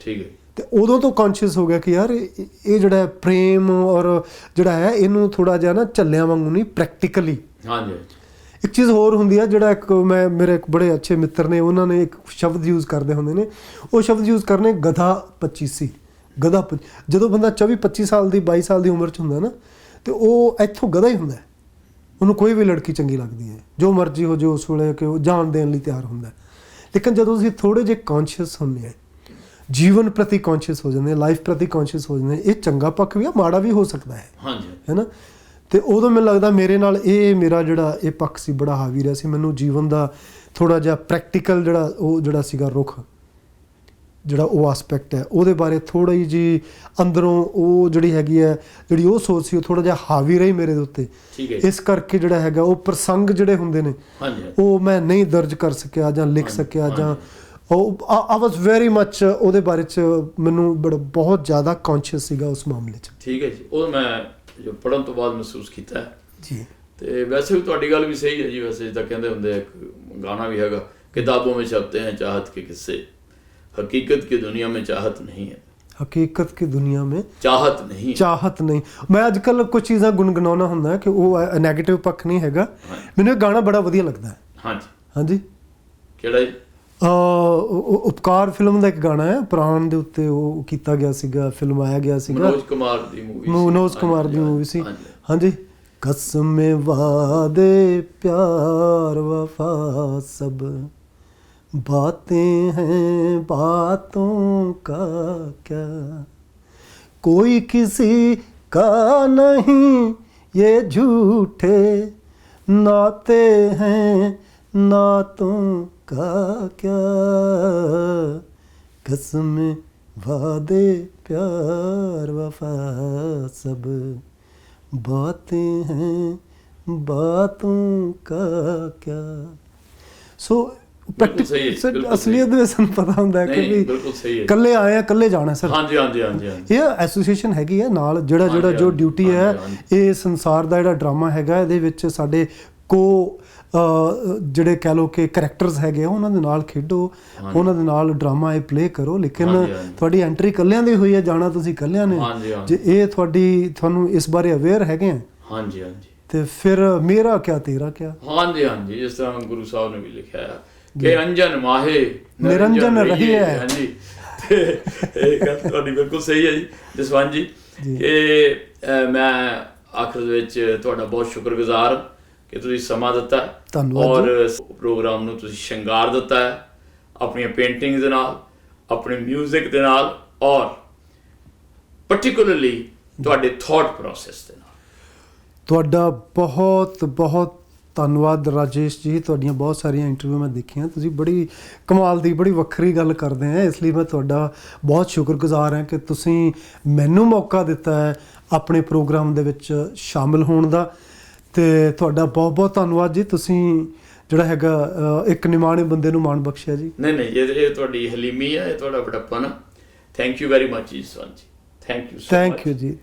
Speaker 2: ਠੀਕ ਹੈ। ਅਤੇ ਉਦੋਂ ਤੋਂ ਕੌਨਸ਼ੀਅਸ ਹੋ ਗਿਆ ਕਿ ਯਾਰ ਇਹ ਜਿਹੜਾ ਪ੍ਰੇਮ ਔਰ ਜਿਹੜਾ ਹੈ, ਇਹਨੂੰ ਥੋੜ੍ਹਾ ਜਿਹਾ ਨਾ ਝੱਲਿਆਂ ਵਾਂਗੂ ਨਹੀਂ, ਪ੍ਰੈਕਟੀਕਲੀ। ਹਾਂਜੀ। ਇੱਕ ਚੀਜ਼ ਹੋਰ ਹੁੰਦੀ ਆ, ਜਿਹੜਾ ਮੇਰੇ ਇੱਕ ਬੜੇ ਅੱਛੇ ਮਿੱਤਰ ਨੇ, ਉਹਨਾਂ ਨੇ ਇੱਕ ਸ਼ਬਦ ਯੂਜ਼ ਕਰਦੇ ਹੁੰਦੇ ਨੇ, ਉਹ ਸ਼ਬਦ ਯੂਜ਼ ਕਰਨੇ ਗਧਾ 25ਸੀ। ਗਧਾ ਜਦੋਂ ਬੰਦਾ 24-25 ਸਾਲ ਦੀ 22 ਸਾਲ ਦੀ ਉਮਰ 'ਚ ਹੁੰਦਾ ਨਾ, ਅਤੇ ਉਹ ਇੱਥੋਂ ਗਧਾ ਹੀ ਹੁੰਦਾ। ਉਹਨੂੰ ਕੋਈ ਵੀ ਲੜਕੀ ਚੰਗੀ ਲੱਗਦੀ ਹੈ, ਜੋ ਮਰਜ਼ੀ ਹੋ ਜੋ, ਉਸ ਵੇਲੇ ਕਿ ਉਹ ਜਾਨ ਦੇਣ ਲਈ ਤਿਆਰ ਹੁੰਦਾ। ਲੇਕਿਨ ਜਦੋਂ ਅਸੀਂ ਥੋੜ੍ਹੇ ਜਿਹੇ ਕੌਨਸ਼ੀਅਸ ਹੁੰਦੇ ਹਾਂ, ਜੀਵਨ ਪ੍ਰਤੀ ਕੌਨਸ਼ੀਅਸ ਹੋ ਜਾਂਦੇ, ਲਾਈਫ ਪ੍ਰਤੀ ਕੌਨਸ਼ੀਅਸ ਹੋ ਜਾਂਦੇ। ਇਹ ਚੰਗਾ ਪੱਖ ਵੀ ਆ, ਮਾੜਾ ਵੀ ਹੋ ਸਕਦਾ ਹੈ, ਹੈ ਨਾ। ਤੇ ਉਦੋਂ ਮੈਨੂੰ ਲੱਗਦਾ ਮੇਰੇ ਨਾਲ ਇਹ ਮੇਰਾ ਜਿਹੜਾ ਇਹ ਪੱਖ ਸੀ ਬੜਾ ਹਾਵੀ ਰਿਹਾ ਸੀ। ਮੈਨੂੰ ਜੀਵਨ ਦਾ ਥੋੜ੍ਹਾ ਜਿਹਾ ਪ੍ਰੈਕਟੀਕਲ ਜਿਹੜਾ ਸੀਗਾ ਰੁੱਖ, ਜਿਹੜਾ ਉਹ ਆਸਪੈਕਟ ਹੈ, ਉਹਦੇ ਬਾਰੇ ਥੋੜ੍ਹੀ ਜਿਹੀ ਅੰਦਰੋਂ ਉਹ ਜਿਹੜੀ ਹੈਗੀ ਹੈ, ਜਿਹੜੀ ਉਹ ਸੋਚ ਸੀ, ਉਹ ਥੋੜ੍ਹਾ ਜਿਹਾ ਹਾਵੀ ਰਹੀ ਮੇਰੇ ਦੇ ਉੱਤੇ। ਇਸ ਕਰਕੇ ਜਿਹੜਾ ਹੈਗਾ ਉਹ ਪ੍ਰਸੰਗ ਜਿਹੜੇ ਹੁੰਦੇ ਨੇ ਉਹ ਮੈਂ ਨਹੀਂ ਦਰਜ ਕਰ ਸਕਿਆ ਜਾਂ ਲਿਖ ਸਕਿਆ, ਜਾਂ ਉਹ ਆਈ ਵਾਸ ਵੈਰੀ ਮੱਚ ਉਹਦੇ ਬਾਰੇ 'ਚ ਮੈਨੂੰ ਬਹੁਤ ਜ਼ਿਆਦਾ ਕੌਨਸ਼ੀਅਸ ਸੀਗਾ ਉਸ ਮਾਮਲੇ 'ਚ।
Speaker 1: ਠੀਕ ਹੈ ਜੀ, ਉਹ ਮੈਂ ਜੋ ਪੜ੍ਹਨ ਤੋਂ ਬਾਅਦ ਮਹਿਸੂਸ ਕੀਤਾ
Speaker 2: ਜੀ।
Speaker 1: ਤੇ ਵੈਸੇ ਵੀ ਤੁਹਾਡੀ ਗੱਲ ਵੀ ਸਹੀ ਹੈ ਜੀ। ਵੈਸੇ ਜਿੱਦਾਂ ਕਹਿੰਦੇ ਹੁੰਦੇ, ਇੱਕ ਗਾਣਾ ਵੀ ਹੈਗਾ, किताबों में छपते हैं चाहत के किस्से, हकीकत की दुनिया में चाहत नहीं है।
Speaker 2: ਹਕੀਕਤ की दुनिया में
Speaker 1: ਚਾਹਤ ਨਹੀਂ।
Speaker 2: ਮੈਂ ਅੱਜ ਕੱਲ੍ਹ ਕੁਝ ਚੀਜ਼ਾਂ ਗੁਣਗੁਣਾਉਣਾ ਹੁੰਦਾ ਕਿ ਉਹ ਨੈਗੇਟਿਵ ਪੱਖ ਨਹੀਂ ਹੈਗਾ। ਮੈਨੂੰ ਇਹ ਗਾਣਾ ਬੜਾ ਵਧੀਆ ਲੱਗਦਾ ਹੈ। ਹਾਂਜੀ
Speaker 1: ਕਿਹੜਾ ਜੀ?
Speaker 2: ਉਪਕਾਰ ਫਿਲਮ ਦਾ ਇੱਕ ਗਾਣਾ ਹੈ, ਪ੍ਰਾਣ ਦੇ ਉੱਤੇ ਉਹ ਕੀਤਾ ਗਿਆ ਸੀਗਾ, ਫਿਲਮਾਇਆ ਗਿਆ ਸੀਗਾ,
Speaker 1: ਮਨੋਜ ਕੁਮਾਰ ਦੀ ਮੂਵੀ
Speaker 2: ਸੀ। ਹਾਂਜੀ। ਕਸਮੇ ਵਾਦੇ ਪਿਆਰ ਵਫਾ ਸਭ बातें हैं बातों का क्या, कोई किसी का नहीं ये झूठे नाते हैं नातों का क्या, कसमें वादे प्यार वफा सब बातें हैं बातों का क्या। सो ਅਸਲੀਅਤ ਵਿੱਚ ਸਾਨੂੰ ਪਤਾ ਹੁੰਦਾ ਕਿ ਵੀ ਇਕੱਲੇ ਆਏ ਆ, ਇਕੱਲੇ ਜਾਣਾ ਸਰ। ਇਹ ਐਸੋਸੀਏਸ਼ਨ ਹੈਗੀ ਹੈ ਨਾਲ, ਜਿਹੜਾ ਜੋ ਡਿਊਟੀ ਹੈ, ਇਹ ਸੰਸਾਰ ਦਾ ਜਿਹੜਾ ਡਰਾਮਾ ਹੈਗਾ, ਇਹਦੇ ਵਿੱਚ ਸਾਡੇ ਜਿਹੜੇ ਕਹਿ ਲਓ ਕਿ ਕਰੈਕਟਰਸ ਹੈਗੇ, ਉਹਨਾਂ ਦੇ ਨਾਲ ਖੇਡੋ, ਉਹਨਾਂ ਦੇ ਨਾਲ ਡਰਾਮਾ ਇਹ ਪਲੇ ਕਰੋ। ਲੇਕਿਨ ਤੁਹਾਡੀ ਐਂਟਰੀ ਇਕੱਲਿਆਂ ਦੀ ਹੋਈ ਹੈ, ਜਾਣਾ ਤੁਸੀਂ ਇਕੱਲਿਆਂ ਨੇ। ਜੇ ਇਹ ਤੁਹਾਨੂੰ ਇਸ ਬਾਰੇ ਅਵੇਅਰ ਹੈਗੇ ਆ, ਤੇ ਫਿਰ ਮੇਰਾ ਕਿਆ ਤੇਰਾ ਕਿਆ।
Speaker 1: ਹਾਂਜੀ, ਜਿਸ ਤਰ੍ਹਾਂ ਗੁਰੂ ਸਾਹਿਬ ਨੇ ਵੀ ਲਿਖਿਆ ਹੈ ਕਿ ਅੰਜਨ ਮਾਹੇ
Speaker 2: ਨਿਰੰਜਨ ਰਹੀ ਹੈ।
Speaker 1: ਹਾਂਜੀ, ਇਹ ਗੱਲ ਤੁਹਾਡੀ ਬਿਲਕੁਲ ਸਹੀ ਹੈ ਜੀ ਜਸਵੰਤ ਜੀ। ਕਿ ਮੈਂ ਆਖਰ ਵਿੱਚ ਤੁਹਾਡਾ ਬਹੁਤ ਸ਼ੁਕਰਗੁਜ਼ਾਰ ਕਿ ਤੁਸੀਂ ਸਮਾਂ ਦਿੱਤਾ ਔਰ ਪ੍ਰੋਗਰਾਮ ਨੂੰ ਤੁਸੀਂ ਸ਼ਿੰਗਾਰ ਦਿੱਤਾ ਹੈ ਆਪਣੀਆਂ ਪੇਂਟਿੰਗਸ ਦੇ ਨਾਲ, ਆਪਣੇ ਮਿਊਜ਼ਿਕ ਦੇ ਨਾਲ, ਔਰ ਪਰਟੀਕੁਲਰਲੀ ਤੁਹਾਡੇ ਥਾਟ ਪ੍ਰੋਸੈਸ ਦੇ ਨਾਲ। ਤੁਹਾਡਾ
Speaker 2: ਬਹੁਤ ਬਹੁਤ ਧੰਨਵਾਦ ਰਾਜੇਸ਼ ਜੀ। ਤੁਹਾਡੀਆਂ ਬਹੁਤ ਸਾਰੀਆਂ ਇੰਟਰਵਿਊ ਮੈਂ ਦੇਖੀਆਂ, ਤੁਸੀਂ ਬੜੀ ਕਮਾਲ ਦੀ, ਬੜੀ ਵੱਖਰੀ ਗੱਲ ਕਰਦੇ ਆ, ਇਸ ਲਈ ਮੈਂ ਤੁਹਾਡਾ ਬਹੁਤ ਸ਼ੁਕਰਗੁਜ਼ਾਰ ਹਾਂ ਕਿ ਤੁਸੀਂ ਮੈਨੂੰ ਮੌਕਾ ਦਿੱਤਾ ਹੈ ਆਪਣੇ ਪ੍ਰੋਗਰਾਮ ਦੇ ਵਿੱਚ ਸ਼ਾਮਿਲ ਹੋਣ ਦਾ। ਤੇ ਤੁਹਾਡਾ ਬਹੁਤ ਬਹੁਤ ਧੰਨਵਾਦ ਜੀ। ਤੁਸੀਂ ਜਿਹੜਾ ਹੈਗਾ ਇੱਕ ਨਿਮਾਣੇ ਬੰਦੇ ਨੂੰ ਮਾਣ ਬਖਸ਼ਿਆ ਜੀ।
Speaker 1: ਨਹੀਂ, ਇਹ ਤੁਹਾਡੀ ਹਲੀਮੀ ਹੈ, ਇਹ ਤੁਹਾਡਾ ਬੜੱਪਨ। ਥੈਂਕ ਯੂ ਵੈਰੀ ਮਚ ਜੀ ਸਵੰਤ ਜੀ। ਥੈਂਕ ਯੂ
Speaker 2: ਜੀ।